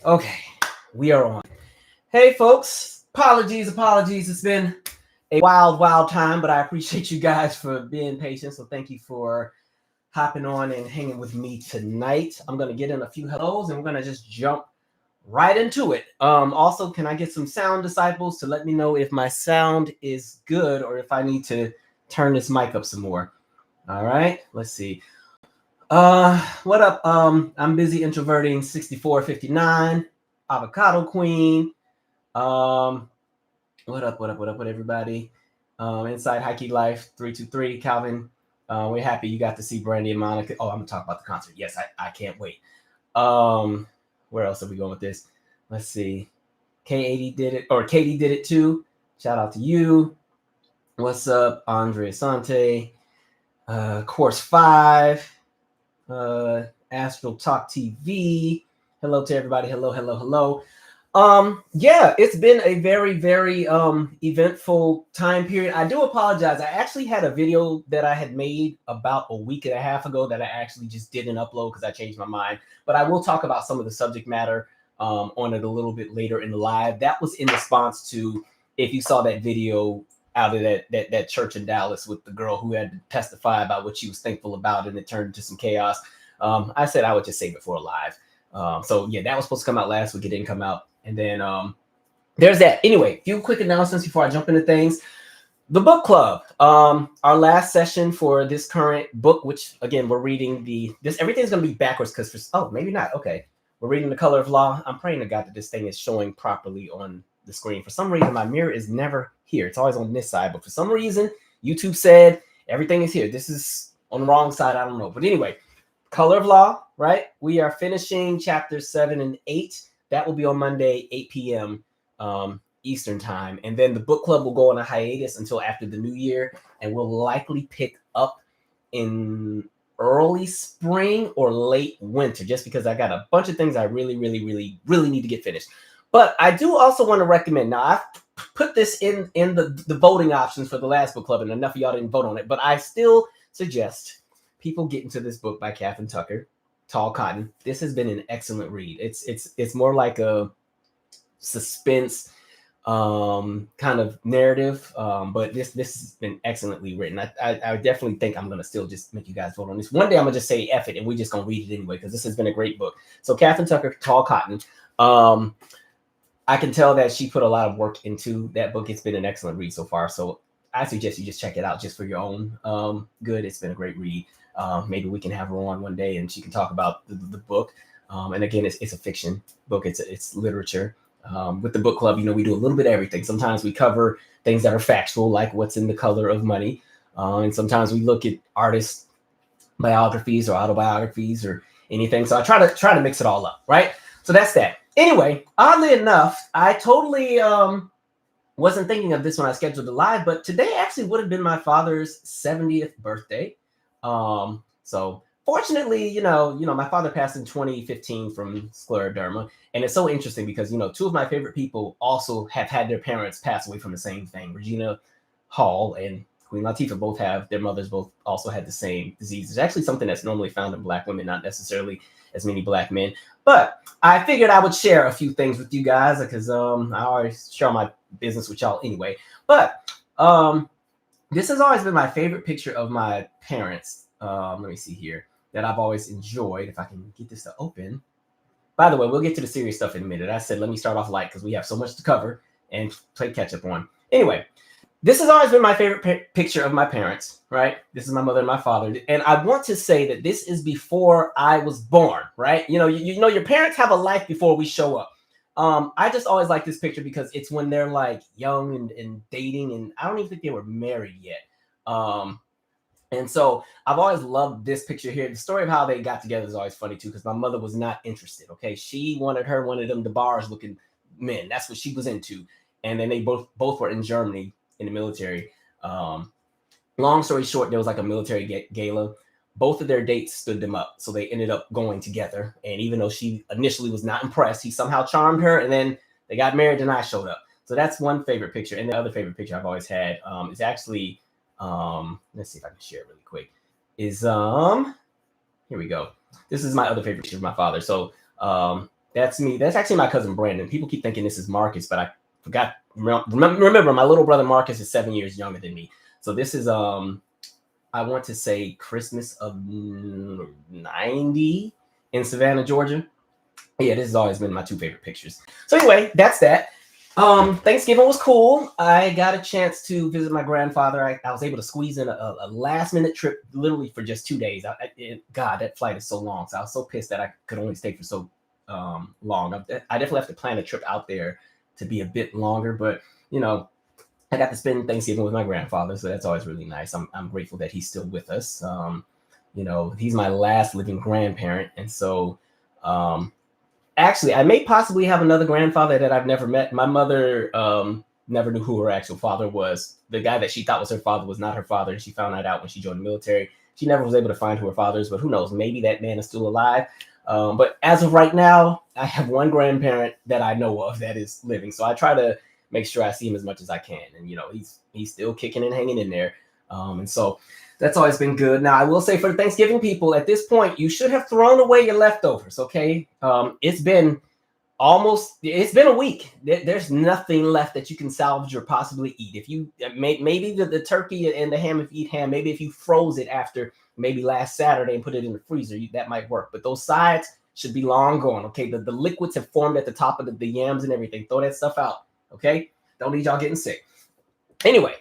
Okay, we are on. Hey, folks. Apologies. It's been a wild time, but I appreciate you guys for being patient. So thank you for hopping on and hanging with me tonight. I'm going to get in a few hellos and we're going to just jump right into it. Also, can I get some sound disciples to let me know if my sound is good or if I need to turn this mic up some more? All right, let's see. What up? I'm busy introverting 6459, Avocado Queen. What up, everybody? Inside Hikey Life 323, Calvin. We're happy you got to see Brandy and Monica. Oh, I'm gonna talk about the concert. Yes, I can't wait. Where else are we going with this? Let's see. Katie did it too. Shout out to you. What's up, Andre Asante? Course 5. Astral Talk TV. Hello to everybody. Hello. Yeah, it's been a very eventful time period. I do apologize. I actually had a video that I had made about a week and a half ago that I actually just didn't upload because I changed my mind. But I will talk about some of the subject matter on it a little bit later in the live. That was in response to, if you saw that video out of that church in Dallas with the girl who had to testify about what she was thankful about, and it turned into some chaos. I said I would just save it for a live. So yeah, that was supposed to come out last week. It didn't come out. And then there's that. Anyway, few quick announcements before I jump into things. The book club, our last session for this current book, which again, we're reading everything's going to be backwards because maybe not. Okay. We're reading The Color of Law. I'm praying to God that this thing is showing properly on the screen. For some reason, my mirror is never here. It's always on this side, but for some reason, YouTube said everything is here. This is on the wrong side. I don't know. But anyway, Color of Law, right? We are finishing chapters 7 and 8. That will be on Monday, 8 p.m. Eastern time. And then the book club will go on a hiatus until after the new year. And we'll likely pick up in early spring or late winter, just because I got a bunch of things I really need to get finished. But I do also want to recommend, now I've put this in the voting options for the last book club, and enough of y'all didn't vote on it, but I still suggest people get into this book by Catherine Tucker, Tall Cotton. This has been an excellent read. It's more like a suspense kind of narrative, but this has been excellently written. I definitely think I'm gonna still just make you guys vote on this. One day I'm gonna just say F it and we're just gonna read it anyway, because this has been a great book. So Catherine Tucker, Tall Cotton. I can tell that she put a lot of work into that book. It's been an excellent read so far. So I suggest you just check it out just for your own good. It's been a great read. Maybe we can have her on one day and she can talk about the book. And again, it's a fiction book. It's literature. With the book club, we do a little bit of everything. Sometimes we cover things that are factual, like what's in The Color of Money. And sometimes we look at artists' biographies or autobiographies or anything. So I try to mix it all up, right? So that's that. Anyway, oddly enough, I totally wasn't thinking of this when I scheduled the live, but today actually would have been my father's 70th birthday. So fortunately, my father passed in 2015 from scleroderma. And it's so interesting because, two of my favorite people also have had their parents pass away from the same thing. Regina Hall and Queen Latifah their mothers both also had the same disease. It's actually something that's normally found in Black women, not necessarily as many Black men. But I figured I would share a few things with you guys because I always share my business with y'all anyway. But this has always been my favorite picture of my parents. Let me see here, that I've always enjoyed. If I can get this to open. By the way, we'll get to the serious stuff in a minute. I said, let me start off light because we have so much to cover and play catch up on. Anyway, this has always been my favorite picture of my parents, right? This is my mother and my father. And I want to say that this is before I was born, right? Your parents have a life before we show up. I just always like this picture because it's when they're like young and dating, and I don't even think they were married yet. And so I've always loved this picture here. The story of how they got together is always funny too, because my mother was not interested. Okay, she wanted one of them DeBarge looking men. That's what she was into. And then they both were in Germany in the military. Long story short, there was like a military gala. Both of their dates stood them up, so they ended up going together. And even though she initially was not impressed, he somehow charmed her, and then they got married and I showed up. So that's one favorite picture. And the other favorite picture I've always had is actually let's see if I can share it really quick. Is here we go. This is my other favorite picture of my father. So That's me. That's actually my cousin Brandon. People keep thinking this is Marcus, but I forgot. Remember, my little brother Marcus is 7 years younger than me. So this is I want to say Christmas of '90 in Savannah, Georgia. Yeah, this has always been my two favorite pictures. So anyway, that's that. Thanksgiving was cool. I got a chance to visit my grandfather. I was able to squeeze in a last minute trip, literally for just 2 days. God, that flight is so long. So I was so pissed that I could only stay for so long. I definitely have to plan a trip out there to be a bit longer, but you know, I got to spend Thanksgiving with my grandfather, so that's always really nice. I'm grateful that he's still with us. You know, he's my last living grandparent, and so actually, I may possibly have another grandfather that I've never met. My mother never knew who her actual father was. The guy that she thought was her father was not her father, and she found that out when she joined the military. She never was able to find who her father is, but who knows? Maybe that man is still alive. But as of right now, I have one grandparent that I know of that is living. So I try to make sure I see him as much as I can. And, you know, he's still kicking and hanging in there. And so that's always been good. Now, I will say for the Thanksgiving people, at this point, you should have thrown away your leftovers, okay? It's been a week. There's nothing left that you can salvage or possibly eat. If you maybe the turkey and the ham, if you eat ham, maybe if you froze it after maybe last Saturday and put it in the freezer, that might work. But those sides should be long gone, okay? The liquids have formed at the top of the yams and everything. Throw that stuff out, okay? Don't need y'all getting sick. Anyway,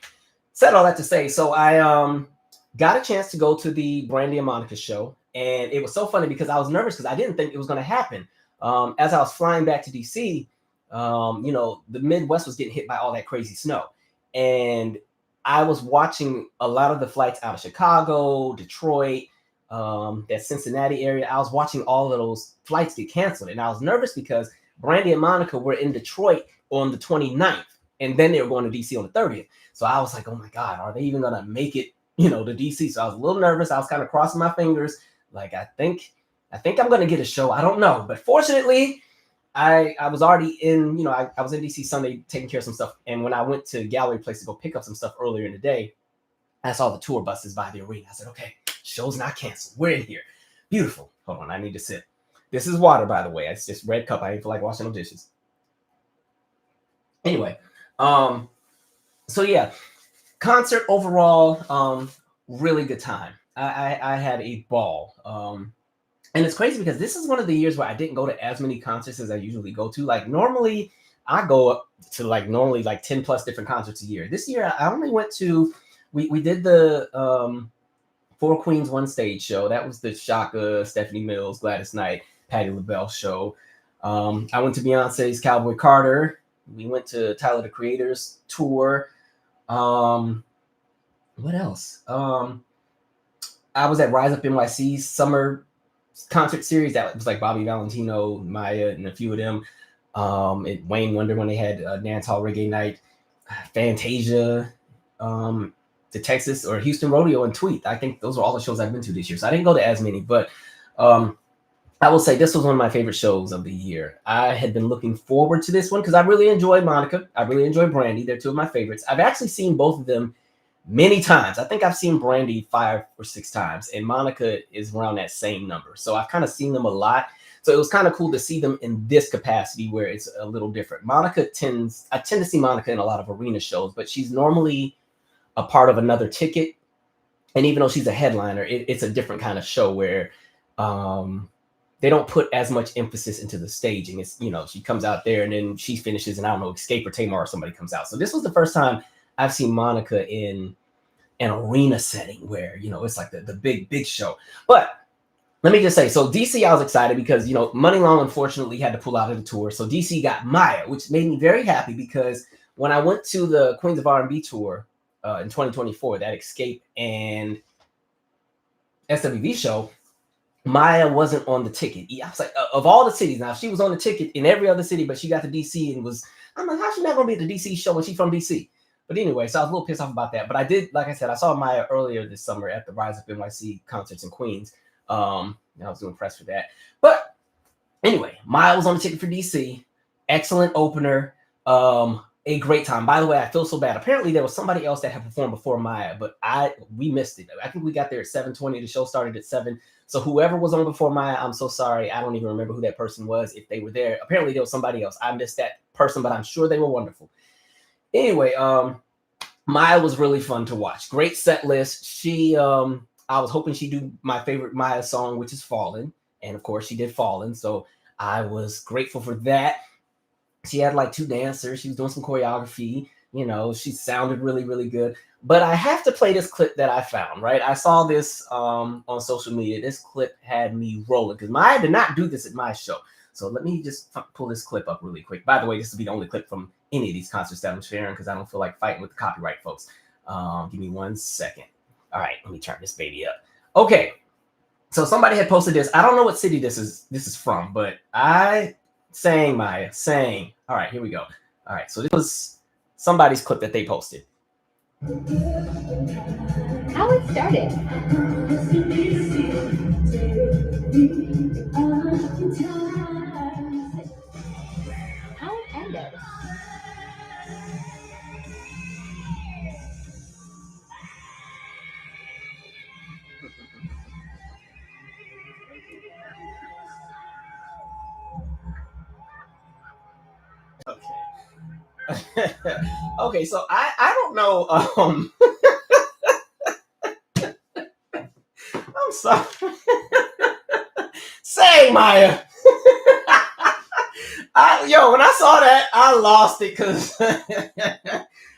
said all that to say, so I got a chance to go to the Brandy and Monica show, and it was so funny because I was nervous because I didn't think it was going to happen. As I was flying back to DC, you know, the Midwest was getting hit by all that crazy snow, and I was watching a lot of the flights out of Chicago, Detroit, that Cincinnati area. I was watching all of those flights get canceled, and I was nervous because Brandy and Monica were in Detroit on the 29th, and then they were going to DC on the 30th. So I was like, oh my God, are they even going to make it, you know, to DC? So I was a little nervous. I was kind of crossing my fingers. Like, I think I'm going to get a show. I don't know. But fortunately, I was already in, you know, I was in DC Sunday taking care of some stuff. And when I went to Gallery Place to go pick up some stuff earlier in the day, I saw the tour buses by the arena. I said, okay, show's not canceled. We're in here. Beautiful. Hold on. I need to sip. This is water, by the way. It's just red cup. I ain't feel like washing no dishes. Anyway, so yeah, concert overall, really good time. I had a ball. And it's crazy because this is one of the years where I didn't go to as many concerts as I usually go to. Like normally I go up to like 10 plus different concerts a year. This year I only went to, we did the Four Queens One Stage show. That was the Shaka, Stephanie Mills, Gladys Knight, Patti LaBelle show. I went to Beyonce's Cowboy Carter. We went to Tyler the Creator's tour. What else? I was at Rise Up NYC's summer concert series. That was like Bobby Valentino, Maya, and a few of them. At Wayne Wonder when they had Dance Hall Reggae Night, Fantasia, the Texas or Houston Rodeo and Tweet. I think those are all the shows I've been to this year. So I didn't go to as many, but I will say this was one of my favorite shows of the year. I had been looking forward to this one because I really enjoyed Monica. I really enjoyed Brandy. They're two of my favorites. I've actually seen both of them many times. I think I've seen Brandy 5 or 6 times, and Monica is around that same number. So I've kind of seen them a lot. So it was kind of cool to see them in this capacity where it's a little different. I tend to see Monica in a lot of arena shows, but she's normally a part of another ticket. And even though she's a headliner, it's a different kind of show where they don't put as much emphasis into the staging. It's, you know, she comes out there and then she finishes and I don't know, Escape or Tamar or somebody comes out. So this was the first time I've seen Monica in an arena setting where, you know, it's like the big show. But let me just say, so DC, I was excited because, you know, Money Long unfortunately had to pull out of the tour. So DC got Maya, which made me very happy because when I went to the Queens of R&B tour in 2024, that Escape and SWV show, Maya wasn't on the ticket. I was like, of all the cities, now she was on the ticket in every other city, but she got to DC and I'm like, how's she not going to be at the DC show when she's from DC? But anyway, so I was a little pissed off about that. But I did, like I said, I saw Maya earlier this summer at the Rise Up NYC concerts in Queens. And I was doing press for that. But anyway, Maya was on the ticket for DC. Excellent opener. A great time. By the way, I feel so bad. Apparently there was somebody else that had performed before Maya, but we missed it. I think we got there at 7:20. The show started at 7. So whoever was on before Maya, I'm so sorry. I don't even remember who that person was. If they were there, apparently there was somebody else. I missed that person, but I'm sure they were wonderful. Anyway, Maya was really fun to watch. Great set list. She, I was hoping she'd do my favorite Maya song, which is Fallen. And of course she did Fallen. So I was grateful for that. She had like 2 dancers. She was doing some choreography. You know, she sounded really, really good. But I have to play this clip that I found, right? I saw this on social media. This clip had me rolling because Maya did not do this at my show. So let me just pull this clip up really quick. By the way, this will be the only clip from any of these concerts that I'm sharing because I don't feel like fighting with the copyright folks. Give me 1 second. All right, let me turn this baby up. Okay, so somebody had posted this. I don't know what city this is from, but I sang Maya, sang. All right, here we go. All right, so this was somebody's clip that they posted. How it started. How it ended. Okay. Okay, so I don't know. I'm sorry. Say Maya. When I saw that, I lost it because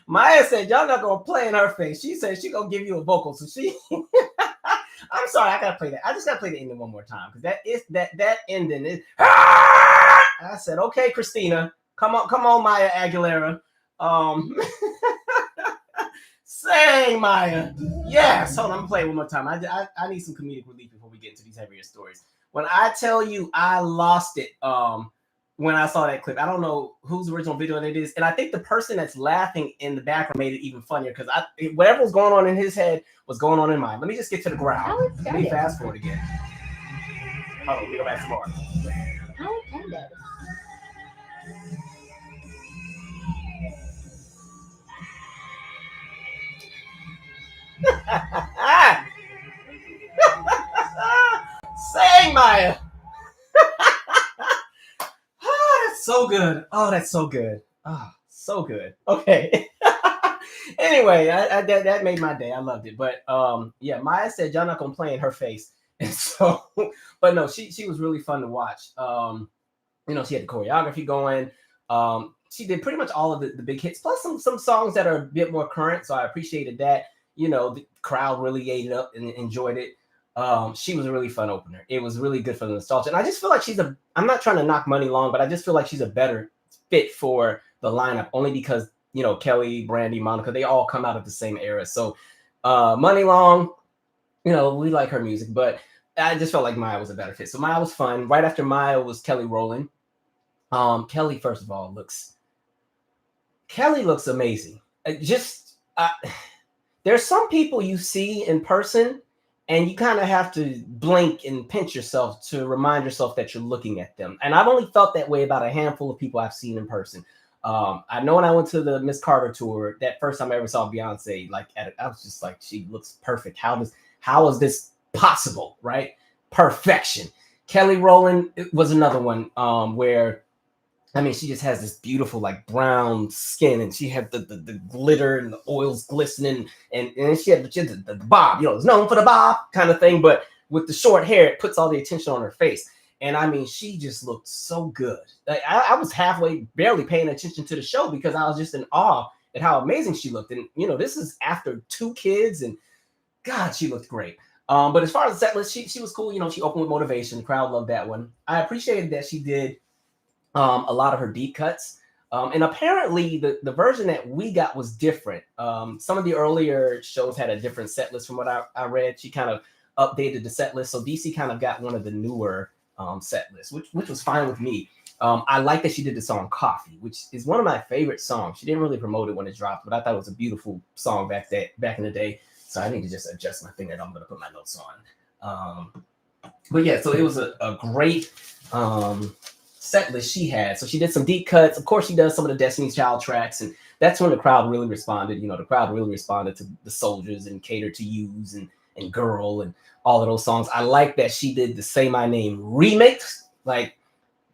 Maya said y'all not gonna play in her face. She said she gonna give you a vocal. So she I'm sorry, I gotta play that. I just gotta play the ending one more time because that ending is I said, okay, Christina, come on, Maya Aguilera. Sing, Maya. Yes. Hold on, I'm gonna play it one more time. I need some comedic relief before we get into these heavier stories. When I tell you I lost it when I saw that clip. I don't know whose original video it is. And I think the person that's laughing in the background made it even funnier because whatever was going on in his head was going on in mine. Let me just get to the ground. Let me fast forward again. Hold on, we go back some more. How it ended. Sing, Maya. That's so good. Oh, that's so good. Oh, so good. Okay. Anyway, that made my day. I loved it. But yeah, Maya said y'all not gonna play in her face. And so, but no, she was really fun to watch. You know, she had the choreography going. She did pretty much all of the big hits, plus some songs that are a bit more current. So I appreciated that. You know, the crowd really ate it up and enjoyed it. She was a really fun opener. It was really good for the nostalgia. And I just feel like I'm not trying to knock Money Long, but I just feel like she's a better fit for the lineup only because, you know, Kelly, Brandy, Monica, they all come out of the same era. So Money Long, you know, we like her music, but I just felt like Maya was a better fit. So Maya was fun. Right after Maya was Kelly Rowland. Kelly, first of all, looks amazing. There's some people you see in person and you kind of have to blink and pinch yourself to remind yourself that you're looking at them. And I've only felt that way about a handful of people I've seen in person. I know when I went to the Miss Carter tour, that first time I ever saw Beyonce, I was just like, she looks perfect. How is this possible, right? Perfection. Kelly Rowland was another one where, I mean, she just has this beautiful like brown skin, and she had the glitter and the oils glistening, and she had the bob, you know, it's known for the bob kind of thing, but with the short hair, it puts all the attention on her face. And I mean, she just looked so good. Like, I was halfway barely paying attention to the show because I was just in awe at how amazing she looked. And, you know, this is after 2 kids, and God, she looked great. But as far as the set list, she was cool. You know, she opened with Motivation. The crowd loved that one. I appreciated that she did a lot of her deep cuts. And apparently the version that we got was different. Some of the earlier shows had a different set list from what I read. She kind of updated the set list. So DC kind of got one of the newer set lists, which was fine with me. I like that she did the song Coffee, which is one of my favorite songs. She didn't really promote it when it dropped, but I thought it was a beautiful song back in the day. So I need to just adjust my thing that I'm going to put my notes on. But yeah, so it was a great set list she had. So she did some deep cuts. Of course, she does some of the Destiny's Child tracks, and that's when the crowd really responded. You know, the crowd really responded to the Soldiers and Cater to Yous and Girl and all of those songs. I like that she did the Say My Name remix. Like,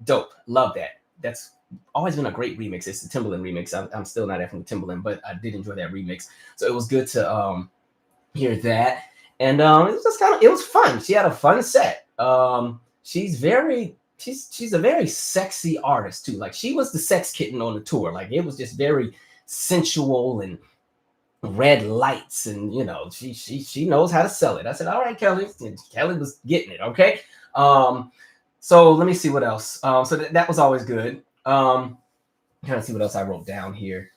dope. Love that. That's always been a great remix. It's the Timbaland remix. I'm still not from Timbaland, but I did enjoy that remix. So it was good to hear that. And it was just it was fun. She had a fun set. She's a very sexy artist too. Like, she was the sex kitten on the tour. Like, it was just very sensual and red lights, and she knows how to sell it. I said, all right, Kelly. And Kelly was getting it. Okay. So let me see what else. So that was always good. Trying to see what else I wrote down here.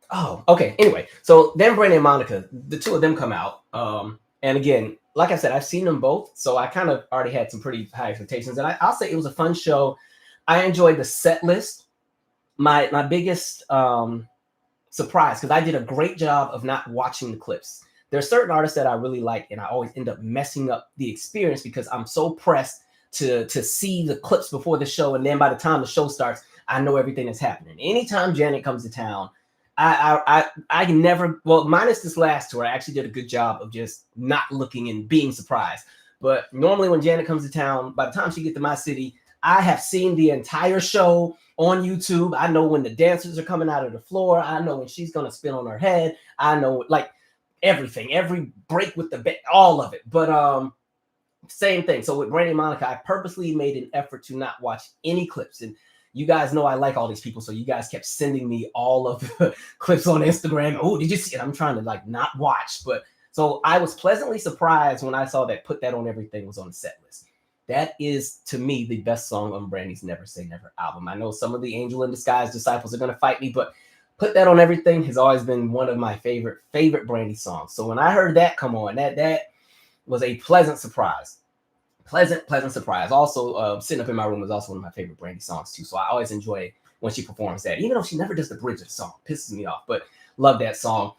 Oh, okay. Anyway, so then Brandy and Monica, the two of them come out. And again, like I said, I've seen them both, so I kind of already had some pretty high expectations. And I'll say it was a fun show. I enjoyed the set list. My biggest surprise, because I did a great job of not watching the clips. There are certain artists that I really like, and I always end up messing up the experience because I'm so pressed to see the clips before the show, and then by the time the show starts, I know everything that's happening. Anytime Janet comes to town, I never, well, minus this last tour, I actually did a good job of just not looking and being surprised. But normally when Janet comes to town, by the time she gets to my city, I have seen the entire show on YouTube. I know when the dancers are coming out of the floor. I know when she's going to spin on her head. I know, like, everything, every break with the all of it. But same thing. So with Brandy and Monica, I purposely made an effort to not watch any clips. And you guys know I like all these people, so you guys kept sending me all of the clips on Instagram. Oh, did you see it? I'm trying to like not watch. But so I was pleasantly surprised when I saw that Put That On Everything was on the set list. That is, to me, the best song on Brandy's Never Say Never album. I know some of the Angel in Disguise disciples are going to fight me, but Put That On Everything has always been one of my favorite Brandy songs. So when I heard that come on, that was a pleasant surprise. Pleasant surprise. Also, Sitting Up in My Room is also one of my favorite Brandy songs too. So I always enjoy when she performs that, even though she never does the bridge of the song. Pisses me off, but love that song.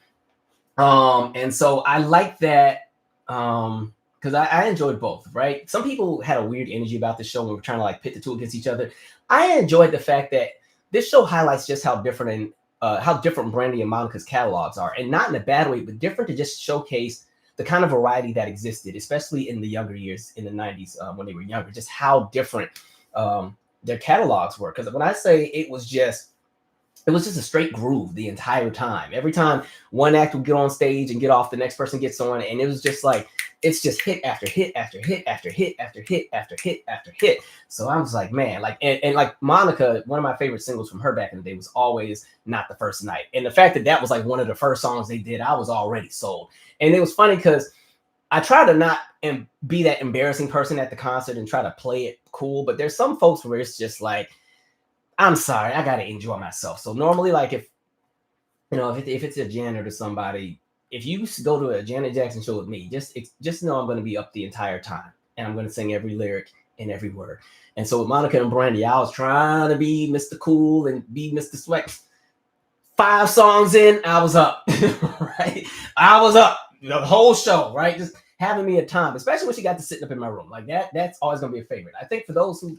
And so I like that because I enjoyed both, right? Some people had a weird energy about the show when we were trying to like pit the two against each other. I enjoyed the fact that this show highlights just how different Brandy and Monica's catalogs are, and not in a bad way, but different to just showcase the kind of variety that existed, especially in the younger years in the 90s when they were younger, just how different their catalogs were. Because when I say it was just a straight groove the entire time. Every time one act would get on stage and get off, the next person gets on, and it was just like, it's just hit after hit after hit after hit after hit after hit after hit. So I was like, man, like, and like Monica, one of my favorite singles from her back in the day was always Not the First Night. And the fact that that was like one of the first songs they did, I was already sold. And it was funny because I try to not be that embarrassing person at the concert and try to play it cool. But there's some folks where it's just like, I'm sorry, I got to enjoy myself. So normally, like if it's a Janet or somebody, if you go to a Janet Jackson show with me, just know I'm going to be up the entire time. And I'm going to sing every lyric and every word. And so with Monica and Brandy, I was trying to be Mr. Cool and be Mr. Sweat. 5 songs in, I was up, right? I was up the whole show, right? Just having me a time, especially when she got to Sitting Up in My Room. Like that's always going to be a favorite. I think for those who,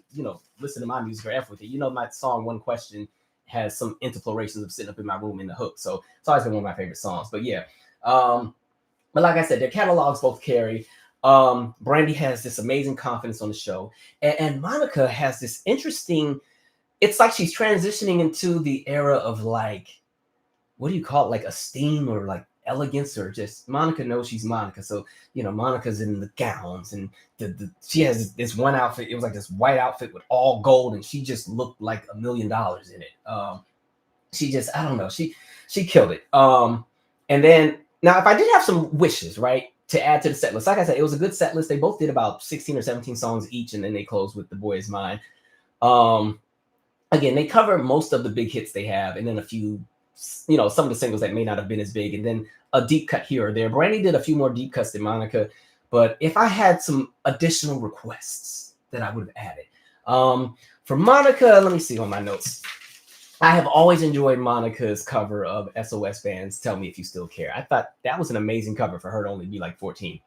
listen to my music or F with it, my song One Question has some interpolations of Sitting Up in My Room in the hook. So it's always been one of my favorite songs. But yeah. But like I said, their catalogs both carry. Brandy has this amazing confidence on the show. And Monica has this interesting, it's like she's transitioning into the era of like, what do you call it? Like esteem or like elegance, or just Monica knows she's Monica. So, Monica's in the gowns and she has this one outfit. It was like this white outfit with all gold, and she just looked like $1 million in it. She just, I don't know. She killed it. And then now if I did have some wishes, right, to add to the set list, like I said, it was a good set list. They both did about 16 or 17 songs each, and then they closed with The Boy Is Mine. Again, they cover most of the big hits they have, and then a few, some of the singles that may not have been as big, and then a deep cut here or there. Brandy did a few more deep cuts than Monica, but if I had some additional requests that I would have added. For Monica, let me see on my notes. I have always enjoyed Monica's cover of SOS Band's Tell Me If You Still Care. I thought that was an amazing cover for her to only be like 14.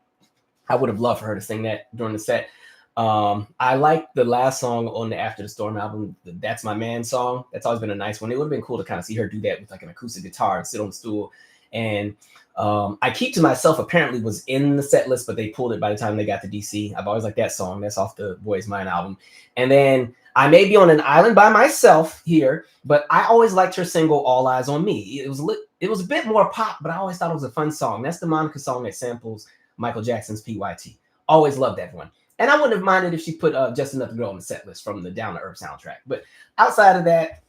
I would have loved for her to sing that during the set. I like the last song on the After the Storm album, the That's My Man song. That's always been a nice one. It would have been cool to kind of see her do that with like an acoustic guitar and sit on the stool And I Keep to Myself apparently was in the set list, but they pulled it by the time they got to DC. I've always liked that song. That's off the Boyz Mine album. And then I May Be on an Island by Myself here, but I always liked her single All Eyes on Me. It was a bit more pop, but I always thought it was a fun song. That's the Monica song that samples Michael Jackson's PYT. Always loved that one. And I wouldn't have minded if she put Just Another Girl on the set list from the Down to Earth soundtrack. But outside of that,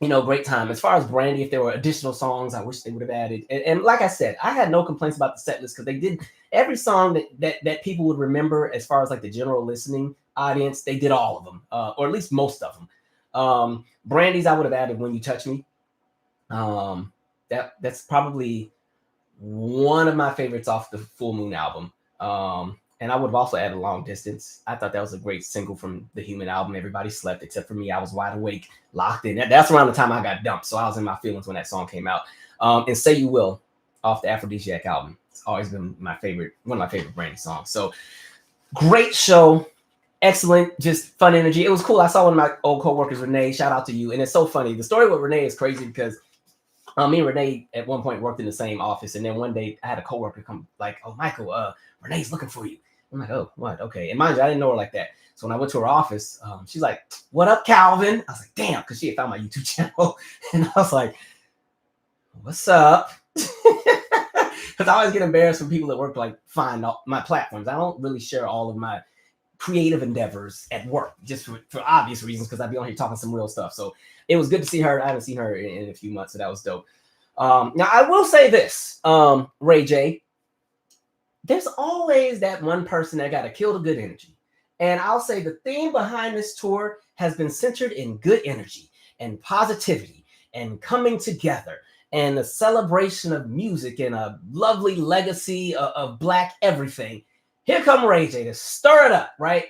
great time. As far as Brandy, if there were additional songs, I wish they would have added. And like I said, I had no complaints about the set list because they did every song that people would remember as far as like the general listening audience. They did all of them, or at least most of them. Brandy's, I would have added When You Touch Me. That's probably one of my favorites off the Full Moon album. And I would have also added Long Distance. I thought that was a great single from the Human album. Everybody slept except for me. I was wide awake, locked in. That's around the time I got dumped. So I was in my feelings when that song came out. And Say You Will off the Aphrodisiac album. It's always been one of my favorite Brandy songs. So great show. Excellent. Just fun energy. It was cool. I saw one of my old coworkers, Renee. Shout out to you. And it's so funny. The story with Renee is crazy because me and Renee at one point worked in the same office. And then one day I had a coworker come like, oh, Michael, Renee's looking for you. I'm like, oh, what? Okay. And mind you, I didn't know her like that. So when I went to her office, she's like, what up, Calvin? I was like, damn, because she had found my YouTube channel. And I was like, what's up? Because I always get embarrassed when people at work like find my platforms. I don't really share all of my creative endeavors at work, just for obvious reasons, because I'd be on here talking some real stuff. So it was good to see her. I haven't seen her in a few months, so that was dope. Now, I will say this, RayJ. There's always that one person that got to kill the good energy. And I'll say the theme behind this tour has been centered in good energy and positivity and coming together and the celebration of music and a lovely legacy of Black everything. Here come RayJ to stir it up, right?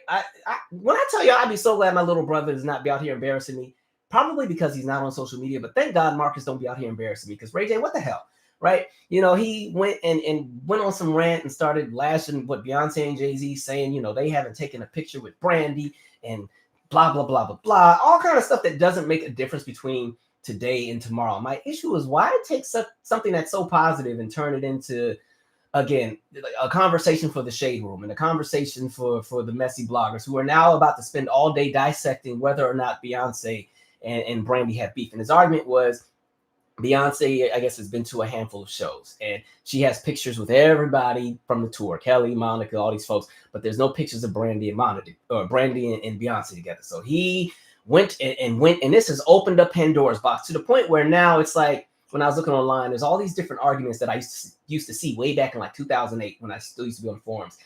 When I tell you, I'd be so glad my little brother does not be out here embarrassing me, probably because he's not on social media, but thank God Marcus don't be out here embarrassing me, because RayJ, what the hell? Right? He went and went on some rant and started lashing what Beyonce and Jay-Z saying, they haven't taken a picture with Brandy and blah, blah, blah, blah, blah. All kind of stuff that doesn't make a difference between today and tomorrow. My issue is why take something that's so positive and turn it into, again, a conversation for the shade room and a conversation for the messy bloggers who are now about to spend all day dissecting whether or not Beyonce and Brandy have beef. And his argument was, Beyonce, I guess, has been to a handful of shows, and she has pictures with everybody from the tour, Kelly, Monica, all these folks, but there's no pictures of Brandy and Monica, or Brandy and Beyonce together. So he went, and this has opened up Pandora's box to the point where now it's like, when I was looking online, there's all these different arguments that I used to see way back in like 2008 when I still used to be on forums.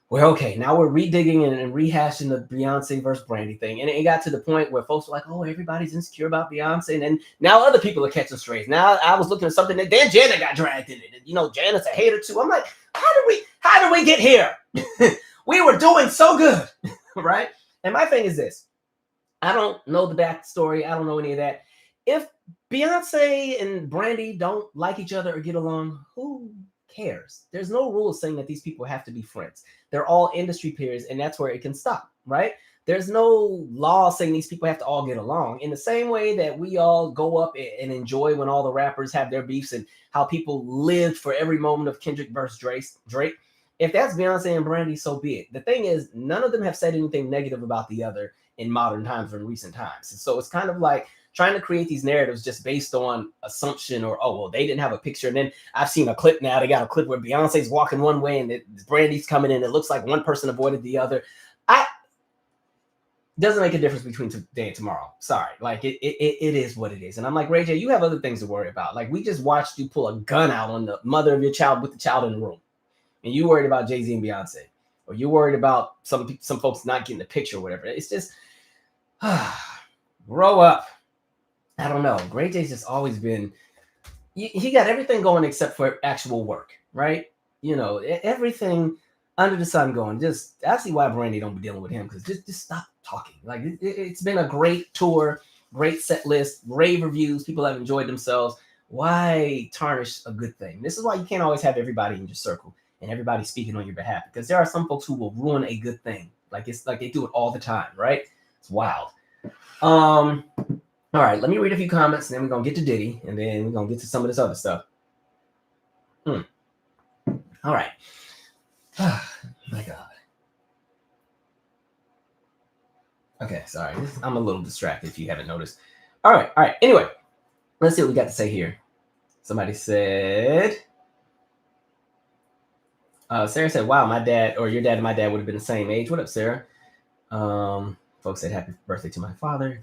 Well, okay, now we're redigging and rehashing the Beyonce versus Brandy thing. And it got to the point where folks were like, oh, everybody's insecure about Beyonce. And then now other people are catching strays. Now I was looking at something that then Jada got dragged in it. And, Janet's a hater too. I'm like, how did we get here? We were doing so good, right? And my thing is this. I don't know the backstory. I don't know any of that. If Beyonce and Brandy don't like each other or get along, who cares? There's no rules saying that these people have to be friends. They're all industry peers, and that's where it can stop, right? There's no law saying these people have to all get along. In the same way that we all go up and enjoy when all the rappers have their beefs and how people lived for every moment of Kendrick versus Drake. If that's Beyonce and Brandy, so be it. The thing is, none of them have said anything negative about the other in modern times or in recent times. And so it's kind of like trying to create these narratives just based on assumption or, oh, well, they didn't have a picture. And then I've seen a clip now. They got a clip where Beyonce's walking one way and Brandy's coming in. It looks like one person avoided the other. Doesn't make a difference between today and tomorrow. Sorry. Like it is what it is. And I'm like, RayJ, you have other things to worry about. Like we just watched you pull a gun out on the mother of your child with the child in the room. And you worried about Jay-Z and Beyonce. Or you worried about some folks not getting the picture or whatever. It's just grow up. I don't know. RayJ's just always been, he got everything going except for actual work, right? Everything under the sun going. Just, I see why Brandy don't be dealing with him, because just stop talking. Like it's been a great tour, great set list, rave reviews. People have enjoyed themselves. Why tarnish a good thing? This is why you can't always have everybody in your circle and everybody speaking on your behalf, because there are some folks who will ruin a good thing. Like it's like they do it all the time, right? It's wild. All right, let me read a few comments, and then we're going to get to Diddy, and then we're going to get to some of this other stuff. All right. My God. Okay, sorry. I'm a little distracted if you haven't noticed. All right. Anyway, let's see what we got to say here. Somebody said, Sarah said, wow, my dad or your dad and my dad would have been the same age. What up, Sarah? Folks said, happy birthday to my father.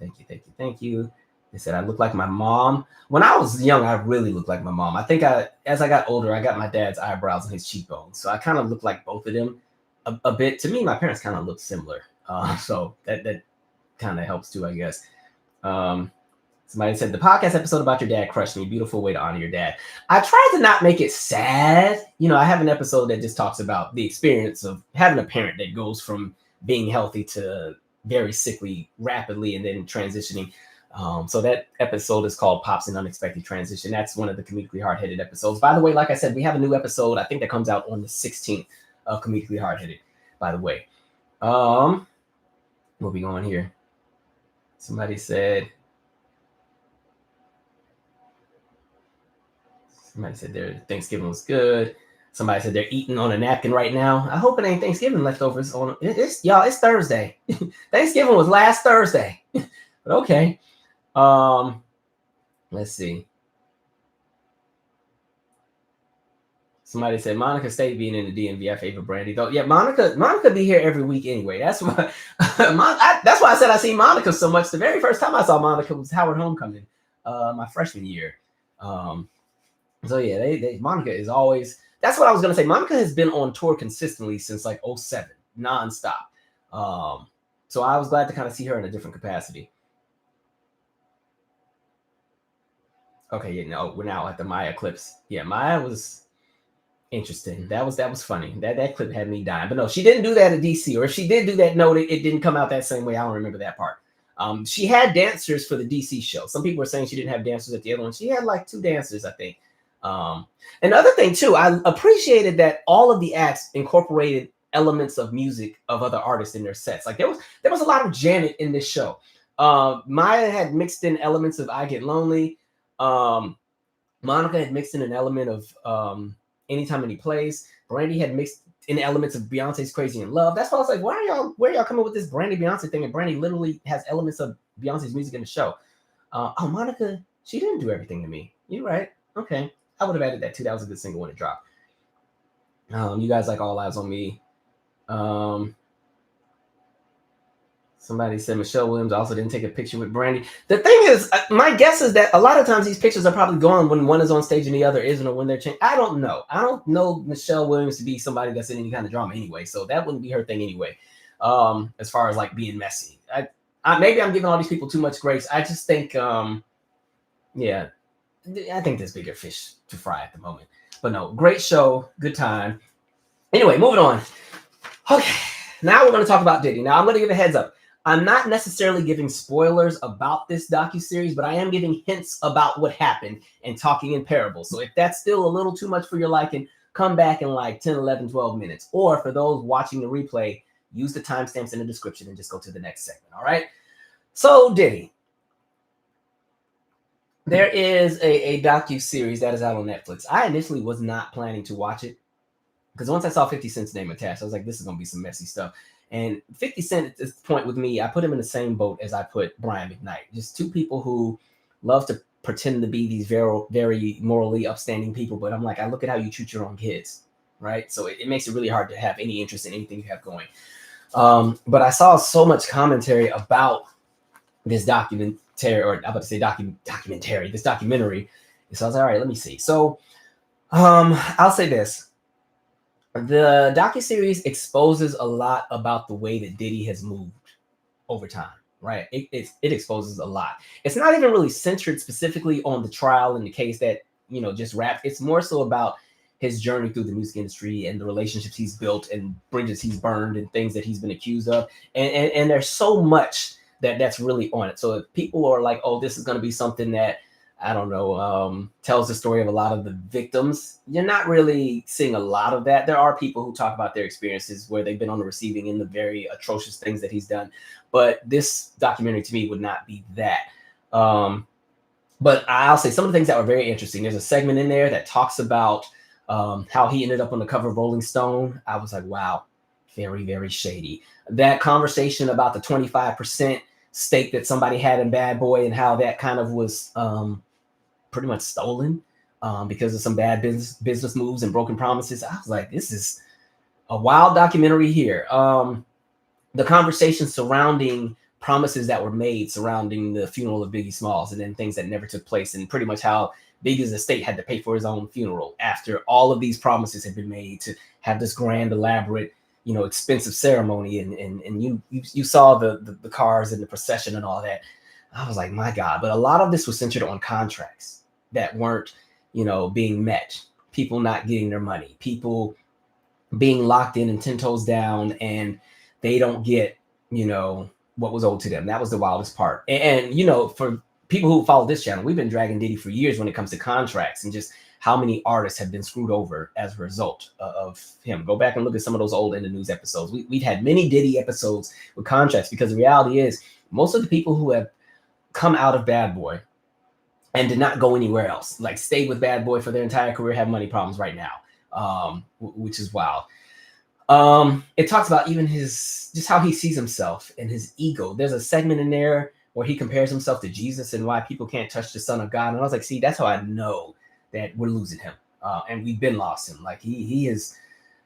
Thank you. They said, I look like my mom. When I was young, I really looked like my mom. I think as I got older, I got my dad's eyebrows and his cheekbones. So I kind of looked like both of them a bit. To me, my parents kind of looked similar. So that kind of helps too, I guess. Somebody said, the podcast episode about your dad crushed me. Beautiful way to honor your dad. I tried to not make it sad. I have an episode that just talks about the experience of having a parent that goes from being healthy to very sickly rapidly and then transitioning. So that episode is called Pops and Unexpected Transition. That's one of the comedically hard-headed episodes. By the way, like I said, we have a new episode. I think that comes out on the 16th of Comedically Hard-Headed, by the way. What we going here? Somebody said their Thanksgiving was good. Somebody said they're eating on a napkin right now. I hope it ain't Thanksgiving leftovers. It's Thursday. Thanksgiving was last Thursday. But okay. Let's see. Somebody said Monica State being in the DMV. I favor Brandy though. Yeah, Monica be here every week anyway. That's why. That's why I said I see Monica so much. The very first time I saw Monica was Howard Homecoming, my freshman year. So yeah, Monica is always. That's what I was gonna say. Monica has been on tour consistently since like 2007, nonstop. So I was glad to kind of see her in a different capacity. Okay, we're now at the Maya clips. Yeah, Maya was interesting. That was funny. That clip had me dying. But no, she didn't do that at DC. Or if she did do that, no, it didn't come out that same way. I don't remember that part. She had dancers for the DC show. Some people were saying she didn't have dancers at the other one. She had like 2 dancers, I think. Another thing too, I appreciated that all of the acts incorporated elements of music of other artists in their sets. Like there was a lot of Janet in this show. Maya had mixed in elements of I Get Lonely. Monica had mixed in an element of Anytime Any Place. Brandy had mixed in elements of Beyonce's Crazy in Love. That's why I was like, where are y'all coming with this Brandy Beyonce thing? And Brandy literally has elements of Beyonce's music in the show. Monica, she didn't do everything to me. You're right. Okay. I would have added that too. That was a good single when it dropped. You guys like All Eyes on Me. Somebody said Michelle Williams also didn't take a picture with Brandy. The thing is, my guess is that a lot of times these pictures are probably gone when one is on stage and the other isn't, or when they're changed. I don't know. I don't know Michelle Williams to be somebody that's in any kind of drama anyway, so that wouldn't be her thing anyway. As far as like being messy, maybe I'm giving all these people too much grace. I just think, I think there's bigger fish to fry at the moment. But no, great show, good time. Anyway, moving on. Okay, now we're going to talk about Diddy. Now I'm going to give a heads up. I'm not necessarily giving spoilers about this docuseries, but I am giving hints about what happened and talking in parables. So if that's still a little too much for your liking, come back in like 10, 11, 12 minutes. Or for those watching the replay, use the timestamps in the description and just go to the next segment, all right? So Diddy. There is a docuseries that is out on Netflix. I initially was not planning to watch it because once I saw 50 Cent's name attached, I was like, this is going to be some messy stuff. And 50 Cent at this point with me, I put him in the same boat as I put Brian McKnight. Just 2 people who love to pretend to be these very, very morally upstanding people. But I'm like, I look at how you treat your own kids, right? So it makes it really hard to have any interest in anything you have going. But I saw so much commentary about this documentary, this documentary. So I was like, all right, let me see. So I'll say this. The docuseries exposes a lot about the way that Diddy has moved over time, right? It exposes a lot. It's not even really centered specifically on the trial and the case that, just wrapped. It's more so about his journey through the music industry and the relationships he's built and bridges he's burned and things that he's been accused of. And there's so much that's really on it. So if people are like, oh, this is going to be something that, I don't know, tells the story of a lot of the victims, you're not really seeing a lot of that. There are people who talk about their experiences where they've been on the receiving end of very atrocious things that he's done. But this documentary to me would not be that. But I'll say some of the things that were very interesting. There's a segment in there that talks about How he ended up on the cover of Rolling Stone, I was like, wow, very, very shady. That conversation about the 25% stake that somebody had in Bad Boy and how that kind of was pretty much stolen because of some bad business moves and broken promises. I was like, this is a wild documentary here. The conversation surrounding promises that were made surrounding the funeral of Biggie Smalls and then things that never took place, and pretty much how Biggie's estate had to pay for his own funeral after all of these promises had been made to have this grand, elaborate, expensive ceremony. And you saw the cars and the procession and all that. I was like, my God. But a lot of this was centered on contracts that weren't, being met. People not getting their money. People being locked in and 10 toes down, and they don't get, what was owed to them. That was the wildest part. And for people who follow this channel, we've been dragging Diddy for years when it comes to contracts and just how many artists have been screwed over as a result of him. Go back and look at some of those old In the News episodes. We've had many Diddy episodes with contracts, because the reality is most of the people who have come out of Bad Boy and did not go anywhere else, like stayed with Bad Boy for their entire career, have money problems right now, which is wild. It talks about even just how he sees himself and his ego. There's a segment in there where he compares himself to Jesus and why people can't touch the Son of God. And I was like, see, that's how I know that we're losing him. And we've been lost him. Like he is,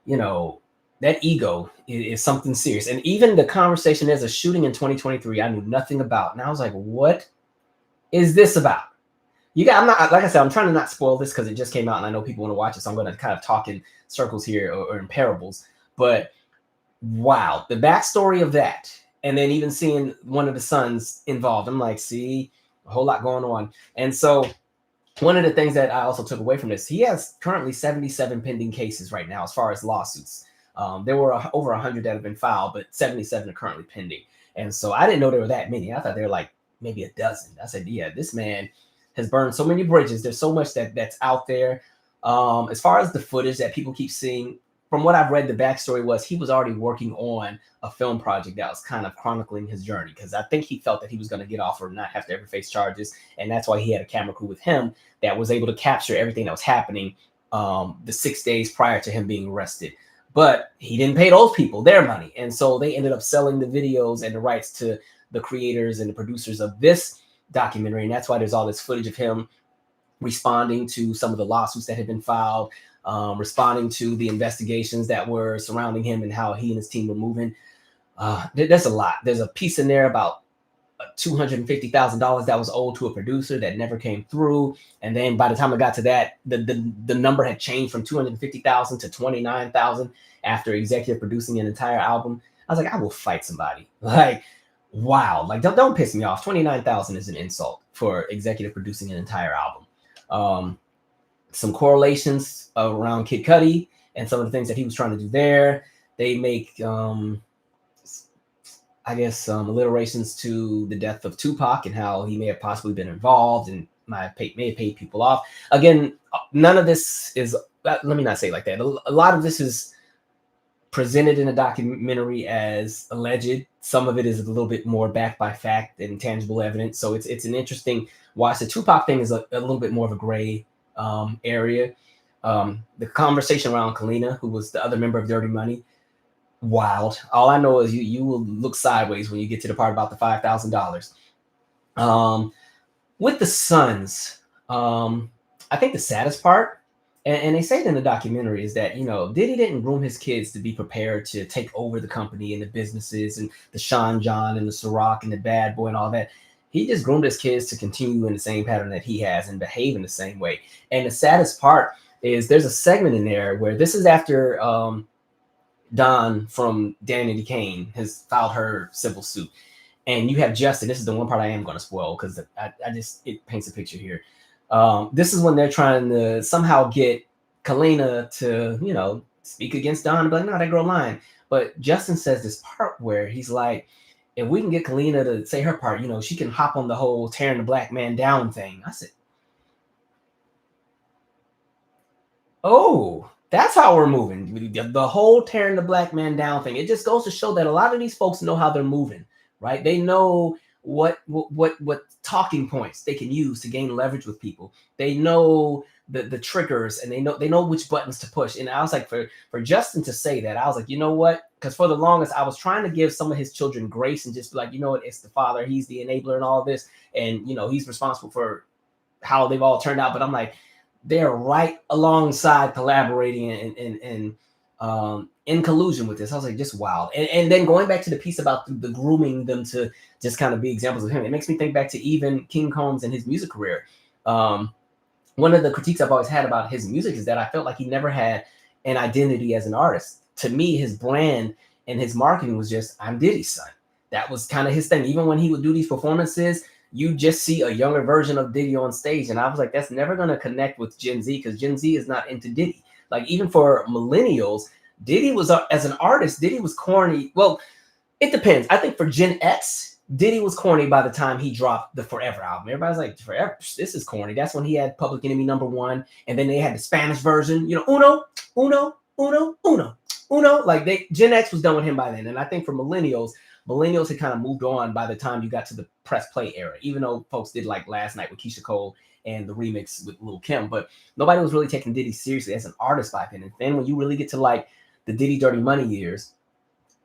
that ego is something serious. And even the conversation, there's a shooting in 2023 I knew nothing about. And I was like, what is this about? I'm not, like I said, I'm trying to not spoil this because it just came out and I know people want to watch it. So I'm going to kind of talk in circles here or in parables. But wow, the backstory of that. And then even seeing one of the sons involved, I'm like, see, a whole lot going on. And so one of the things that I also took away from this, he has currently 77 pending cases right now as far as lawsuits. There were over 100 that have been filed, but 77 are currently pending. And so I didn't know there were that many. I thought there were like maybe a dozen. I said, yeah, this man has burned so many bridges. There's so much that's out there. As far as the footage that people keep seeing, from what I've read, the backstory was he was already working on a film project that was kind of chronicling his journey, because I think he felt that he was going to get off or not have to ever face charges. And that's why he had a camera crew with him that was able to capture everything that was happening the 6 days prior to him being arrested. But he didn't pay those people their money. And so they ended up selling the videos and the rights to the creators and the producers of this documentary. And that's why there's all this footage of him responding to some of the lawsuits that had been filed, responding to the investigations that were surrounding him and how he and his team were moving. There's a lot. There's a piece in there about $250,000 that was owed to a producer that never came through. And then by the time I got to that, the number had changed from $250,000 to $29,000 after executive producing an entire album. I was like, I will fight somebody. Like, wow. Like, don't piss me off. $29,000 is an insult for executive producing an entire album. Some correlations around Kid Cudi and some of the things that he was trying to do there. They make, I guess, alliterations to the death of Tupac and how he may have possibly been involved and may have paid people off. Again, none of this is, let me not say it like that. A lot of this is presented in a documentary as alleged. Some of it is a little bit more backed by fact and tangible evidence. So it's an interesting watch. The Tupac thing is a little bit more of a gray area. The conversation around Kalina, who was the other member of Dirty Money, wild. All I know is you will look sideways when you get to the part about the $5,000. With the sons, I think the saddest part, and they say it in the documentary, is that Diddy didn't groom his kids to be prepared to take over the company and the businesses and the Sean John and the Ciroc and the Bad Boy and all that. He just groomed his kids to continue in the same pattern that he has and behave in the same way. And the saddest part is there's a segment in there where this is after Don from Danity Kane has filed her civil suit. And you have Justin. This is the one part I am going to spoil because it paints a picture here. This is when they're trying to somehow get Kalina to, speak against Don and be like, no, that girl lying. But Justin says this part where he's like, if we can get Kalina to say her part, she can hop on the whole tearing the black man down thing. I said, oh, that's how we're moving. The whole tearing the black man down thing. It just goes to show that a lot of these folks know how they're moving, right? They know what talking points they can use to gain leverage with people. They know the triggers, and they know which buttons to push. And I was like, for Justin to say that, I was like, you know what? Because for the longest, I was trying to give some of his children grace and just be like, you know what? It's the father. He's the enabler and all of this. And, you know, he's responsible for how they've all turned out. But I'm like, they're right alongside collaborating and in collusion with this. I was like, just wild. And then going back to the piece about the grooming them to just kind of be examples of him, it makes me think back to even King Combs and his music career. One of the critiques I've always had about his music is that I felt like he never had an identity as an artist. To me, his brand and his marketing was just, I'm Diddy's son. That was kind of his thing. Even when he would do these performances, you just see a younger version of Diddy on stage. And I was like, that's never going to connect with Gen Z, because Gen Z is not into Diddy. Like, even for millennials, Diddy was, as an artist, Diddy was corny. Well, it depends. I think for Gen X, Diddy was corny by the time he dropped the Forever album. Everybody's like, Forever, this is corny. That's when he had Public Enemy #1. And then they had the Spanish version, you know, uno, uno, uno, uno, uno. Like, Gen X was done with him by then. And I think for millennials had kind of moved on by the time you got to the press play era, even though folks did like Last Night with Keisha Cole and the remix with Lil' Kim. But nobody was really taking Diddy seriously as an artist by then. And then when you really get to like the Diddy Dirty Money years,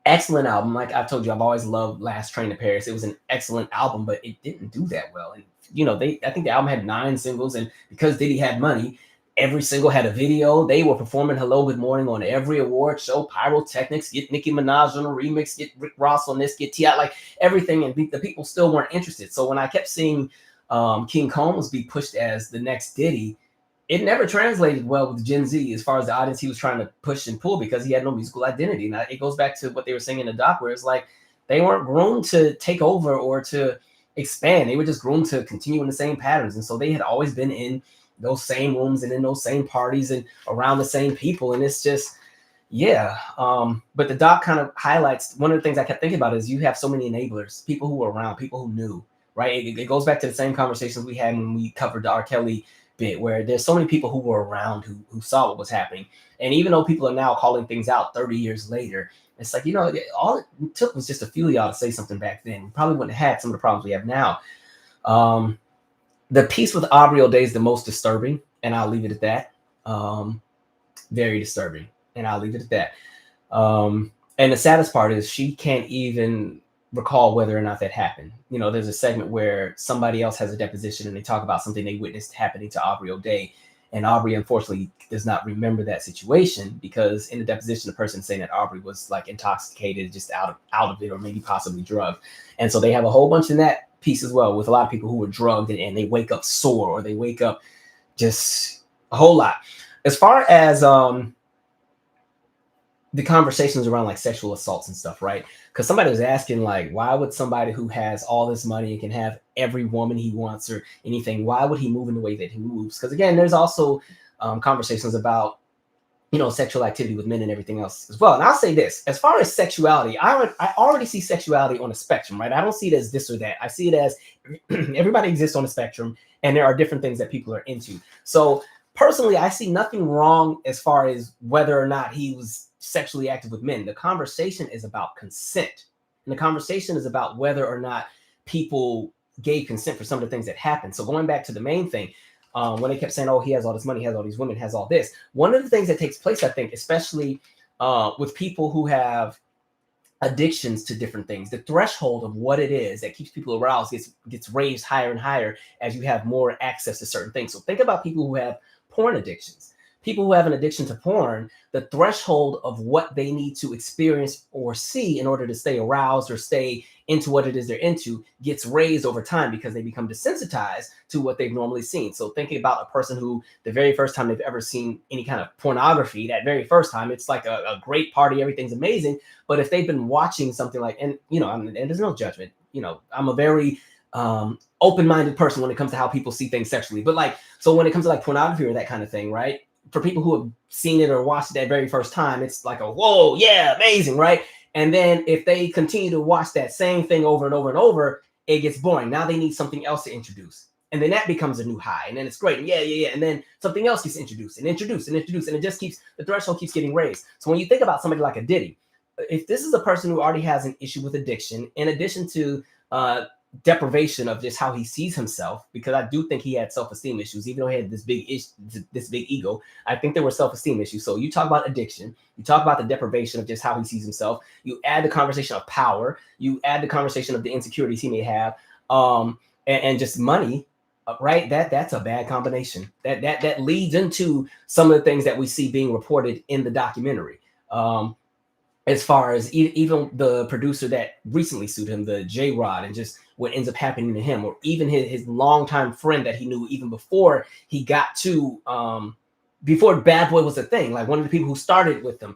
excellent album. Like I told you, I've always loved Last Train to Paris. It was an excellent album, but it didn't do that well. And, you know, I think the album had 9 singles. And because Diddy had money, every single had a video. They were performing Hello Good Morning on every award show, pyrotechnics, get Nicki Minaj on a remix, get Rick Ross on this, get T.I., like everything. And the people still weren't interested. So when I kept seeing King Combs be pushed as the next Diddy, it never translated well with Gen Z as far as the audience he was trying to push and pull, because he had no musical identity. And it goes back to what they were saying in the doc, where it's like they weren't groomed to take over or to expand. They were just groomed to continue in the same patterns. And so they had always been in those same rooms and in those same parties and around the same people. And it's just, yeah. But the doc kind of highlights, one of the things I kept thinking about is you have so many enablers, people who were around, people who knew, right? It goes back to the same conversations we had when we covered the R. Kelly bit, where there's so many people who were around who saw what was happening. And even though people are now calling things out 30 years later, it's like, you know, all it took was just a few of y'all to say something back then. We probably wouldn't have had some of the problems we have now. The piece with Aubrey O'Day is the most disturbing, and I'll leave it at that. Very disturbing, and I'll leave it at that. And the saddest part is she can't even recall whether or not that happened. You know, there's a segment where somebody else has a deposition and they talk about something they witnessed happening to Aubrey O'Day. And Aubrey, unfortunately, does not remember that situation, because in the deposition, the person saying that Aubrey was like intoxicated, just out of it, or maybe possibly drugged. And so they have a whole bunch in that piece as well, with a lot of people who were drugged and they wake up sore, or they wake up just a whole lot. As far as the conversations around like sexual assaults and stuff, right? Because somebody was asking, like, why would somebody who has all this money and can have every woman he wants or anything, why would he move in the way that he moves? Because again, there's also conversations about, you know, sexual activity with men and everything else as well. And I'll say this, as far as sexuality, I already see sexuality on a spectrum, right? I don't see it as this or that. I see it as everybody exists on a spectrum, and there are different things that people are into. So personally, I see nothing wrong as far as whether or not he was sexually active with men. The conversation is about consent. And the conversation is about whether or not people gave consent for some of the things that happened. So going back to the main thing, when they kept saying, oh, he has all this money, he has all these women, has all this. One of the things that takes place, I think, especially with people who have addictions to different things, the threshold of what it is that keeps people aroused gets raised higher and higher as you have more access to certain things. So think about people who have porn addictions. People who have an addiction to porn, the threshold of what they need to experience or see in order to stay aroused or stay into what it is they're into gets raised over time, because they become desensitized to what they've normally seen. So thinking about a person who the very first time they've ever seen any kind of pornography, that very first time, it's like a great party, everything's amazing. But if they've been watching something like, and you know, and there's no judgment, you know, I'm a very open-minded person when it comes to how people see things sexually. But like, so when it comes to like pornography or that kind of thing, right? For people who have seen it or watched it that very first time, it's like a, whoa, yeah, amazing, right? And then if they continue to watch that same thing over and over and over, it gets boring. Now they need something else to introduce. And then that becomes a new high. And then it's great. And yeah. And then something else gets introduced. And it just keeps, the threshold keeps getting raised. So when you think about somebody like a Diddy, if this is a person who already has an issue with addiction, in addition to deprivation of just how he sees himself, because I do think he had self-esteem issues, even though he had this big ego. I think there were self-esteem issues. So you talk about addiction, you talk about the deprivation of just how he sees himself, you add the conversation of power, you add the conversation of the insecurities he may have, and just money, right? That's a bad combination. That leads into some of the things that we see being reported in the documentary. As far as even the producer that recently sued him, the J-Rod, and just what ends up happening to him, or even his longtime friend that he knew even before he got to, before Bad Boy was a thing, like one of the people who started with him.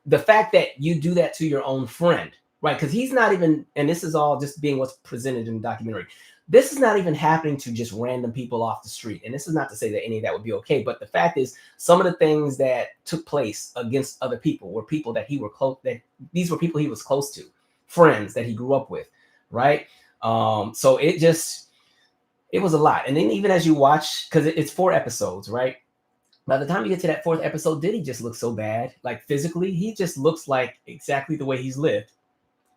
The fact that you do that to your own friend, right? Because he's not even, and this is all just being what's presented in the documentary, this is not even happening to just random people off the street. And this is not to say that any of that would be okay, but the fact is some of the things that took place against other people were people that these were people he was close to, friends that he grew up with, right? So it was a lot. And then even as you watch, because it's 4 episodes, right? By the time you get to that 4th episode, Diddy just looks so bad. Like physically, he just looks like exactly the way he's lived.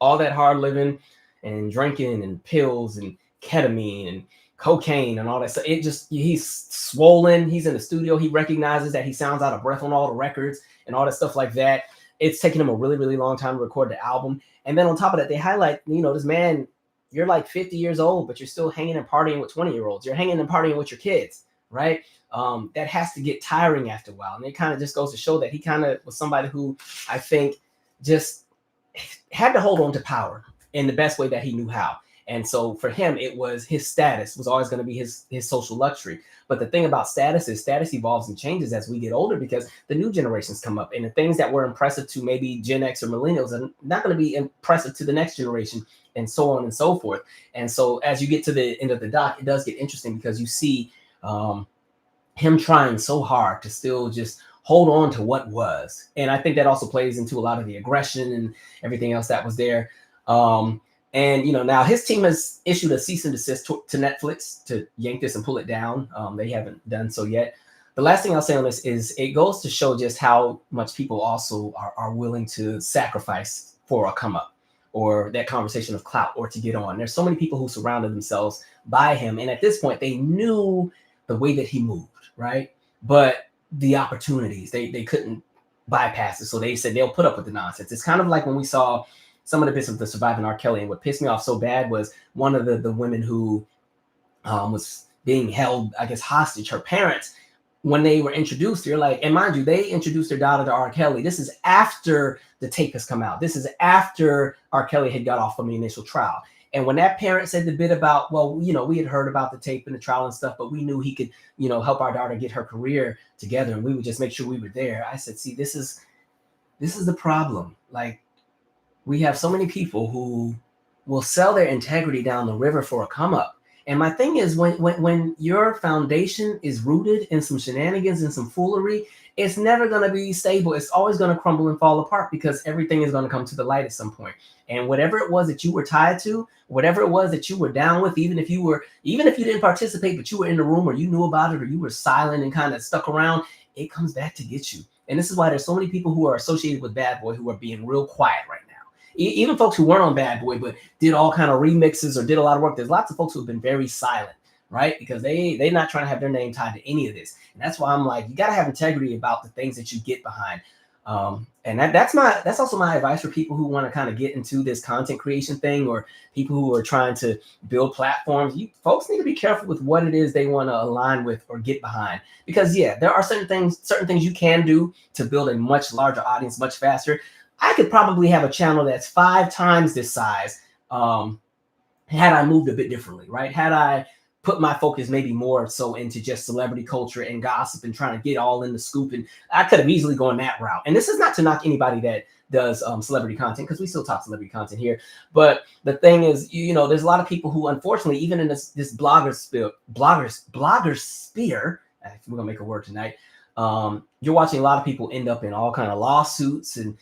All that hard living and drinking and pills and ketamine and cocaine and all that stuff. He's swollen. He's in the studio. He recognizes that he sounds out of breath on all the records and all that stuff like that. It's taken him a really, really long time to record the album. And then on top of that, they highlight, this man, you're like 50 years old, but you're still hanging and partying with 20-year-olds. You're hanging and partying with your kids, right? That has to get tiring after a while. And it kind of just goes to show that he kind of was somebody who I think just had to hold on to power in the best way that he knew how. And so for him, it was his status was always going to be his social luxury. But the thing about status is status evolves and changes as we get older, because the new generations come up, and the things that were impressive to maybe Gen X or millennials are not going to be impressive to the next generation, and so on and so forth. And so as you get to the end of the doc, it does get interesting, because you see him trying so hard to still just hold on to what was. And I think that also plays into a lot of the aggression and everything else that was there. And, now his team has issued a cease and desist to Netflix to yank this and pull it down. They haven't done so yet. The last thing I'll say on this is it goes to show just how much people also are willing to sacrifice for a come up, or that conversation of clout, or to get on. There's so many people who surrounded themselves by him. And at this point, they knew the way that he moved, right? But the opportunities, they couldn't bypass it. So they said they'll put up with the nonsense. It's kind of like when we saw some of the bits of the Surviving R. Kelly. And what pissed me off so bad was one of the women who was being held, I guess, hostage, her parents, when they were introduced, you're like, and mind you, they introduced their daughter to R. Kelly. This is after the tape has come out. This is after R. Kelly had got off from the initial trial. And when that parent said the bit about, well, we had heard about the tape and the trial and stuff, but we knew he could, help our daughter get her career together, and we would just make sure we were there. I said, see, this is the problem. Like, we have so many people who will sell their integrity down the river for a come up. And my thing is, when your foundation is rooted in some shenanigans and some foolery, it's never going to be stable. It's always going to crumble and fall apart, because everything is going to come to the light at some point. And whatever it was that you were tied to, whatever it was that you were down with, even if you didn't participate, but you were in the room, or you knew about it, or you were silent and kind of stuck around, it comes back to get you. And this is why there's so many people who are associated with Bad Boy who are being real quiet right now. Even folks who weren't on Bad Boy, but did all kind of remixes or did a lot of work. There's lots of folks who have been very silent, right? Because they're not trying to have their name tied to any of this. And that's why I'm like, you got to have integrity about the things that you get behind. And that's also my advice for people who want to kind of get into this content creation thing, or people who are trying to build platforms. You folks need to be careful with what it is they want to align with or get behind, because there are certain things you can do to build a much larger audience much faster. I could probably have a channel that's 5 times this size had I moved a bit differently, right? Had I put my focus maybe more so into just celebrity culture and gossip and trying to get all in the scoop. And I could have easily gone that route. And this is not to knock anybody that does celebrity content, because we still talk celebrity content here. But the thing is, there's a lot of people who, unfortunately, even in this blogger sphere, we're gonna make a word tonight. You're watching a lot of people end up in all kind of lawsuits and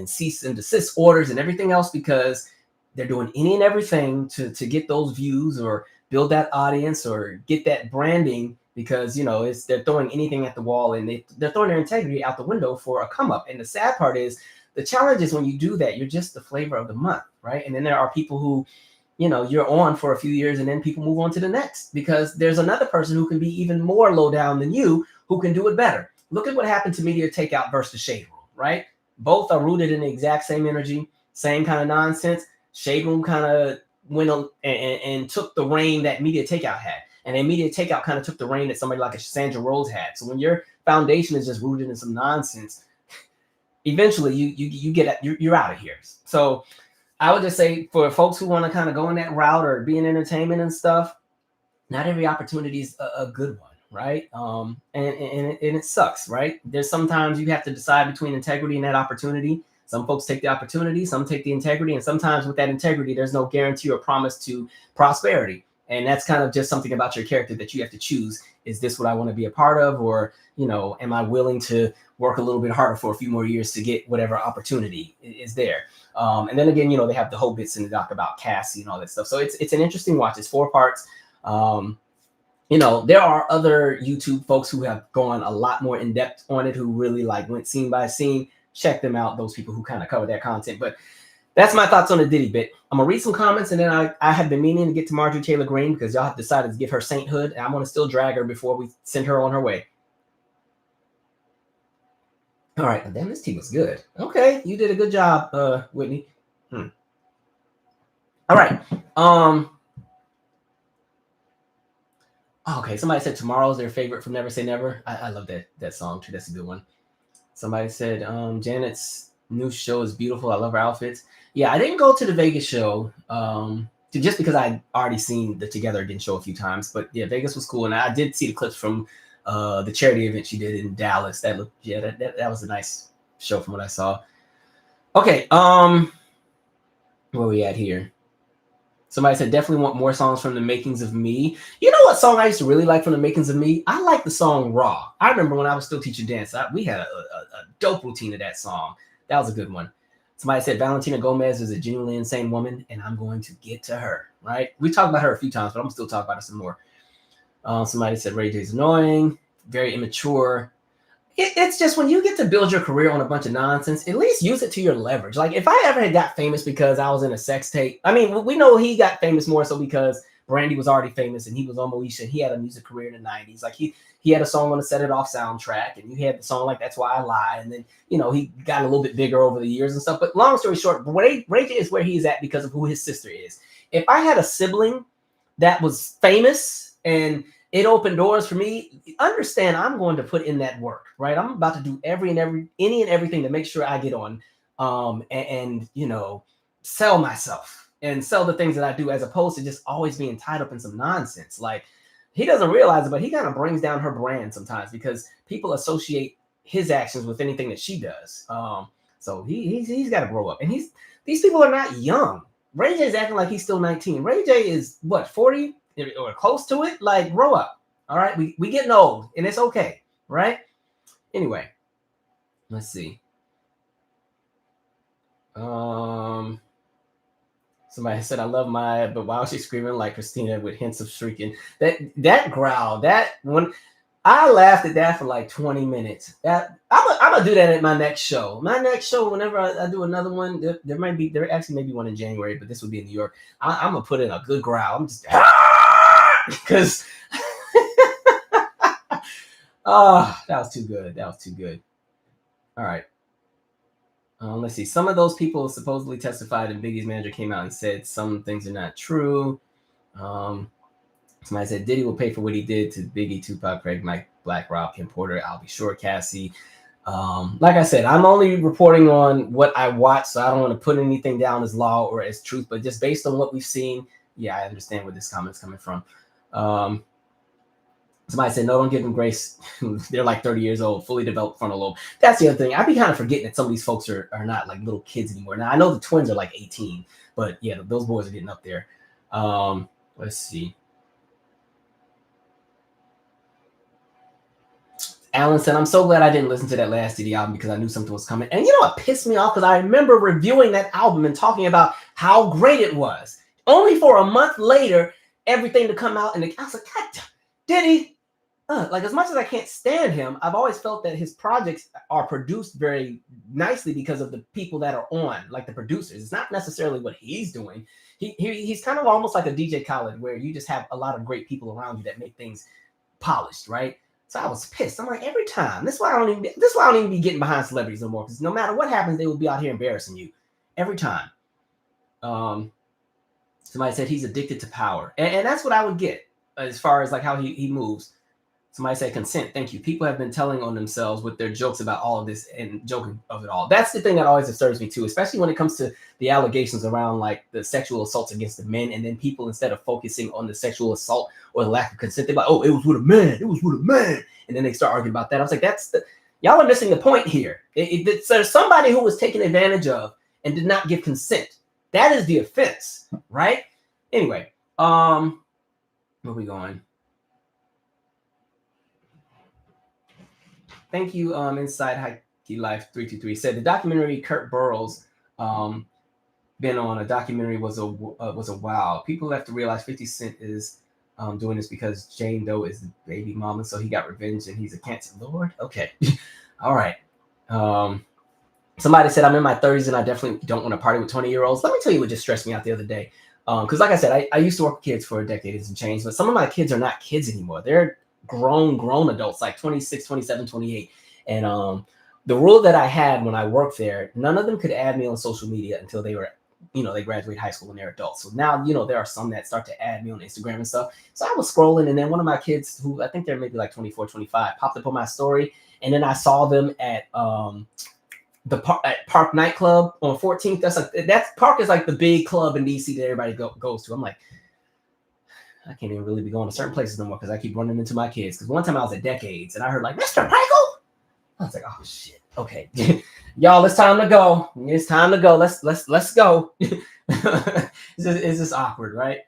cease and desist orders and everything else, because they're doing any and everything to get those views or build that audience or get that branding, because they're throwing anything at the wall, and they're throwing their integrity out the window for a come up. And the sad part is, the challenge is when you do that, you're just the flavor of the month, right? And then there are people who you're on for a few years and then people move on to the next because there's another person who can be even more low down than you who can do it better. Look at what happened to Media Takeout versus Shade Room, right? Both are rooted in the exact same energy, same kind of nonsense. Shade Room kind of went on and took the reign that Media Takeout had. And then Media Takeout kind of took the reign that somebody like a Sandra Rose had. So when your foundation is just rooted in some nonsense, eventually you're out of here. So I would just say for folks who want to kind of go in that route or be in entertainment and stuff, not every opportunity is a good one, right? And it sucks, right? There's sometimes you have to decide between integrity and that opportunity. Some folks take the opportunity, some take the integrity, and sometimes with that integrity, there's no guarantee or promise to prosperity. And that's kind of just something about your character that you have to choose. Is this what I want to be a part of? Or, am I willing to work a little bit harder for a few more years to get whatever opportunity is there? And then again, they have the whole bits in the doc about Cassie and all that stuff. So it's an interesting watch. It's 4 parts. There are other YouTube folks who have gone a lot more in depth on it, who really went scene by scene. Check them out, those people who kind of cover that content. But that's my thoughts on the Diddy bit. I'm gonna read some comments, and then I have been meaning to get to Marjorie Taylor Greene because y'all have decided to give her sainthood, and I'm gonna still drag her before we send her on her way. All right, damn, this tea was good. Okay, you did a good job, Whitney. All right. Okay, somebody said Tomorrow's their favorite from Never Say Never. I love that song too. That's a good one. Somebody said Janet's new show is beautiful. I love her outfits. Yeah, I didn't go to the Vegas show just because I already seen the Together Again show a few times. But yeah, Vegas was cool, and I did see the clips from the charity event she did in Dallas. That was a nice show from what I saw. Okay, where we at here? Somebody said definitely want more songs from The Makings of Me. You know what song I used to really like from The Makings of Me? I like the song Raw. I remember when I was still teaching dance, we had a dope routine of that song. That was a good one. Somebody said Valentina Gomez is a genuinely insane woman, and I'm going to get to her, right? We talked about her a few times, but I'm going to still talk about her some more. Somebody said RayJ's annoying, very immature. It's just when you get to build your career on a bunch of nonsense, at least use it to your leverage. Like if I ever had got famous because I was in a sex tape, I mean, we know he got famous more so because Brandy was already famous and he was on Moesha and he had a music career in the 90s. Like he had a song on the Set It Off soundtrack, and you had the song like That's Why I Lie. And then, he got a little bit bigger over the years and stuff. But long story short, RayJ is where he's at because of who his sister is. If I had a sibling that was famous and it opened doors for me, understand I'm going to put in that work, right? I'm about to do any and everything to make sure I get on and sell myself and sell the things that I do, as opposed to just always being tied up in some nonsense. Like he doesn't realize it, but he kind of brings down her brand sometimes because people associate his actions with anything that she does. So he's got to grow up. And these people are not young. RayJ is acting like he's still 19. RayJ is what, 40? Or close to it. Like, grow up. All right, we getting old, and it's okay, right? Anyway, let's see. Somebody said I love Maya, but while she's screaming like Christina with hints of shrieking, that growl, that one, I laughed at that for like 20 minutes. That I'm gonna do that at my next show. My next show, whenever I do another one, there actually may be one in January, but this will be in New York. I'm gonna put in a good growl. I'm just because that was too good. All right. Let's see. Some of those people supposedly testified, and Biggie's manager came out and said some things are not true. Somebody said Diddy will pay for what he did to Biggie, Tupac, Craig, Mike, Black, Rob, Kim Porter. I'll be sure, Cassie. Like I said, I'm only reporting on what I watched, so I don't want to put anything down as law or as truth, but just based on what we've seen, yeah, I understand where this comment's coming from. Somebody said, no, don't give them grace. They're like 30 years old, fully developed frontal lobe. That's the other thing. I'd be kind of forgetting that some of these folks are not like little kids anymore. Now, I know the twins are like 18, but yeah, those boys are getting up there. Let's see. Alan said, I'm so glad I didn't listen to that last Diddy album because I knew something was coming. And you know what pissed me off? Because I remember reviewing that album and talking about how great it was. Only for a month later, everything to come out. And I was like, God, Diddy, like as much as I can't stand him, I've always felt that his projects are produced very nicely because of the people that are on, like the producers. It's not necessarily what he's doing. He's kind of almost like a DJ Khaled, where you just have a lot of great people around you that make things polished, right? So I was pissed. I'm like, every time. This is why I don't even be getting behind celebrities no more, because no matter what happens, they will be out here embarrassing you every time. Somebody said he's addicted to power, and that's what I would get as far as like how he moves. Somebody said consent. Thank you. People have been telling on themselves with their jokes about all of this and joking of it all. That's the thing that always disturbs me too, especially when it comes to the allegations around like the sexual assaults against the men. And then people, instead of focusing on the sexual assault or the lack of consent, they're like, oh, it was with a man. It was with a man. And then they start arguing about that. I was like, y'all are missing the point here. There's somebody who was taken advantage of and did not give consent. That is the offense, right? Anyway, where are we going? Thank you, Inside Hikey Life 323 said the documentary Kurt Burrow's been on a documentary was a wow. People have to realize 50 Cent is doing this because Jane Doe is the baby mama, so he got revenge and he's a cancer lord. Okay, all right. Somebody said I'm in my 30s and I definitely don't want to party with 20-year-olds. Let me tell you what just stressed me out the other day. Because like I said, I used to work with kids for a decade and change, but some of my kids are not kids anymore. They're grown adults, like 26, 27, 28. And the rule that I had when I worked there, none of them could add me on social media until they were, they graduate high school and they're adults. So now, there are some that start to add me on Instagram and stuff. So I was scrolling, and then one of my kids, who I think they're maybe like 24, 25, popped up on my story. And then I saw them at the Park nightclub on 14th. That Park is like the big club in DC that everybody goes to. I'm like, I can't even really be going to certain places no more because I keep running into my kids. Because one time I was at Decades and I heard like, Mr. Michael. I was like, oh shit. Okay. Y'all, it's time to go. It's time to go. Let's go. It's just awkward, right?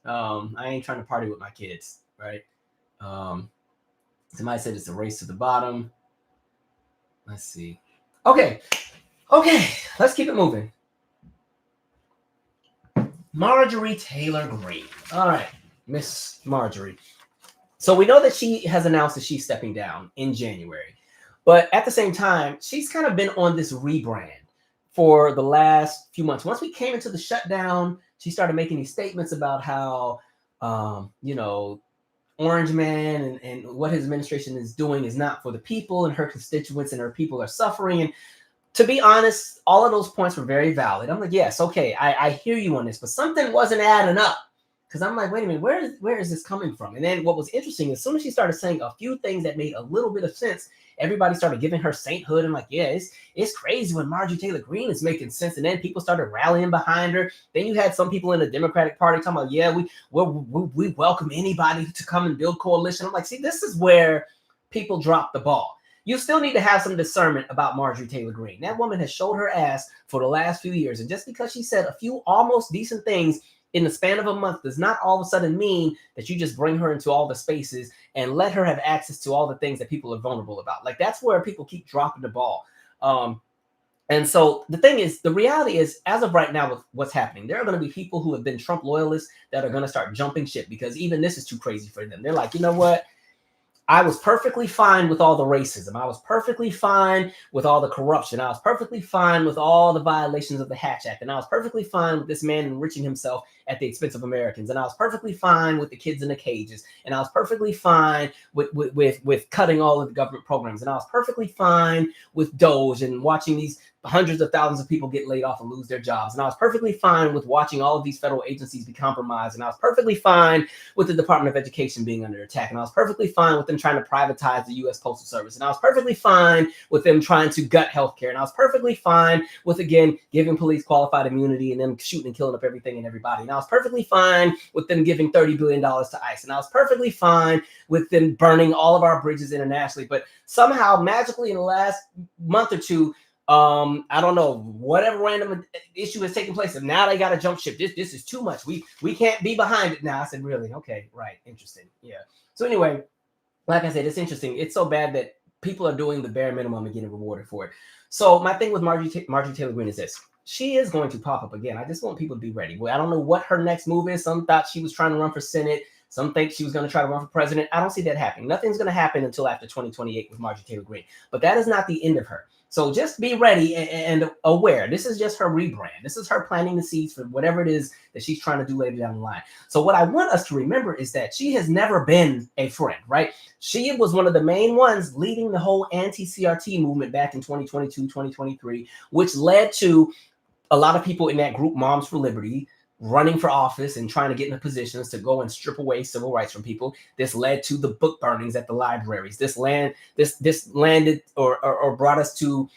I ain't trying to party with my kids, right? Somebody said it's a race to the bottom. Let's see. Okay, let's keep it moving. Marjorie Taylor Greene. All right, Miss Marjorie. So we know that she has announced that she's stepping down in January. But at the same time, she's kind of been on this rebrand for the last few months. Once we came into the shutdown, she started making these statements about how, Orange Man and what his administration is doing is not for the people, and her constituents and her people are suffering. And to be honest, all of those points were very valid. I'm like, yes, okay, I hear you on this, but something wasn't adding up. Because I'm like, wait a minute, where is this coming from? And then what was interesting, as soon as she started saying a few things that made a little bit of sense, everybody started giving her sainthood. And like, yeah, it's crazy when Marjorie Taylor Greene is making sense. And then people started rallying behind her. Then you had some people in the Democratic Party talking about, yeah, we welcome anybody to come and build coalition. I'm like, see, this is where people drop the ball. You still need to have some discernment about Marjorie Taylor Greene. That woman has showed her ass for the last few years. And just because she said a few almost decent things in the span of a month does not all of a sudden mean that you just bring her into all the spaces and let her have access to all the things that people are vulnerable about. Like, that's where people keep dropping the ball. And so the thing is, the reality is, as of right now, with what's happening, there are going to be people who have been Trump loyalists that are going to start jumping ship because even this is too crazy for them. They're like, you know what? I was perfectly fine with all the racism. I was perfectly fine with all the corruption. I was perfectly fine with all the violations of the Hatch Act. And I was perfectly fine with this man enriching himself at the expense of Americans. And I was perfectly fine with the kids in the cages. And I was perfectly fine with cutting all of the government programs. And I was perfectly fine with Doge and watching these hundreds of thousands of people get laid off and lose their jobs. And I was perfectly fine with watching all of these federal agencies be compromised. And I was perfectly fine with the Department of Education being under attack. And I was perfectly fine with them trying to privatize the U.S. Postal Service. And I was perfectly fine with them trying to gut healthcare. And I was perfectly fine with, again, giving police qualified immunity and them shooting and killing up everything and everybody. And I was perfectly fine with them giving $30 billion to ICE. And I was perfectly fine with them burning all of our bridges internationally. But somehow, magically, in the last month or two, I don't know, whatever random issue has taken place, and now they got to jump ship. This is too much. We can't be behind it now. I said, really? Okay, right. Interesting. Yeah. So anyway, like I said, it's interesting. It's so bad that people are doing the bare minimum and getting rewarded for it. So my thing with Marjorie Taylor Greene is this. She is going to pop up again. I just want people to be ready. Well, I don't know what her next move is. Some thought she was trying to run for Senate. Some think she was going to try to run for president. I don't see that happening. Nothing's going to happen until after 2028 with Marjorie Taylor Greene. But that is not the end of her. So just be ready and aware. This is just her rebrand. This is her planting the seeds for whatever it is that she's trying to do later down the line. So what I want us to remember is that she has never been a friend, right? She was one of the main ones leading the whole anti-CRT movement back in 2022, 2023, which led to a lot of people in that group, Moms for Liberty, running for office and trying to get into positions to go and strip away civil rights from people. This led to the book burnings at the libraries. This landed or brought us to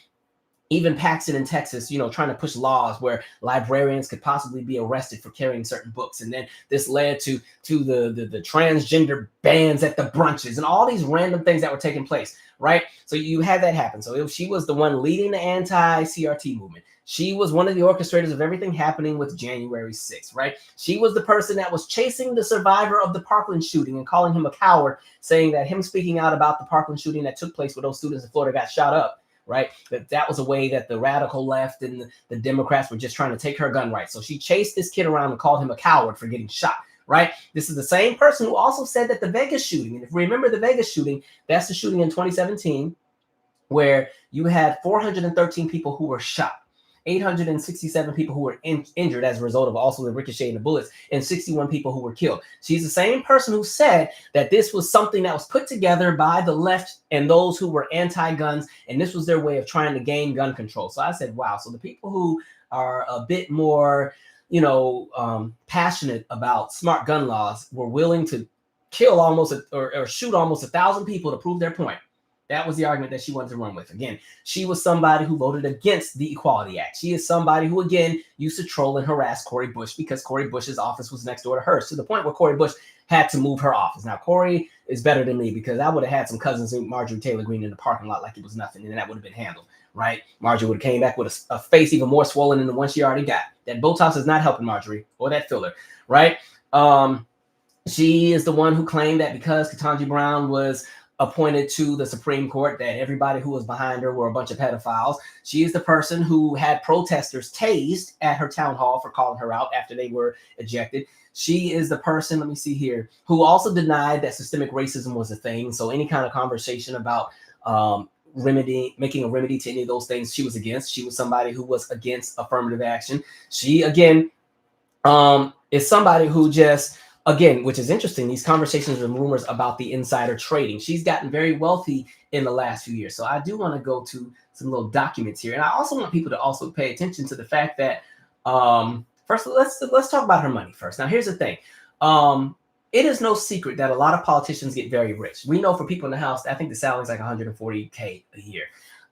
even Paxton in Texas, trying to push laws where librarians could possibly be arrested for carrying certain books. And then this led to the transgender bans at the brunches and all these random things that were taking place, right? So you had that happen. So she was the one leading the anti-CRT movement. She was one of the orchestrators of everything happening with January 6th, right? She was the person that was chasing the survivor of the Parkland shooting and calling him a coward, saying that him speaking out about the Parkland shooting that took place where those students in Florida got shot up, right? That was a way that the radical left and the Democrats were just trying to take her gun rights. So she chased this kid around and called him a coward for getting shot, right? This is the same person who also said that the Vegas shooting, and if you remember the Vegas shooting, that's the shooting in 2017 where you had 413 people who were shot. 867 people who were injured as a result of also the ricochet and the bullets, and 61 people who were killed. She's the same person who said that this was something that was put together by the left and those who were anti-guns, and this was their way of trying to gain gun control. So I said, wow. So the people who are a bit more, passionate about smart gun laws were willing to kill almost or shoot almost 1,000 people to prove their point. That was the argument that she wanted to run with. Again, she was somebody who voted against the Equality Act. She is somebody who, again, used to troll and harass Cori Bush because Cori Bush's office was next door to hers, to the point where Cori Bush had to move her office. Now, Cori is better than me because I would have had some cousins in Marjorie Taylor Greene in the parking lot like it was nothing, and that would have been handled, right? Marjorie would have came back with a face even more swollen than the one she already got. That Botox is not helping Marjorie, or that filler, right? She is the one who claimed that because Ketanji Brown was appointed to the Supreme Court, that everybody who was behind her were a bunch of pedophiles. She is the person who had protesters tased at her town hall for calling her out after they were ejected. She is the person, let me see here, who also denied that systemic racism was a thing. So any kind of conversation about making a remedy to any of those things, she was against. She was somebody who was against affirmative action. She, again, is somebody who just, again, which is interesting, these conversations and rumors about the insider trading. She's gotten very wealthy in the last few years. So I do want to go to some little documents here. And I also want people to also pay attention to the fact that, first, let's talk about her money first. Now, here's the thing. It is no secret that a lot of politicians get very rich. We know for people in the House, I think the salary is like $140K a year.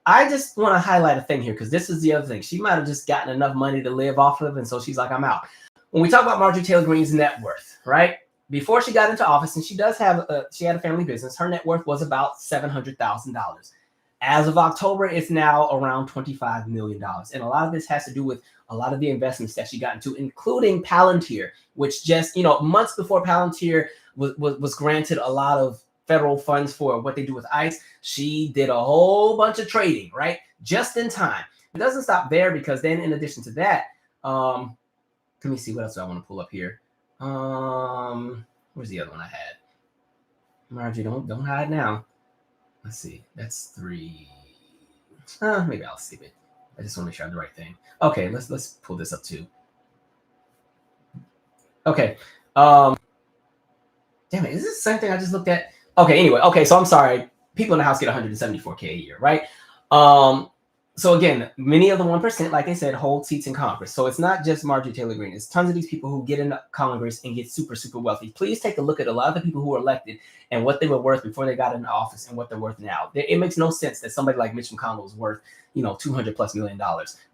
I just want to highlight a thing here because this is the other thing. She might have just gotten enough money to live off of, and so she's like, I'm out. When we talk about Marjorie Taylor Greene's net worth, right? Before she got into office, and she does have she had a family business, her net worth was about $700,000. As of October, it's now around $25 million. And a lot of this has to do with a lot of the investments that she got into, including Palantir, which just, months before Palantir was granted a lot of federal funds for what they do with ICE, she did a whole bunch of trading, right? Just in time. It doesn't stop there because then in addition to that, let me see what else I want to pull up here. Where's the other one I had? Marjorie, don't hide now. Let's see. That's 3. Maybe I'll skip it. I just want to make sure I have the right thing. Okay, let's pull this up too. Okay. Damn it, is this the same thing I just looked at? Okay, anyway. Okay, so I'm sorry. People in the House get $174K a year, right? So again, many of the 1%, like I said, hold seats in Congress. So it's not just Marjorie Taylor Greene. It's tons of these people who get into Congress and get super, super wealthy. Please take a look at a lot of the people who were elected and what they were worth before they got into office and what they're worth now. It makes no sense that somebody like Mitch McConnell is worth, $200+ million,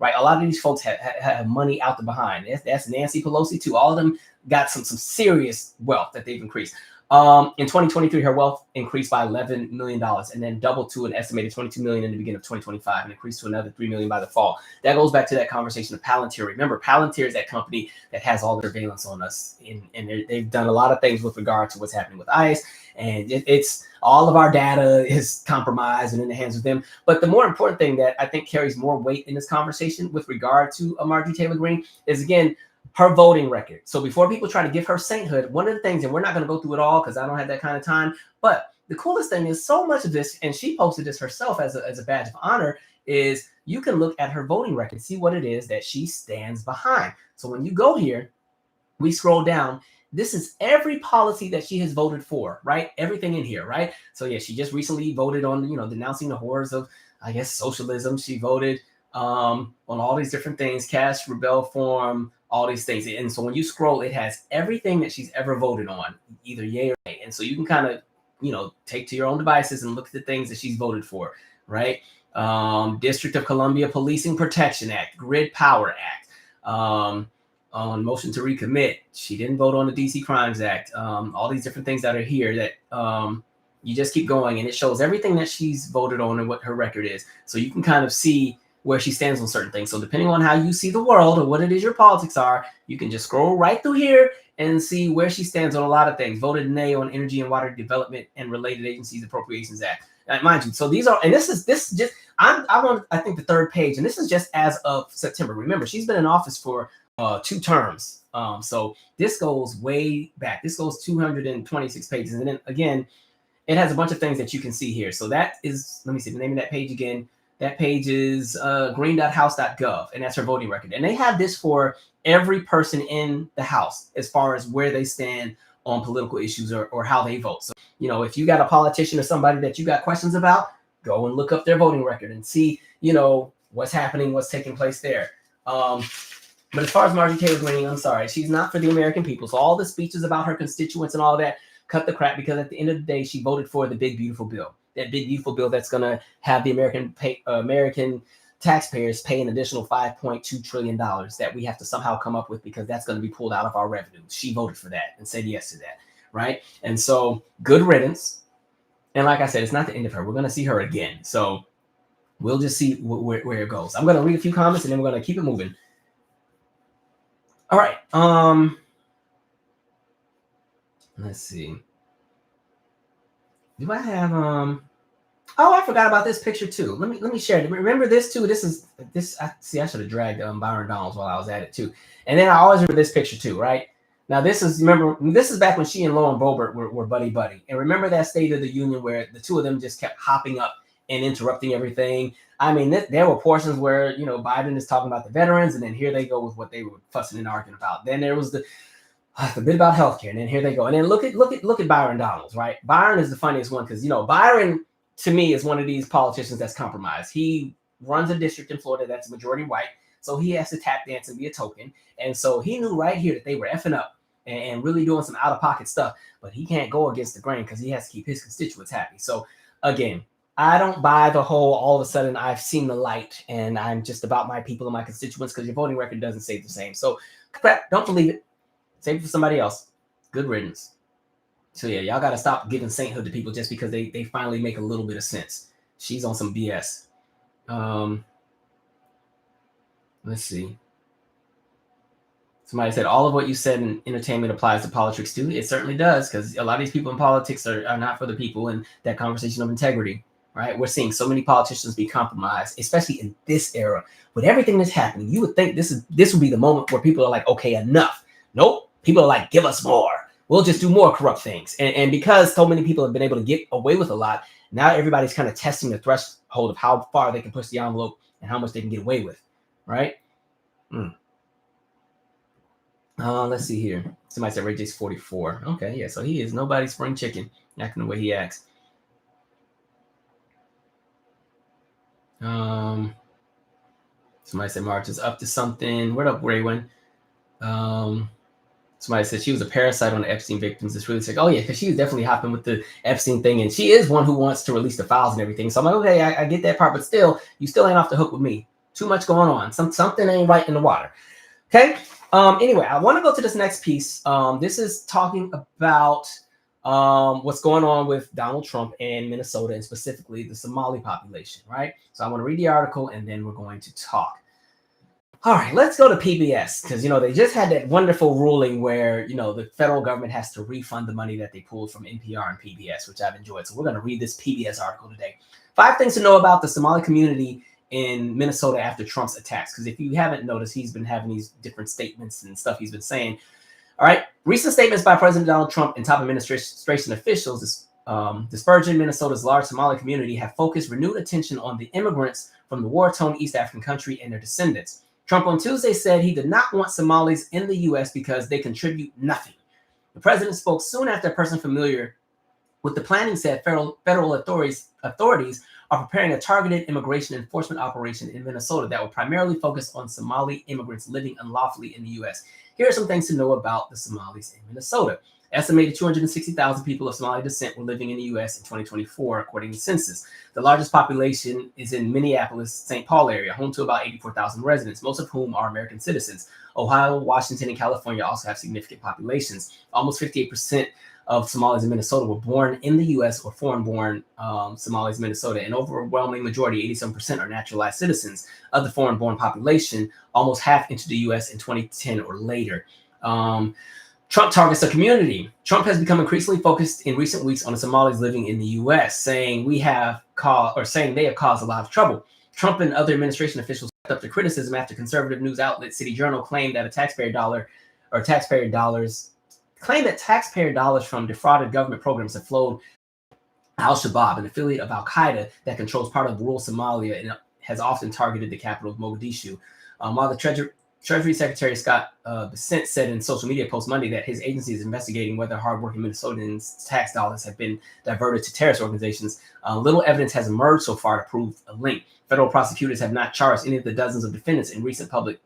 right? A lot of these folks have money out the behind. That's Nancy Pelosi too. All of them got some serious wealth that they've increased. In 2023, her wealth increased by $11 million and then doubled to an estimated $22 million in the beginning of 2025 and increased to another $3 million by the fall. That goes back to that conversation of Palantir. Remember, Palantir is that company that has all the surveillance on us, and they've done a lot of things with regard to what's happening with ICE, and it's all of our data is compromised and in the hands of them. But the more important thing that I think carries more weight in this conversation with regard to Marjorie Taylor Greene is, again, her voting record. So before people try to give her sainthood, one of the things, and we're not going to go through it all because I don't have that kind of time, but the coolest thing is so much of this, and she posted this herself as a badge of honor, is you can look at her voting record, see what it is that she stands behind. So when you go here, we scroll down, this is every policy that she has voted for, right? Everything in here, right? So yeah, she just recently voted on, denouncing the horrors of, I guess, socialism. She voted on all these different things, cash, rebel form, all these things. And so when you scroll, it has everything that she's ever voted on, either yay or nay. And so you can kind of, take to your own devices and look at the things that she's voted for, right? District of Columbia Policing Protection Act, Grid Power Act, on motion to recommit. She didn't vote on the DC Crimes Act. All these different things that are here that you just keep going, and it shows everything that she's voted on and what her record is. So you can kind of see where she stands on certain things. So depending on how you see the world or what it is your politics are, you can just scroll right through here and see where she stands on a lot of things. Voted nay on Energy and Water Development and Related Agencies Appropriations Act. Mind you, so these are, and this is just, I'm on, I think, the third page, and this is just as of September. Remember, she's been in office for 2 terms. So this goes way back. This goes 226 pages. And then again, it has a bunch of things that you can see here. So that is, let me see the name of that page again. That page is green.house.gov, and that's her voting record. And they have this for every person in the House as far as where they stand on political issues or how they vote. So, if you got a politician or somebody that you got questions about, go and look up their voting record and see, what's happening, what's taking place there. But as far as Marjorie Taylor Greene, I'm sorry, she's not for the American people. So all the speeches about her constituents and all that, cut the crap, because at the end of the day, she voted for the big, beautiful bill. That big, beautiful bill that's going to have the American taxpayers pay an additional $5.2 trillion that we have to somehow come up with, because that's going to be pulled out of our revenue. She voted for that and said yes to that, right? And so good riddance. And like I said, it's not the end of her. We're going to see her again. So we'll just see where it goes. I'm going to read a few comments and then we're going to keep it moving. All right. Let's see. Do I have oh, I forgot about this picture too. Let me share it. Remember this too. I should have dragged Byron Donalds while I was at it too. And then I always remember this picture too, right? Now this is back when she and Lauren Boebert were buddy. And remember that State of the Union where the two of them just kept hopping up and interrupting everything. I mean, there were portions where, Biden is talking about the veterans, and then here they go with what they were fussing and arguing about. Then there was the bit about healthcare, and then here they go. And then look at Byron Donalds, right? Byron is the funniest one because, Byron to me is one of these politicians that's compromised. He runs a district in Florida that's majority white, so he has to tap dance and be a token. And so he knew right here that they were effing up and really doing some out-of-pocket stuff, but he can't go against the grain because he has to keep his constituents happy. So again, I don't buy the whole all of a sudden I've seen the light and I'm just about my people and my constituents, because your voting record doesn't say the same. So crap, don't believe it. Save it for somebody else. Good riddance. So yeah, y'all got to stop giving sainthood to people just because they finally make a little bit of sense. She's on some BS. Let's see. Somebody said, all of what you said in entertainment applies to politics too. It certainly does, because a lot of these people in politics are not for the people, and that conversation of integrity, right? We're seeing so many politicians be compromised, especially in this era. With everything that's happening, you would think this would be the moment where people are like, okay, enough. Nope. People are like, give us more. We'll just do more corrupt things. And because so many people have been able to get away with a lot, now everybody's kind of testing the threshold of how far they can push the envelope and how much they can get away with, right? Let's see here. Somebody said RayJ's 44. Okay, yeah, so he is nobody's spring chicken, acting the way he acts. Somebody said March is up to something. What up, Raywin? Somebody said she was a parasite on the Epstein victims. It's really sick. Oh, yeah, because she was definitely hopping with the Epstein thing, and she is one who wants to release the files and everything. So I'm like, okay, I get that part, but still, you still ain't off the hook with me. Too much going on. Something ain't right in the water. Okay? Anyway, I want to go to this next piece. This is talking about what's going on with Donald Trump and Minnesota, and specifically the Somali population, right? So I want to read the article, and then we're going to talk. All right, let's go to PBS, because, they just had that wonderful ruling where, the federal government has to refund the money that they pulled from NPR and PBS, which I've enjoyed. So we're going to read this PBS article today. 5 things to know about the Somali community in Minnesota after Trump's attacks. Because if you haven't noticed, he's been having these different statements and stuff he's been saying. All right. Recent statements by President Donald Trump and top administration officials dispersing Minnesota's large Somali community have focused renewed attention on the immigrants from the war-torn East African country and their descendants. Trump on Tuesday said he did not want Somalis in the U.S. because they contribute nothing. The president spoke soon after a person familiar with the planning said federal authorities are preparing a targeted immigration enforcement operation in Minnesota that will primarily focus on Somali immigrants living unlawfully in the U.S. Here are some things to know about the Somalis in Minnesota. Estimated 260,000 people of Somali descent were living in the U.S. in 2024, according to the census. The largest population is in Minneapolis-St. Paul area, home to about 84,000 residents, most of whom are American citizens. Ohio, Washington, and California also have significant populations. Almost 58% of Somalis in Minnesota were born in the U.S. or foreign-born Somalis in Minnesota. An overwhelming majority, 87%, are naturalized citizens. Of the foreign-born population, almost half entered the U.S. in 2010 or later. Trump targets the community. Trump has become increasingly focused in recent weeks on the Somalis living in the U.S., saying they have caused a lot of trouble. Trump and other administration officials stepped up to criticism after conservative news outlet City Journal claimed that taxpayer dollars from defrauded government programs have flowed Al-Shabaab, an affiliate of Al-Qaeda that controls part of rural Somalia and has often targeted the capital of Mogadishu. While the Treasury Secretary Scott Bessent said in social media post Monday that his agency is investigating whether hardworking Minnesotans' tax dollars have been diverted to terrorist organizations. Little evidence has emerged so far to prove a link. Federal prosecutors have not charged any of the dozens of defendants in recent public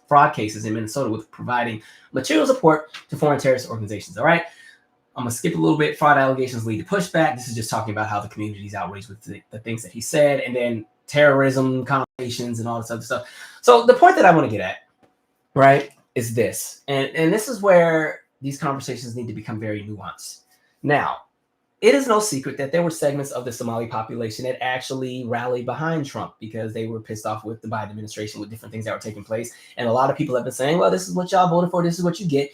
fraud cases in Minnesota with providing material support to foreign terrorist organizations. All right. I'm going to skip a little bit. Fraud allegations lead to pushback. This is just talking about how the community is outraged with the things that he said, and then terrorism connotations and all this other stuff. So the point that I want to get at, right, is this. And this is where these conversations need to become very nuanced. Now, it is no secret that there were segments of the Somali population that actually rallied behind Trump because they were pissed off with the Biden administration, with different things that were taking place. And a lot of people have been saying, well, this is what y'all voted for. This is what you get.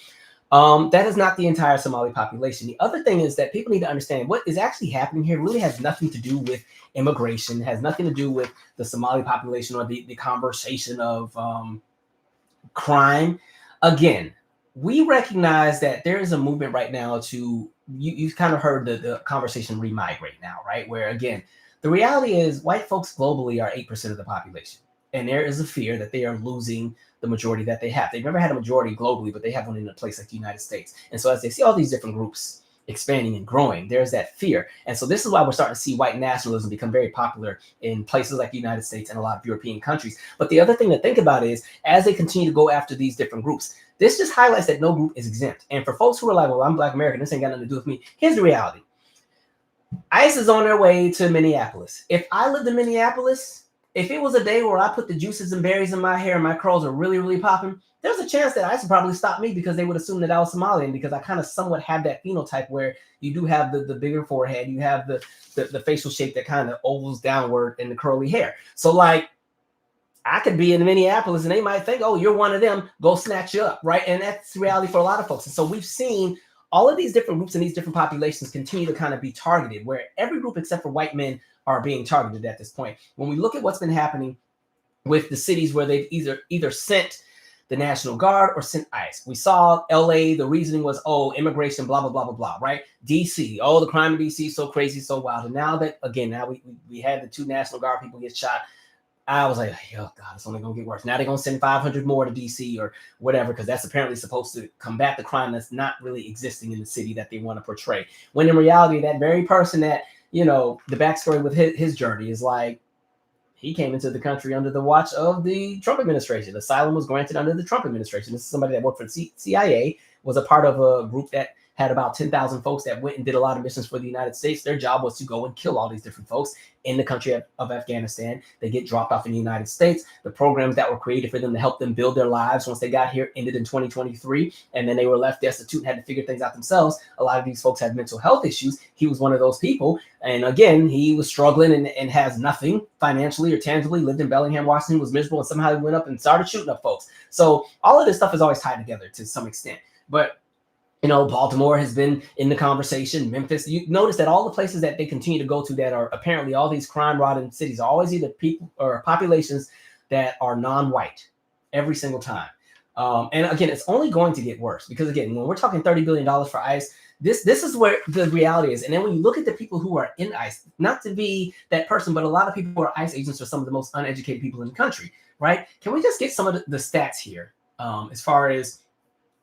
That is not the entire Somali population. The other thing is that people need to understand what is actually happening here really has nothing to do with immigration, has nothing to do with the Somali population or the conversation of crime. Again, we recognize that there is a movement right now to, you've kind of heard the conversation remigrate now, right? Where again, the reality is white folks globally are 8% of the population. And there is a fear that they are losing the majority that they have. They've never had a majority globally, but they have one in a place like the United States. And so as they see all these different groups expanding and growing, there's that fear. And so this is why we're starting to see white nationalism become very popular in places like the United States and a lot of European countries. But the other thing to think about is as they continue to go after these different groups, this just highlights that no group is exempt. And for folks who are like, well, I'm Black American, this ain't got nothing to do with me. Here's the reality. ICE is on their way to Minneapolis. If I lived in Minneapolis, if it was a day where I put the juices and berries in my hair and my curls are really, really popping, there's a chance that ICE would probably stop me because they would assume that I was Somalian because I kind of somewhat have that phenotype where you do have the bigger forehead, you have the facial shape that kind of ovals downward and the curly hair. So like I could be in Minneapolis and they might think, oh, you're one of them, go snatch you up, right? And that's the reality for a lot of folks. And so we've seen all of these different groups and these different populations continue to kind of be targeted, where every group except for white men are being targeted at this point. When we look at what's been happening with the cities where they've either sent the National Guard or sent ICE. We saw LA, the reasoning was, oh, immigration, blah, blah, blah, blah, blah, right? DC, oh, the crime in DC is so crazy, so wild. And now that, again, now we had the 2 National Guard people get shot, I was like, oh, God, it's only going to get worse. Now they're going to send 500 more to DC or whatever, because that's apparently supposed to combat the crime that's not really existing in the city that they want to portray. When in reality, that very person that, you know, the backstory with his journey is like, he came into the country under the watch of the Trump administration. Asylum was granted under the Trump administration. This is somebody that worked for the CIA, was a part of a group that had about 10,000 folks that went and did a lot of missions for the United States. Their job was to go and kill all these different folks in the country of Afghanistan. They get dropped off in the United States. The programs that were created for them to help them build their lives once they got here ended in 2023. And then they were left destitute and had to figure things out themselves. A lot of these folks had mental health issues. He was one of those people. And again, he was struggling and has nothing financially or tangibly, lived in Bellingham, Washington, was miserable, and somehow he went up and started shooting up folks. So all of this stuff is always tied together to some extent. But You know, Baltimore has been in the conversation. Memphis. You notice that all the places that they continue to go to that are apparently all these crime-ridden cities are always either people or populations that are non-white every single time. And again, it's only going to get worse because again, when we're talking $30 billion for ICE, this is where the reality is. And then when you look at the people who are in ICE, not to be that person, but a lot of people who are ICE agents are some of the most uneducated people in the country, right? Can we just get some of the stats here as far as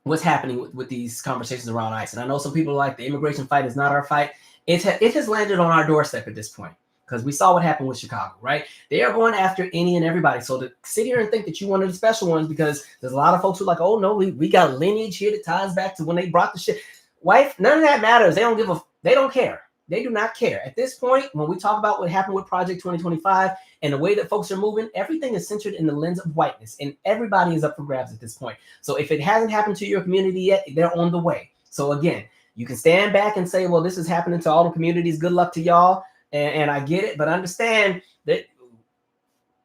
what's happening with these conversations around ICE? And I know some people are like, the immigration fight is not our fight. It has landed on our doorstep at this point because we saw what happened with Chicago, right? They are going after any and everybody. So to sit here and think that you one of the special ones, because there's a lot of folks who are like, oh no, we got lineage here that ties back to when they brought the shit. Wife, none of that matters. They don't care. They do not care. At this point, when we talk about what happened with Project 2025 and the way that folks are moving, everything is centered in the lens of whiteness, and everybody is up for grabs at this point. So if it hasn't happened to your community yet, they're on the way. So again, you can stand back and say, well, this is happening to all the communities. Good luck to y'all. And I get it, but understand that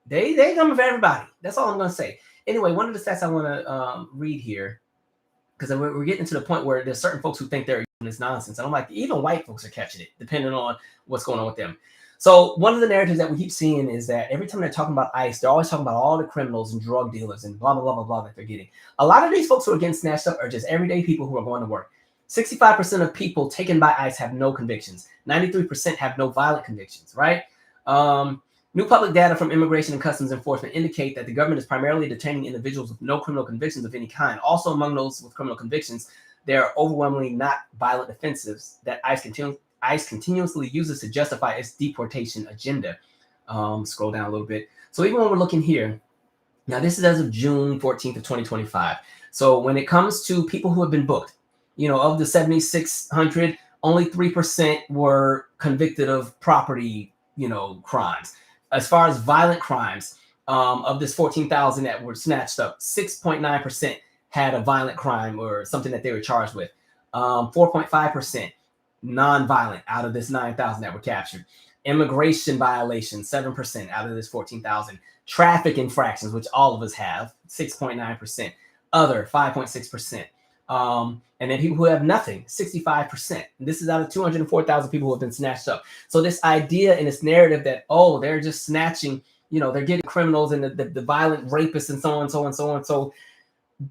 they coming for everybody. That's all I'm going to say. Anyway, one of the stats I want to read here, because we're getting to the point where there's certain folks who think they're this nonsense. And I'm like, even white folks are catching it, depending on what's going on with them. So one of the narratives that we keep seeing is that every time they're talking about ICE, they're always talking about all the criminals and drug dealers and blah, blah, blah, blah, blah that they're getting. A lot of these folks who are getting snatched up are just everyday people who are going to work. 65% of people taken by ICE have no convictions. 93% have no violent convictions, right? New public data from Immigration and Customs Enforcement indicate that the government is primarily detaining individuals with no criminal convictions of any kind. Also among those with criminal convictions, there are overwhelmingly not violent offenses that ICE continuously uses to justify its deportation agenda. Scroll down a little bit. So even when we're looking here, now this is as of June 14th of 2025. So when it comes to people who have been booked, you know, of the 7,600, only 3% were convicted of property, you know, crimes. As far as violent crimes, of this 14,000 that were snatched up, 6.9% had a violent crime or something that they were charged with. 4.5% non-violent out of this 9,000 that were captured. Immigration violations, 7% out of this 14,000. Traffic infractions, which all of us have, 6.9%. Other, 5.6%. And then people who have nothing, 65%. And this is out of 204,000 people who have been snatched up. So this idea and this narrative that, oh, they're just snatching, you know, they're getting criminals and the violent rapists and so on, so on, so on. So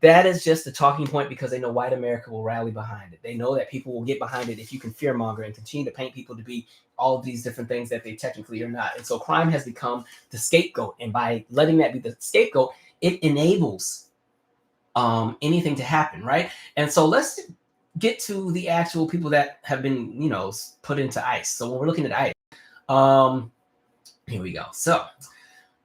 that is just a talking point because they know white America will rally behind it. They know that people will get behind it if you can fearmonger and continue to paint people to be all of these different things that they technically are not. And so crime has become the scapegoat. And by letting that be the scapegoat, it enables anything to happen, right? And so let's get to the actual people that have been, you know, put into ICE. So when we're looking at ICE, here we go. So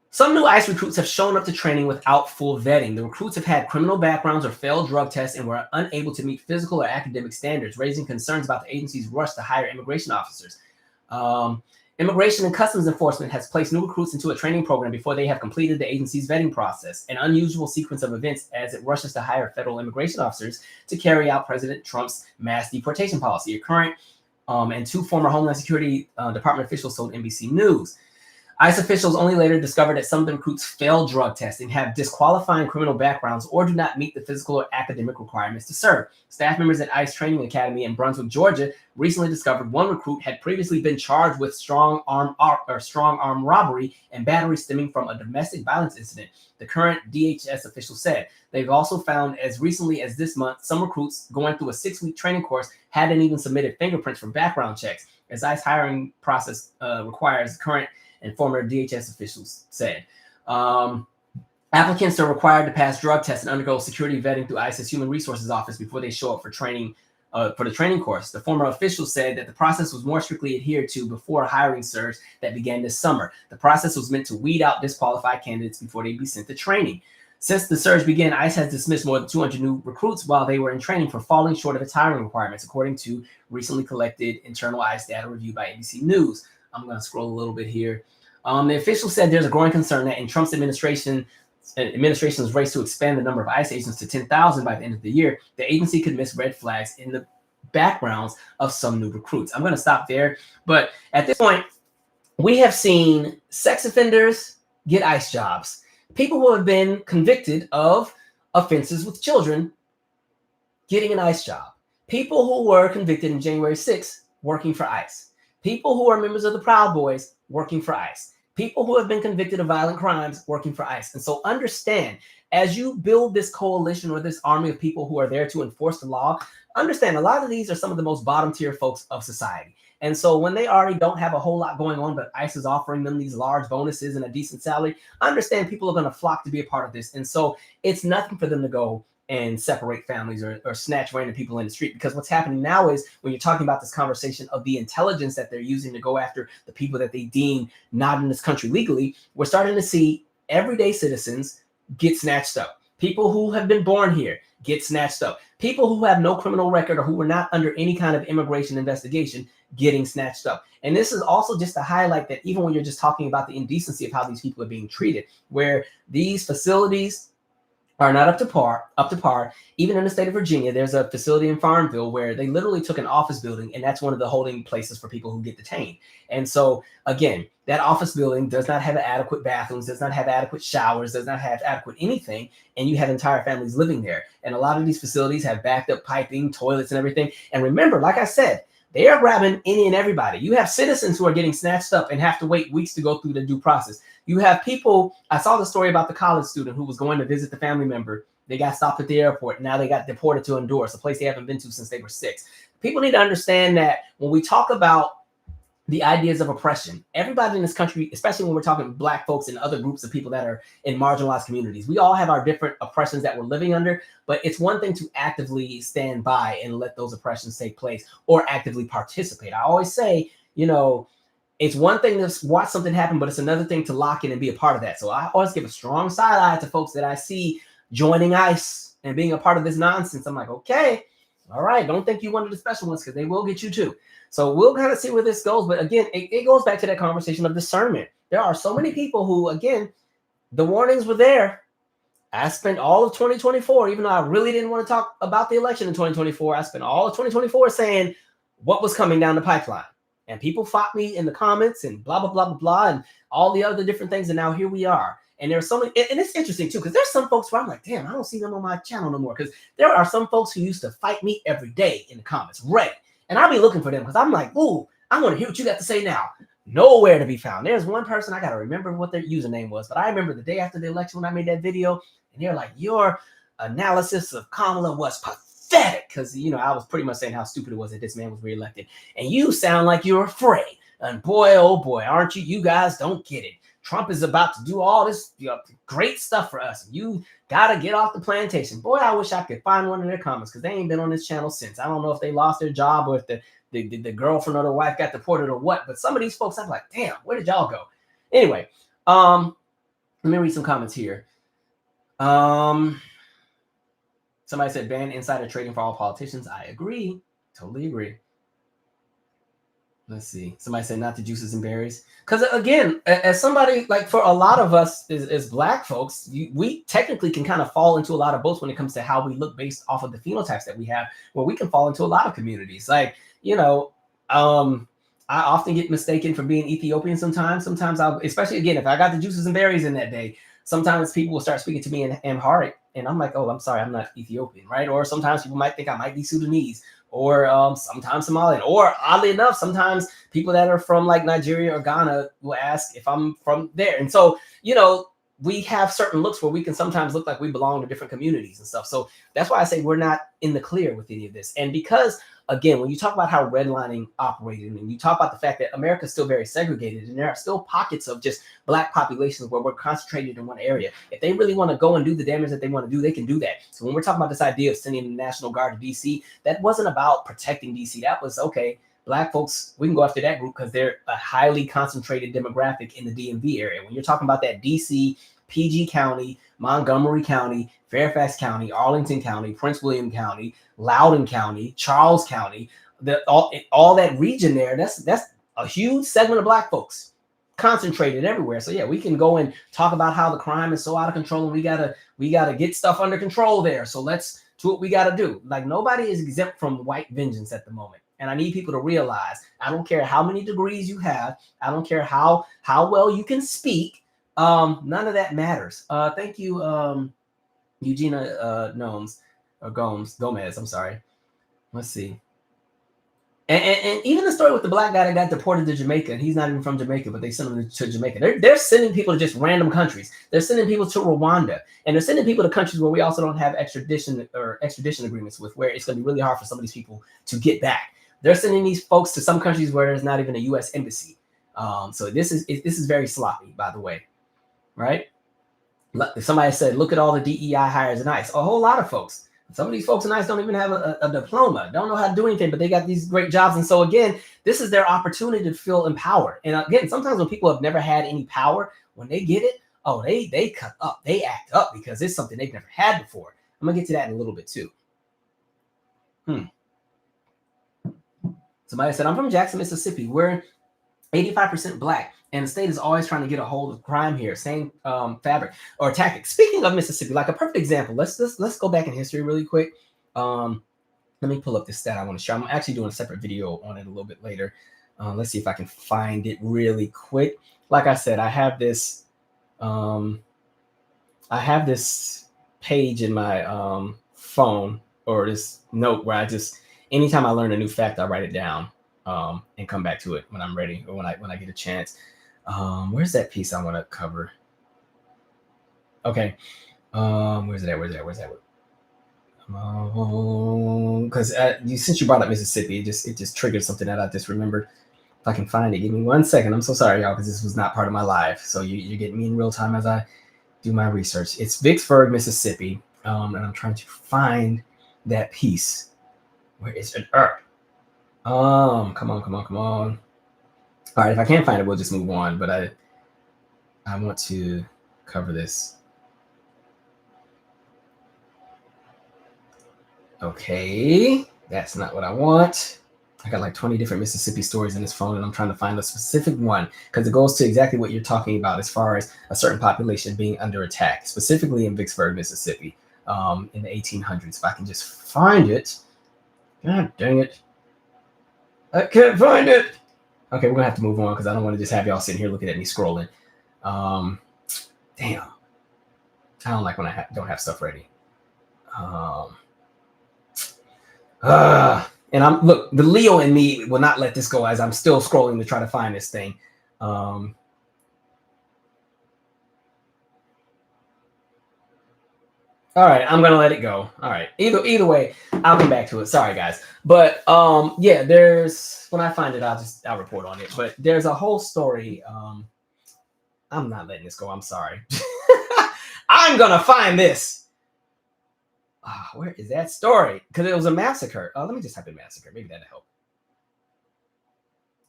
some new ICE recruits have shown up to training without full vetting. The recruits have had criminal backgrounds or failed drug tests and were unable to meet physical or academic standards, raising concerns about the agency's rush to hire immigration officers. Immigration and Customs Enforcement has placed new recruits into a training program before they have completed the agency's vetting process, an unusual sequence of events as it rushes to hire federal immigration officers to carry out President Trump's mass deportation policy. A current and two former Homeland Security Department officials told NBC News. ICE officials only later discovered that some of the recruits failed drug testing, have disqualifying criminal backgrounds, or do not meet the physical or academic requirements to serve. Staff members at ICE Training Academy in Brunswick, Georgia, recently discovered one recruit had previously been charged with strong arm robbery and battery stemming from a domestic violence incident. The current DHS official said they've also found as recently as this month some recruits going through a 6-week training course hadn't even submitted fingerprints for background checks, as ICE hiring process requires current and former DHS officials said. Applicants are required to pass drug tests and undergo security vetting through ICE's Human Resources Office before they show up for training for the training course. The former official said that the process was more strictly adhered to before a hiring surge that began this summer. The process was meant to weed out disqualified candidates before they'd be sent to training. Since the surge began, ICE has dismissed more than 200 new recruits while they were in training for falling short of its hiring requirements, according to recently collected internal ICE data reviewed by NBC News. I'm going to scroll a little bit here. The official said there's a growing concern that in Trump's administration's race to expand the number of ICE agents to 10,000 by the end of the year, the agency could miss red flags in the backgrounds of some new recruits. I'm going to stop there. But at this point, we have seen sex offenders get ICE jobs. People who have been convicted of offenses with children getting an ICE job. People who were convicted in January 6th working for ICE. People who are members of the Proud Boys working for ICE. People who have been convicted of violent crimes working for ICE. And so understand, as you build this coalition or this army of people who are there to enforce the law, understand a lot of these are some of the most bottom tier folks of society. And so when they already don't have a whole lot going on, but ICE is offering them these large bonuses and a decent salary, understand people are going to flock to be a part of this. And so it's nothing for them to go and separate families or snatch random people in the street. Because what's happening now is when you're talking about this conversation of the intelligence that they're using to go after the people that they deem not in this country legally, we're starting to see everyday citizens get snatched up. People who have been born here get snatched up. People who have no criminal record or who were not under any kind of immigration investigation getting snatched up. And this is also just to highlight that even when you're just talking about the indecency of how these people are being treated, where these facilities are not up to par. Even in the state of Virginia, there's a facility in Farmville where they literally took an office building, and that's one of the holding places for people who get detained. And so, again, that office building does not have adequate bathrooms, does not have adequate showers, does not have adequate anything, and you have entire families living there. And a lot of these facilities have backed up piping, toilets, and everything. And remember, like I said, they are grabbing any and everybody. You have citizens who are getting snatched up and have to wait weeks to go through the due process. You have people, I saw the story about the college student who was going to visit the family member. They got stopped at the airport. Now they got deported to Honduras, a place they haven't been to since they were 6. People need to understand that when we talk about the ideas of oppression, everybody in this country, especially when we're talking Black folks and other groups of people that are in marginalized communities, we all have our different oppressions that we're living under. But it's one thing to actively stand by and let those oppressions take place or actively participate. I always say, it's one thing to watch something happen, but it's another thing to lock in and be a part of that. So I always give a strong side eye to folks that I see joining ICE and being a part of this nonsense. I'm like, okay, all right, don't think you one of the special ones because they will get you too. So we'll kind of see where this goes. But again, it goes back to that conversation of discernment. There are so many people who, again, the warnings were there. I spent all of 2024, even though I really didn't want to talk about the election in 2024, I spent all of 2024 saying what was coming down the pipeline. And people fought me in the comments and blah, blah, blah, blah, blah, and all the other different things. And now here we are. And there's so many, and it's interesting too, because there's some folks where I'm like, damn, I don't see them on my channel no more. Because there are some folks who used to fight me every day in the comments, Ray. And I'll be looking for them because I'm like, ooh, I want to hear what you got to say now. Nowhere to be found. There's one person, I got to remember what their username was, but I remember the day after the election when I made that video, and they're like, your analysis of Kamala was pathetic. Because, I was pretty much saying how stupid it was that this man was reelected. And you sound like you're afraid. And boy, oh boy, aren't you? You guys don't get it. Trump is about to do all this great stuff for us. You got to get off the plantation. Boy, I wish I could find one of their comments because they ain't been on this channel since. I don't know if they lost their job or if the girlfriend or the wife got deported or what. But some of these folks, I'm like, damn, where did y'all go? Anyway, let me read some comments here. Somebody said ban insider trading for all politicians. I agree. Totally agree. Let's see. Somebody said not the juices and berries. Because again, as somebody, like for a lot of us as Black folks, we technically can kind of fall into a lot of boats when it comes to how we look based off of the phenotypes that we have, where we can fall into a lot of communities. Like, I often get mistaken for being Ethiopian sometimes. Sometimes especially again, if I got the juices and berries in that day, sometimes people will start speaking to me in Amharic. And I'm like, oh, I'm sorry, I'm not Ethiopian, right? Or sometimes people might think I might be Sudanese. Or sometimes Somalian, or oddly enough, sometimes people that are from like Nigeria or Ghana will ask if I'm from there. And so, we have certain looks where we can sometimes look like we belong to different communities and stuff. So that's why I say we're not in the clear with any of this. And because, again, when you talk about how redlining operated and you talk about the fact that America is still very segregated and there are still pockets of just Black populations where we're concentrated in one area. If they really want to go and do the damage that they want to do, they can do that. So when we're talking about this idea of sending the National Guard to DC, that wasn't about protecting DC. That was, okay, Black folks, we can go after that group because they're a highly concentrated demographic in the DMV area. When you're talking about that DC, PG County, Montgomery County, Fairfax County, Arlington County, Prince William County, Loudoun County, Charles County, all that region there, that's a huge segment of Black folks concentrated everywhere. So yeah, we can go and talk about how the crime is so out of control and we gotta get stuff under control there. So let's do what we gotta do. Like, nobody is exempt from white vengeance at the moment. And I need people to realize, I don't care how many degrees you have, I don't care how well you can speak, none of that matters. Thank you, Eugenia Gomez, I'm sorry. Let's see. And even the story with the black guy that got deported to Jamaica, and he's not even from Jamaica, but they sent him to Jamaica. They're sending people to just random countries. They're sending people to Rwanda, and they're sending people to countries where we also don't have extradition agreements with, where it's going to be really hard for some of these people to get back. They're sending these folks to some countries where there's not even a U.S. embassy. So this is very sloppy, by the way, right? Somebody said, look at all the DEI hires in ICE. A whole lot of folks. Some of these folks in ICE don't even have a diploma, don't know how to do anything, but they got these great jobs. And so again, this is their opportunity to feel empowered. And again, sometimes when people have never had any power, when they get it, oh, they cut up, they act up because it's something they've never had before. I'm gonna get to that in a little bit too. Somebody said, I'm from Jackson, Mississippi. We're 85% black, and the state is always trying to get a hold of crime here. Same fabric or tactic. Speaking of Mississippi, like a perfect example, let's go back in history really quick. Let me pull up this stat I want to share. I'm actually doing a separate video on it a little bit later. Let's see if I can find it really quick. Like I said, I have this page in my phone, or this note where I just, anytime I learn a new fact, I write it down and come back to it when I'm ready, or when I get a chance. Where's that piece I want to cover? Okay. Where's it at? Because since you brought up Mississippi, it just triggered something that I just remembered. If I can find it, give me 1 second. I'm so sorry, y'all, because this was not part of my live. So you're getting me in real time as I do my research. It's Vicksburg, Mississippi, and I'm trying to find that piece. Where is it? Come on. All right, if I can't find it, we'll just move on. But I want to cover this. Okay, that's not what I want. I got like 20 different Mississippi stories in this phone, and I'm trying to find a specific one because it goes to exactly what you're talking about as far as a certain population being under attack, specifically in Vicksburg, Mississippi, in the 1800s. If I can just find it. God dang it. I can't find it. Okay, we're gonna have to move on because I don't want to just have y'all sitting here looking at me scrolling. Damn. I don't like when I don't have stuff ready. And look, the Leo in me will not let this go as I'm still scrolling to try to find this thing. All right, I'm gonna let it go. All right, either way, I'll come back to it. Sorry, guys, but yeah, there's, when I find it, I'll report on it. But there's a whole story. I'm not letting this go. I'm sorry. I'm gonna find this. Where is that story? Because it was a massacre. Let me just type in massacre. Maybe that'll help.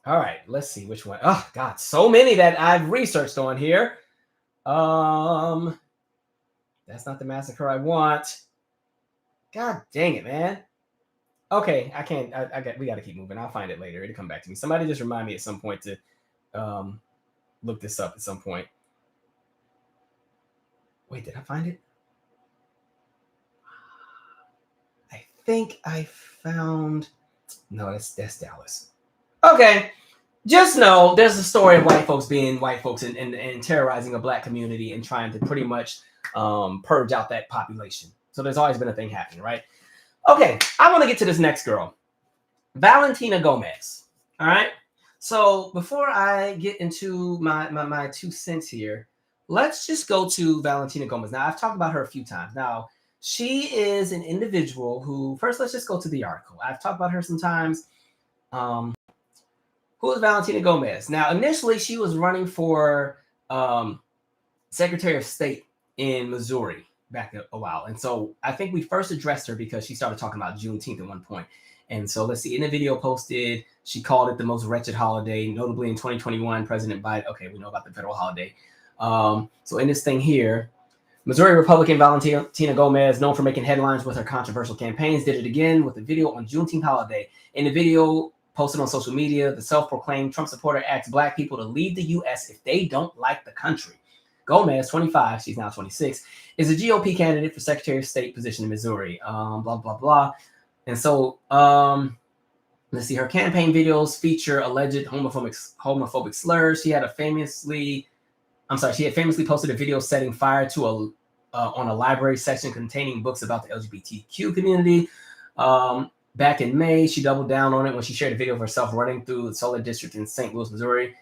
All right, let's see which one. Oh God, so many that I've researched on here. That's not the massacre I want. God dang it, man. Okay, I can't. We got to keep moving. I'll find it later. It'll come back to me. Somebody just remind me at some point to look this up at some point. Wait, did I find it? I think I found. No, that's Dallas. Okay. Just know there's a story of white folks being white folks and terrorizing a black community and trying to pretty much purge out that population. So there's always been a thing happening, right? Okay, I want to get to this next girl, Valentina Gomez. All right. So before I get into my 2 cents here, let's just go to Valentina Gomez. Now, I've talked about her a few times. Now, she is an individual who, first, let's just go to the article. I've talked about her sometimes. Who is Valentina Gomez? Now, initially, she was running for Secretary of State in Missouri back a while. And so I think we first addressed her because she started talking about Juneteenth at one point. And so let's see, in the video posted, she called it the most wretched holiday, notably in 2021, President Biden. Okay, we know about the federal holiday. So in this thing here, Missouri Republican Valentina Gomez, known for making headlines with her controversial campaigns, did it again with a video on Juneteenth holiday. In the video posted on social media, the self-proclaimed Trump supporter asked Black people to leave the U.S. if they don't like the country. Gomez, 25, she's now 26, is a GOP candidate for Secretary of State position in Missouri. Blah, blah, blah. And so, let's see, her campaign videos feature alleged homophobic slurs. She had famously posted a video setting fire to on a library section containing books about the LGBTQ community. Back in May, she doubled down on it when she shared a video of herself running through the Solar District in St. Louis, Missouri.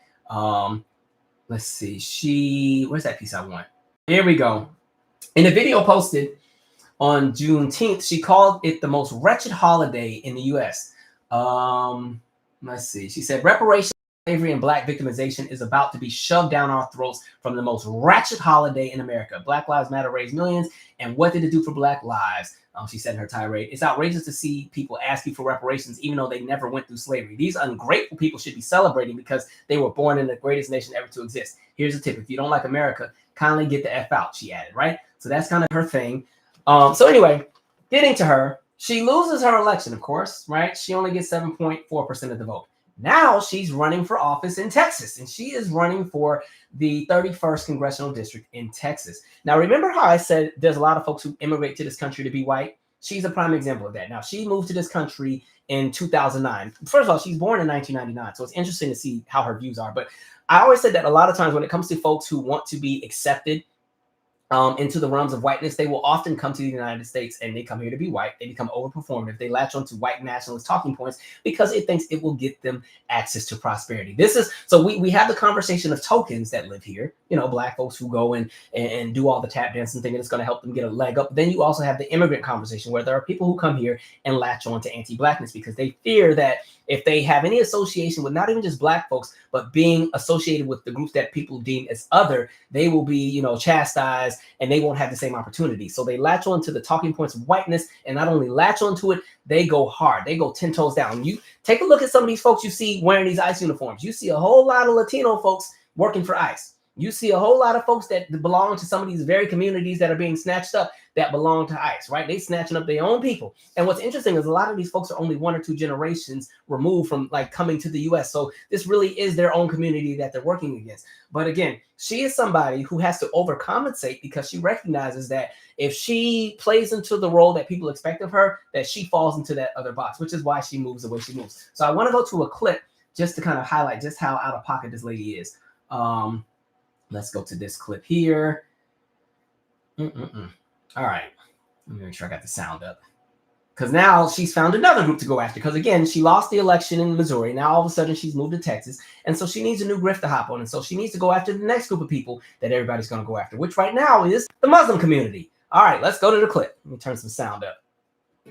Let's see. Where's that piece I want? Here we go. In a video posted on Juneteenth, she called it the most wretched holiday in the U.S. Let's see. She said, reparations, slavery, and Black victimization is about to be shoved down our throats from the most ratchet holiday in America. Black Lives Matter raised millions, and what did it do for Black lives? She said in her tirade, it's outrageous to see people asking for reparations even though they never went through slavery. These ungrateful people should be celebrating because they were born in the greatest nation ever to exist. Here's a tip. If you don't like America, kindly get the F out, she added, right? So that's kind of her thing. So anyway, getting to her, she loses her election, of course, right? She only gets 7.4% of the vote. Now she's running for office in Texas, and she is running for the 31st Congressional District in Texas. Now, remember how I said there's a lot of folks who immigrate to this country to be white? She's a prime example of that. Now, she moved to this country in 2009. First of all, she's born in 1999, so it's interesting to see how her views are. But I always said that a lot of times when it comes to folks who want to be accepted into the realms of whiteness, they will often come to the United States and they come here to be white. They become overperformative. They latch onto white nationalist talking points because it thinks it will get them access to prosperity. This is so we have the conversation of tokens that live here, you know, Black folks who go and do all the tap dancing thing and it's going to help them get a leg up. Then you also have the immigrant conversation where there are people who come here and latch on to anti-Blackness because they fear that if they have any association with not even just Black folks, but being associated with the groups that people deem as other, they will be, you know, chastised and they won't have the same opportunity. So they latch on to the talking points of whiteness, and not only latch onto it, they go hard. They go 10 toes down. You take a look at some of these folks you see wearing these ICE uniforms. You see a whole lot of Latino folks working for ICE. You see a whole lot of folks that belong to some of these very communities that are being snatched up that belong to ICE, right? They snatching up their own people. And what's interesting is a lot of these folks are only 1 or 2 generations removed from like coming to the US. So this really is their own community that they're working against. But again, she is somebody who has to overcompensate because she recognizes that if she plays into the role that people expect of her, that she falls into that other box, which is why she moves the way she moves. So I want to go to a clip just to kind of highlight just how out of pocket this lady is. Let's go to this clip here. All right. Let me make sure I got the sound up. Because now she's found another group to go after. Because again, she lost the election in Missouri. Now all of a sudden she's moved to Texas. And so she needs a new grift to hop on. And so she needs to go after the next group of people that everybody's going to go after, which right now is the Muslim community. All right, let's go to the clip. Let me turn some sound up.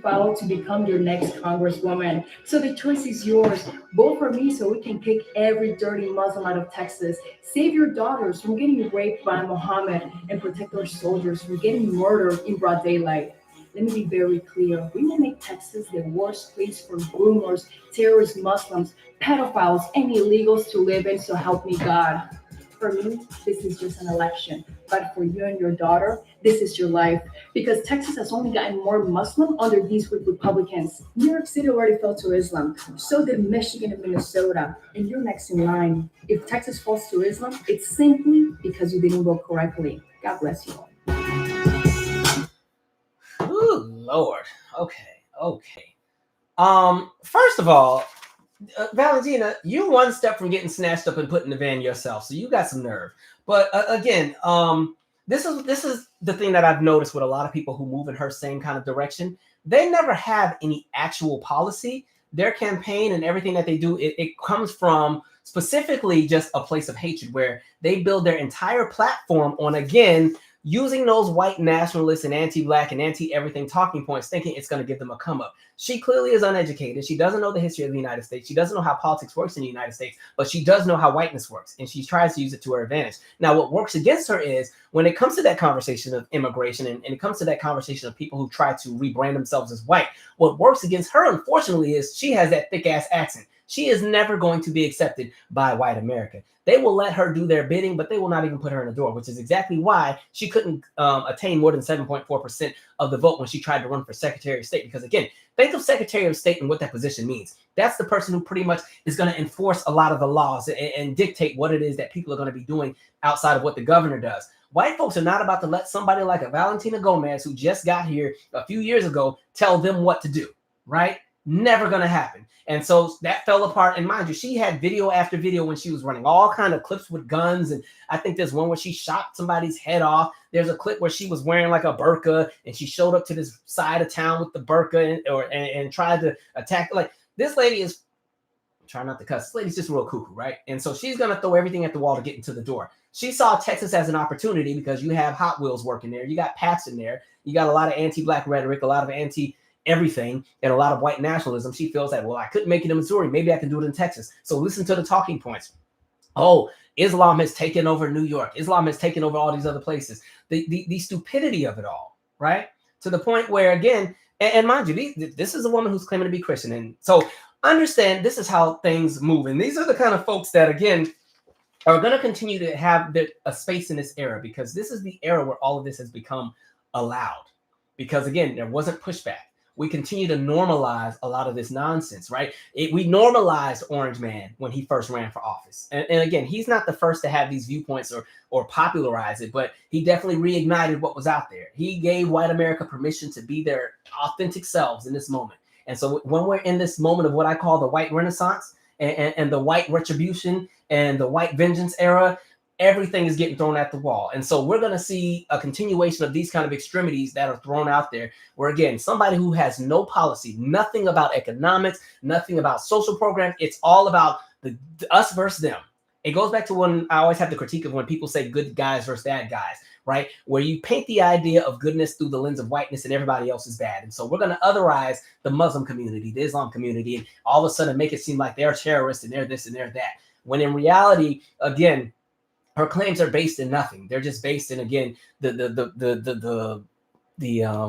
Follow to become your next congresswoman. So the choice is yours. Vote for me so we can kick every dirty Muslim out of Texas. Save your daughters from getting raped by Muhammad and protect our soldiers from getting murdered in broad daylight. Let me be very clear. We will make Texas the worst place for groomers, terrorist Muslims, pedophiles, and illegals to live in, so help me God. For me, this is just an election. But for you and your daughter, this is your life. Because Texas has only gotten more Muslim under these weak Republicans. New York City already fell to Islam. So did Michigan and Minnesota. And you're next in line. If Texas falls to Islam, it's simply because you didn't vote correctly. God bless you all. Ooh, Lord. Okay. First of all, Valentina, you 1 step from getting snatched up and put in the van yourself, so you got some nerve. But again, this is the thing that I've noticed with a lot of people who move in her same kind of direction. They never have any actual policy. Their campaign and everything that they do, it comes from specifically just a place of hatred where they build their entire platform on, again, using those white nationalists and anti-Black and anti-everything talking points, thinking it's going to give them a come up. She clearly is uneducated. She doesn't know the history of the United States. She doesn't know how politics works in the United States, but she does know how whiteness works, and she tries to use it to her advantage. Now, what works against her is when it comes to that conversation of immigration and it comes to that conversation of people who try to rebrand themselves as white, what works against her, unfortunately, is she has that thick-ass accent. She is never going to be accepted by white America. They will let her do their bidding, but they will not even put her in the door, which is exactly why she couldn't attain more than 7.4% of the vote when she tried to run for Secretary of State. Because again, think of Secretary of State and what that position means. That's the person who pretty much is going to enforce a lot of the laws and dictate what it is that people are going to be doing outside of what the governor does. White folks are not about to let somebody like a Valentina Gomez, who just got here a few years ago, tell them what to do, right? Never going to happen. And so that fell apart. And mind you, she had video after video when she was running all kind of clips with guns. And I think there's one where she shot somebody's head off. There's a clip where she was wearing like a burqa and she showed up to this side of town with the burqa and tried to attack. Like, this lady is, trying not to cuss, this lady's just real cuckoo, right? And so she's going to throw everything at the wall to get into the door. She saw Texas as an opportunity because you have Hot Wheels working there. You got Pats in there. You got a lot of anti-black rhetoric, a lot of anti-everything, and a lot of white nationalism. She feels that, well, I couldn't make it in Missouri. Maybe I can do it in Texas. So listen to the talking points. Oh, Islam has taken over New York. Islam has taken over all these other places. The stupidity of it all, right? To the point where, again, and mind you, this is a woman who's claiming to be Christian. And so understand this is how things move. And these are the kind of folks that, again, are going to continue to have a space in this era, because this is the era where all of this has become allowed. Because, again, there wasn't pushback. We continue to normalize a lot of this nonsense, right? We normalized Orange Man when he first ran for office. And again, he's not the first to have these viewpoints or popularize it, but he definitely reignited what was out there. He gave white America permission to be their authentic selves in this moment. And so when we're in this moment of what I call the white renaissance and the white retribution and the white vengeance era, everything is getting thrown at the wall. And so we're going to see a continuation of these kind of extremities that are thrown out there, where, again, somebody who has no policy, nothing about economics, nothing about social programs. It's all about the us versus them. It goes back to when I always have the critique of when people say good guys versus bad guys, right? Where you paint the idea of goodness through the lens of whiteness and everybody else is bad. And so we're going to otherize the Muslim community, the Islam community, and all of a sudden make it seem like they're terrorists and they're this and they're that. When in reality, again, her claims are based in nothing. They're just based in, again, the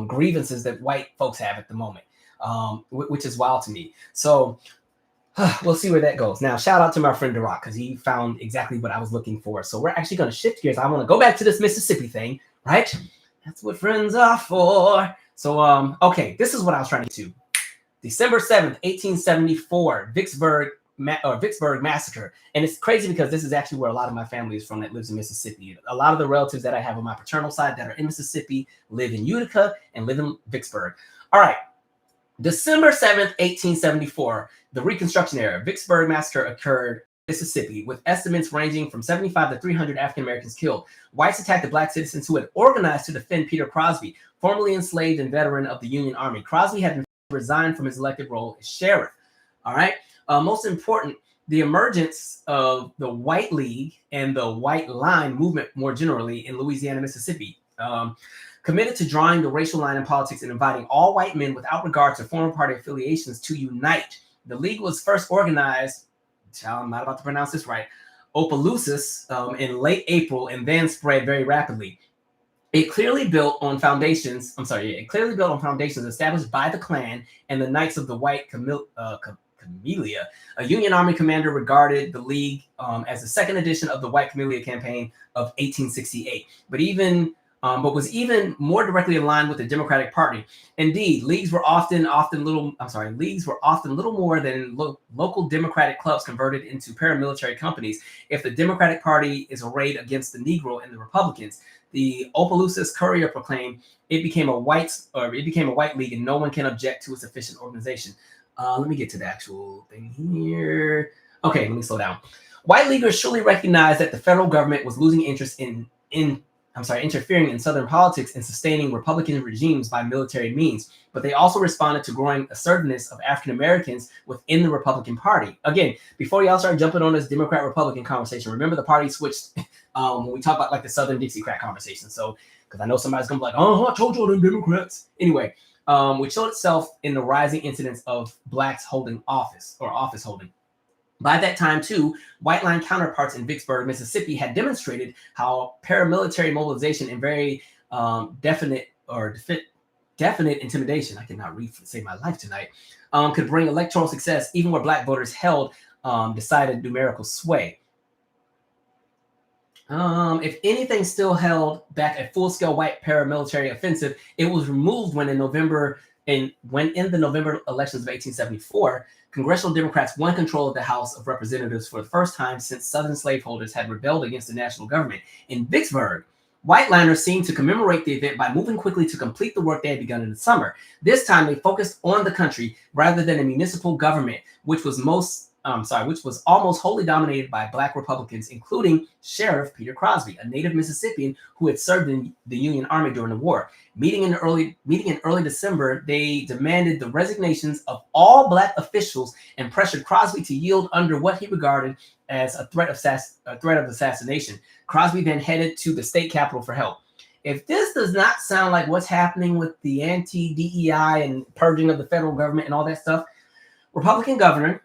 grievances that white folks have at the moment, which is wild to me. So we'll see where that goes. Now, shout out to my friend Duroc, because he found exactly what I was looking for. So we're actually going to shift gears. I want to go back to this Mississippi thing, right? That's what friends are for. So, okay, this is what I was trying to get to. December 7th, 1874, Vicksburg massacre. And it's crazy because this is actually where a lot of my family is from that lives in Mississippi. A lot of the relatives that I have on my paternal side that are in Mississippi live in Utica and live in Vicksburg. All right. December 7th, 1874, the Reconstruction era, Vicksburg massacre occurred in Mississippi, with estimates ranging from 75 to 300 African Americans killed. Whites attacked the black citizens who had organized to defend Peter Crosby, formerly enslaved and veteran of the Union Army. Crosby had resigned from his elected role as sheriff. All right. Most important, the emergence of the White League and the White Line movement more generally in Louisiana, Mississippi, committed to drawing the racial line in politics and inviting all white men without regard to former party affiliations to unite. The league was first organized, I'm not about to pronounce this right, Opelousas, in late April, and then spread very rapidly. It clearly built on foundations established by the Klan and the Knights of the White Camellia. A Union Army commander regarded the League as the second edition of the White Camellia Campaign of 1868, but was even more directly aligned with the Democratic Party. Indeed, leagues were often little more than local Democratic clubs converted into paramilitary companies. If the Democratic Party is arrayed against the Negro and the Republicans, the Opelousas Courier proclaimed it became a white league, and no one can object to its efficient organization. Let me get to the actual thing here. Okay, let me slow down. White leaguers surely recognized that the federal government was losing interest in interfering in Southern politics and sustaining Republican regimes by military means, but they also responded to growing assertiveness of African Americans within the Republican Party. Again, before y'all start jumping on this Democrat-Republican conversation, remember the party switched when we talk about like the Southern Dixiecrat conversation. So, because I know somebody's gonna be like, oh, I told you them Democrats. Anyway, which showed itself in the rising incidence of blacks holding office holding. By that time, too, white line counterparts in Vicksburg, Mississippi, had demonstrated how paramilitary mobilization and very definite intimidation, I cannot read to save my life tonight, could bring electoral success even where black voters held decided numerical sway. If anything still held back a full-scale white paramilitary offensive, it was removed when in the November elections of 1874, congressional Democrats won control of the House of Representatives for the first time since Southern slaveholders had rebelled against the national government. In Vicksburg, Whiteliners seemed to commemorate the event by moving quickly to complete the work they had begun in the summer. This time, they focused on the country rather than a municipal government, which was almost wholly dominated by Black Republicans, including Sheriff Peter Crosby, a native Mississippian who had served in the Union Army during the war. Meeting in early December, they demanded the resignations of all Black officials and pressured Crosby to yield under what he regarded as a threat of assassination. Crosby then headed to the state capitol for help. If this does not sound like what's happening with the anti-DEI and purging of the federal government and all that stuff, Republican governor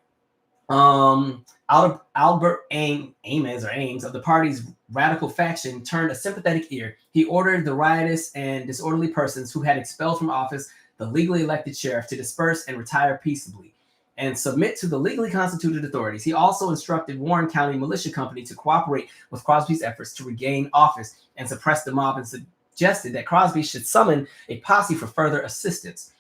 Albert Ames of the party's radical faction turned a sympathetic ear. He ordered the riotous and disorderly persons who had expelled from office the legally elected sheriff to disperse and retire peaceably and submit to the legally constituted authorities. He also instructed Warren County Militia Company to cooperate with Crosby's efforts to regain office and suppress the mob, and suggested that Crosby should summon a posse for further assistance.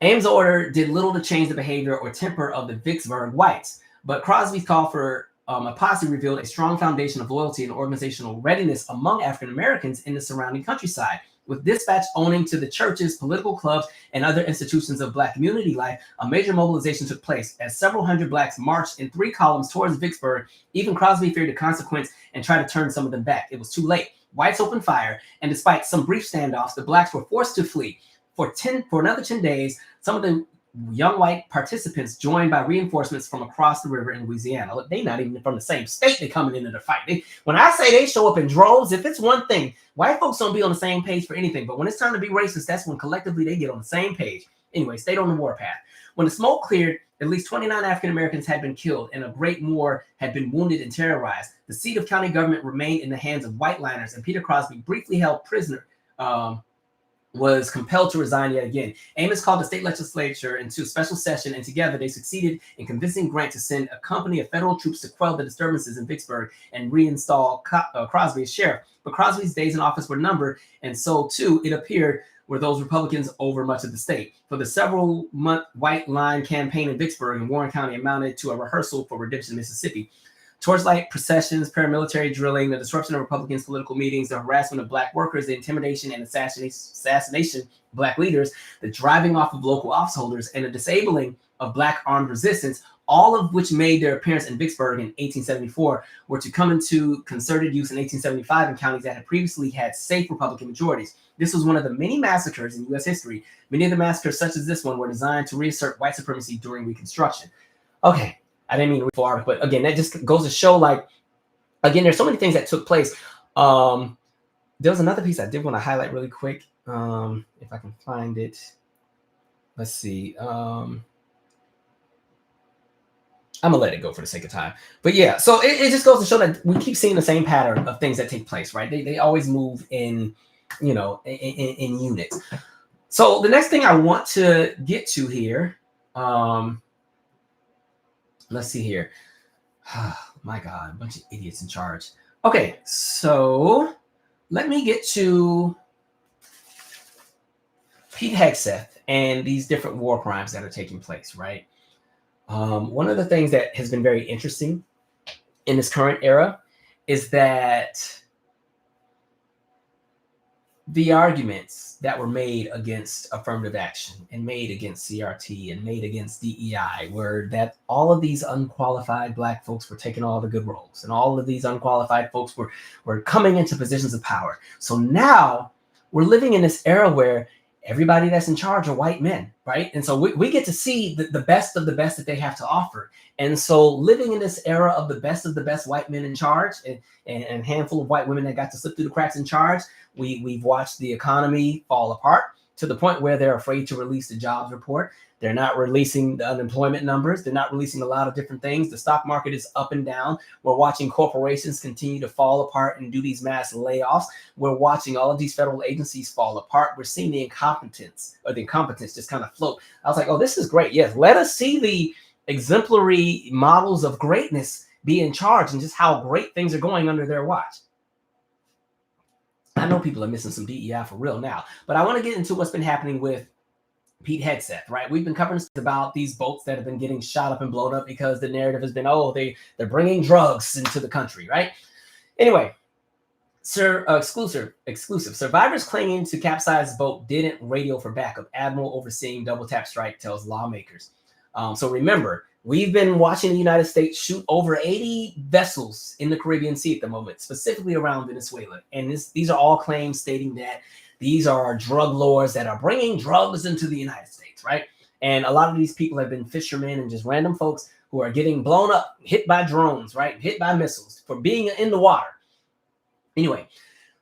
Ames' order did little to change the behavior or temper of the Vicksburg whites, but Crosby's call for a posse revealed a strong foundation of loyalty and organizational readiness among African Americans in the surrounding countryside. With dispatch owning to the churches, political clubs, and other institutions of Black community life, a major mobilization took place as several hundred Blacks marched in 3 columns towards Vicksburg. Even Crosby feared the consequence and tried to turn some of them back. It was too late. Whites opened fire, and despite some brief standoffs, the Blacks were forced to flee. For another 10 days, some of the young white participants joined by reinforcements from across the river in Louisiana. Look, they're not even from the same state they're coming into the fight. When I say they show up in droves, if it's one thing, white folks don't be on the same page for anything. But when it's time to be racist, that's when collectively they get on the same page. Anyway, stayed on the warpath. When the smoke cleared, at least 29 African Americans had been killed and a great more had been wounded and terrorized. The seat of county government remained in the hands of whiteliners, and Peter Crosby, briefly held prisoner, was compelled to resign yet again. Amos called the state legislature into a special session, and together they succeeded in convincing Grant to send a company of federal troops to quell the disturbances in Vicksburg and reinstall Crosby as sheriff. But Crosby's days in office were numbered, and so too, it appeared, were those Republicans over much of the state. For the several-month White Line campaign in Vicksburg and Warren County amounted to a rehearsal for redemption in Mississippi. Torchlight processions, paramilitary drilling, the disruption of Republicans' political meetings, the harassment of Black workers, the intimidation and assassination of Black leaders, the driving off of local office holders, and the disabling of Black armed resistance, all of which made their appearance in Vicksburg in 1874, were to come into concerted use in 1875 in counties that had previously had safe Republican majorities. This was one of the many massacres in U.S. history. Many of the massacres, such as this one, were designed to reassert white supremacy during Reconstruction. Okay. I didn't mean to read the article, but again, that just goes to show, like, again, there's so many things that took place. There was another piece I did want to highlight really quick. If I can find it. Let's see. I'm gonna let it go for the sake of time. But yeah, so it just goes to show that we keep seeing the same pattern of things that take place, right? They always move in, you know, in units. So the next thing I want to get to here, let's see here. My God, a bunch of idiots in charge. Okay, so let me get to Pete Hegseth and these different war crimes that are taking place, right? One of the things that has been very interesting in this current era is that the arguments that were made against affirmative action and made against CRT and made against DEI were that all of these unqualified Black folks were taking all the good roles, and all of these unqualified folks were coming into positions of power. So now we're living in this era where everybody that's in charge are white men, right? And so we get to see the best of the best that they have to offer. And so living in this era of the best white men in charge and a handful of white women that got to slip through the cracks in charge, we've watched the economy fall apart to the point where they're afraid to release the jobs report. They're not releasing the unemployment numbers. They're not releasing a lot of different things. The stock market is up and down. We're watching corporations continue to fall apart and do these mass layoffs. We're watching all of these federal agencies fall apart. We're seeing the incompetence just kind of float. I was like, oh, this is great. Yes, let us see the exemplary models of greatness be in charge and just how great things are going under their watch. I know people are missing some DEI for real now, but I want to get into what's been happening with Pete Hegseth, right? We've been covering about these boats that have been getting shot up and blown up because the narrative has been, oh, they're bringing drugs into the country, right? Anyway, Exclusive. Survivors clinging to capsized boat didn't radio for backup. Admiral overseeing double tap strike tells lawmakers. So remember, we've been watching the United States shoot over 80 vessels in the Caribbean Sea at the moment, specifically around Venezuela. And these are all claims stating that these are drug lords that are bringing drugs into the United States, right? And a lot of these people have been fishermen and just random folks who are getting blown up, hit by drones, right? Hit by missiles for being in the water. Anyway,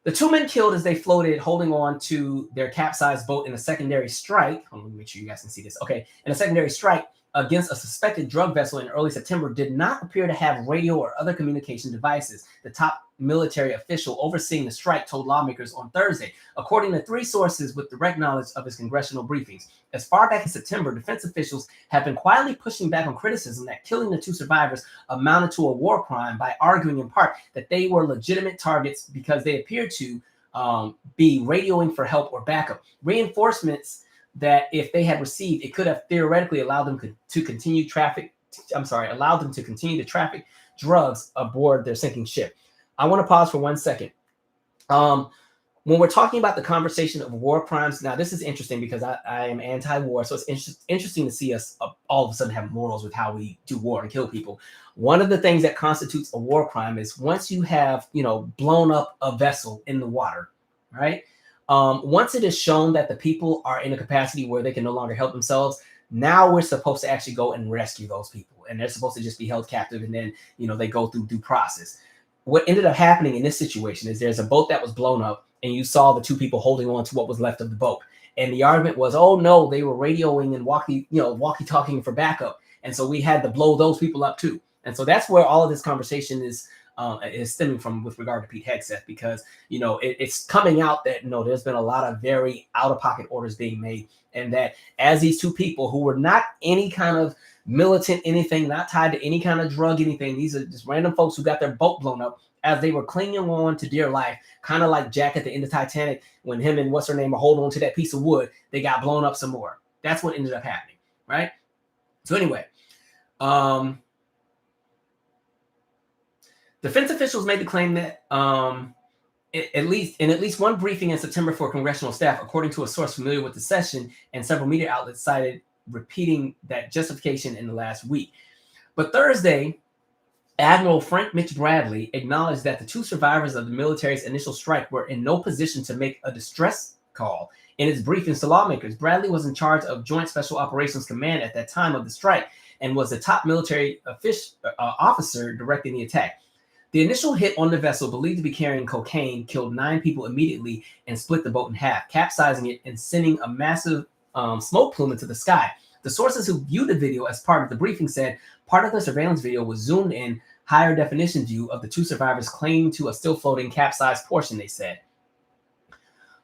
the 2 men killed as they floated, holding on to their capsized boat in a secondary strike. Let me make sure you guys can see this. Okay, in a secondary strike against a suspected drug vessel in early September did not appear to have radio or other communication devices. The top military official overseeing the strike told lawmakers on Thursday, according to 3 sources with direct knowledge of his congressional briefings. As far back in September, defense officials have been quietly pushing back on criticism that killing the 2 survivors amounted to a war crime by arguing in part that they were legitimate targets because they appeared to be radioing for help or backup. Reinforcements that if they had received, it could have theoretically allowed them to continue to traffic drugs aboard their sinking ship. I want to pause for 1 second. When we're talking about the conversation of war crimes, now this is interesting because I am anti-war, so it's interesting to see us all of a sudden have morals with how we do war and kill people. One of the things that constitutes a war crime is once you have, blown up a vessel in the water, right? Once it is shown that the people are in a capacity where they can no longer help themselves, now we're supposed to actually go and rescue those people, and they're supposed to just be held captive, and then they go through due process. What ended up happening in this situation is there's a boat that was blown up, and you saw the 2 people holding on to what was left of the boat, and the argument was, oh no, they were radioing and walkie-talking for backup, and so we had to blow those people up too. And so that's where all of this conversation is stemming from with regard to Pete Hegseth, because it's coming out that there's been a lot of very out-of-pocket orders being made, and that as these 2 people who were not any kind of militant anything, not tied to any kind of drug anything, these are just random folks who got their boat blown up as they were clinging on to dear life, kind of like Jack at the end of Titanic when him and what's her name are holding on to that piece of wood. They got blown up some more. That's what ended up happening, right? So anyway, defense officials made the claim that at least one briefing in September for congressional staff, according to a source familiar with the session, and several media outlets cited repeating that justification in the last week. But Thursday, Admiral Frank Mitch Bradley acknowledged that the 2 survivors of the military's initial strike were in no position to make a distress call. In his briefings to lawmakers, Bradley was in charge of Joint Special Operations Command at that time of the strike and was the top military officer directing the attack. The initial hit on the vessel, believed to be carrying cocaine, killed 9 people immediately and split the boat in half, capsizing it and sending a massive smoke plume into the sky. The sources who viewed the video as part of the briefing said part of the surveillance video was zoomed in higher definition view of the 2 survivors clinging to a still floating capsized portion, they said.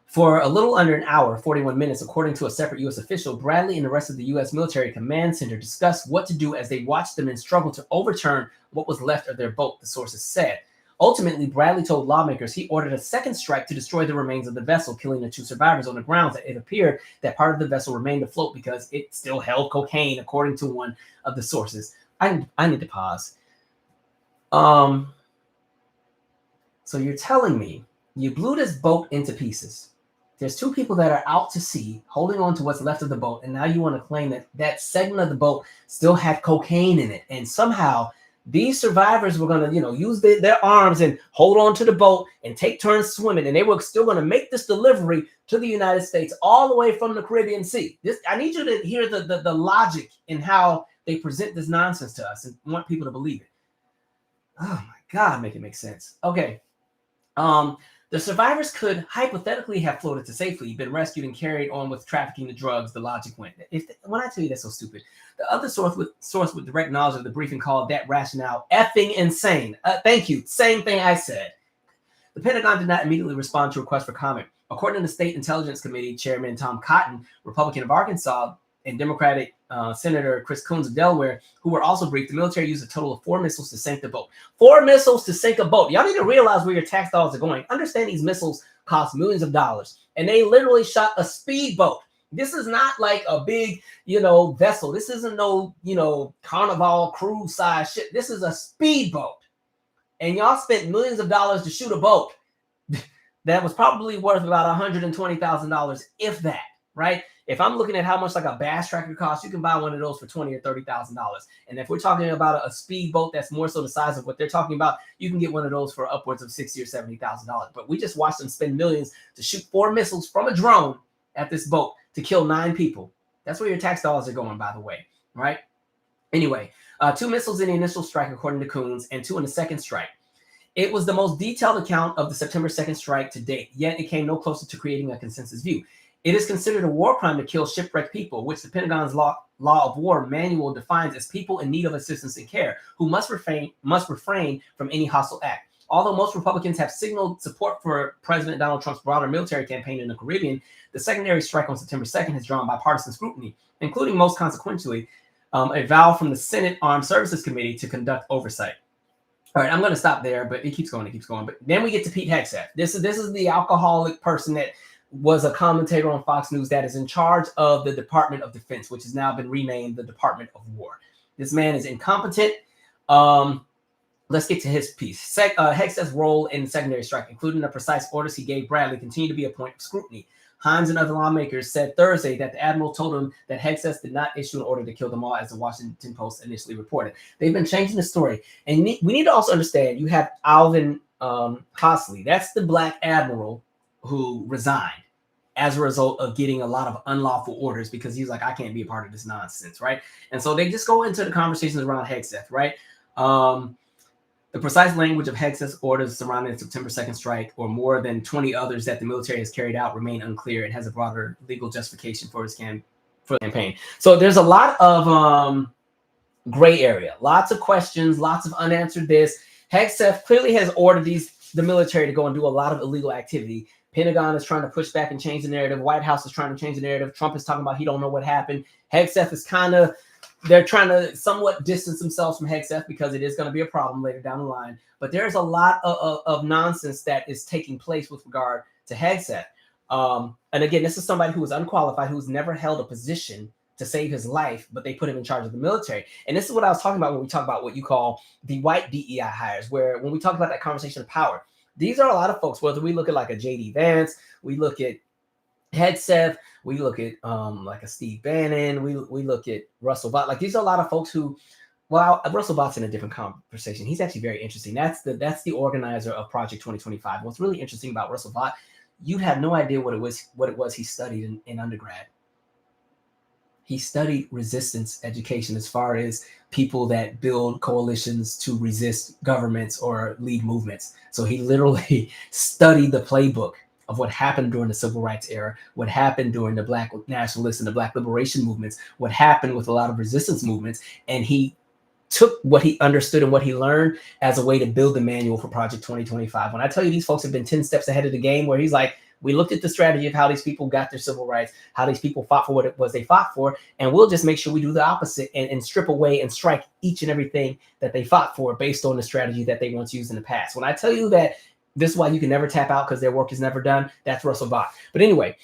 For a little under an hour, 41 minutes, according to a separate U.S. official, Bradley and the rest of the U.S. Military Command Center discussed what to do as they watched the men struggle to overturn what was left of their boat, the sources said. Ultimately, Bradley told lawmakers he ordered a second strike to destroy the remains of the vessel, killing the 2 survivors on the grounds that it appeared that part of the vessel remained afloat because it still held cocaine, according to one of the sources. I need to pause. So you're telling me you blew this boat into pieces. There's 2 people that are out to sea holding on to what's left of the boat, and now you want to claim that that segment of the boat still had cocaine in it, and somehow these survivors were going to, use their arms and hold on to the boat and take turns swimming, and they were still going to make this delivery to the United States all the way from the Caribbean Sea. I need you to hear the logic in how they present this nonsense to us and want people to believe it. Oh my God, make it make sense. Okay. The survivors could hypothetically have floated to safety, been rescued, and carried on with trafficking the drugs, the logic went. When I tell you that's so stupid, the other source with direct knowledge of the briefing called that rationale effing insane. Thank you. Same thing I said. The Pentagon did not immediately respond to requests for comment. According to the State Intelligence Committee Chairman Tom Cotton, Republican of Arkansas, and Democratic Senator Chris Coons of Delaware, who were also briefed, the military used a total of 4 missiles to sink the boat. 4 missiles to sink a boat. Y'all need to realize where your tax dollars are going. Understand these missiles cost millions of dollars, and they literally shot a speedboat. This is not like a big, vessel. This isn't no, Carnival cruise size shit. This is a speedboat, and y'all spent millions of dollars to shoot a boat. that was probably worth about $120,000, if that, right? If I'm looking at how much like a bass tracker costs, you can buy one of those for $20,000 or $30,000. And if we're talking about a speedboat that's more so the size of what they're talking about, you can get one of those for upwards of $60,000 or $70,000. But we just watched them spend millions to shoot 4 missiles from a drone at this boat to kill 9 people. That's where your tax dollars are going, by the way, right? Anyway, 2 missiles in the initial strike, according to Coons, and 2 in the second strike. It was the most detailed account of the September 2nd strike to date, yet it came no closer to creating a consensus view. It is considered a war crime to kill shipwrecked people, which the Pentagon's law of war manual defines as people in need of assistance and care, who must refrain from any hostile act. Although most Republicans have signaled support for President Donald Trump's broader military campaign in the Caribbean, the secondary strike on September 2nd has drawn bipartisan scrutiny, including most consequentially a vow from the Senate Armed Services Committee to conduct oversight. All right, I'm going to stop there, but it keeps going. But then we get to Pete Hegseth. This is the alcoholic person that was a commentator on Fox News that is in charge of the Department of Defense, which has now been renamed the Department of War. This man is incompetent. Let's get to his piece. Hegseth's role in the secondary strike, including the precise orders he gave Bradley, continue to be a point of scrutiny. Hines and other lawmakers said Thursday that the admiral told him that Hegseth did not issue an order to kill them all, as the Washington Post initially reported. They've been changing the story. And we need to also understand, you have Alvin Hosley. That's the black admiral who resigned as a result of getting a lot of unlawful orders, because he's like, I can't be a part of this nonsense, right? And so they just go into the conversations around Hegseth, right? The precise language of Hegseth's orders surrounding the September 2nd strike, or more than 20 others that the military has carried out, remain unclear. It has a broader legal justification for his campaign. So there's a lot of gray area, lots of questions, lots of unanswered this. Hegseth clearly has ordered the military to go and do a lot of illegal activity. Pentagon is trying to push back and change the narrative. White House is trying to change the narrative. Trump is talking about he don't know what happened. Hegseth is they're trying to somewhat distance themselves from Hegseth, because it is going to be a problem later down the line. But there's a lot of nonsense that is taking place with regard to Hegseth. And again, this is somebody who is unqualified, who's never held a position to save his life, but they put him in charge of the military. And this is what I was talking about when we talk about what you call the white DEI hires, where when we talk about that conversation of power, these are a lot of folks, whether we look at like a J.D. Vance, we look at Hegseth, we look at like a Steve Bannon, we look at Russell Vought. Like, these are a lot of folks who, well, Russell Vaught's in a different conversation. He's actually very interesting. That's the organizer of Project 2025. What's really interesting about Russell Vought, you have no idea what it was he studied in undergrad. He studied resistance education, as far as people that build coalitions to resist governments or lead movements. So he literally studied the playbook of what happened during the civil rights era, what happened during the black nationalists and the black liberation movements, what happened with a lot of resistance movements. And he took what he understood and what he learned as a way to build the manual for Project 2025. When I tell you these folks have been 10 steps ahead of the game, where he's like, we looked at the strategy of how these people got their civil rights, how these people fought for what it was they fought for, and we'll just make sure we do the opposite and strip away and strike each and everything that they fought for based on the strategy that they once used in the past. When I tell you that this is why you can never tap out because their work is never done, that's Russell Vought. But anyway,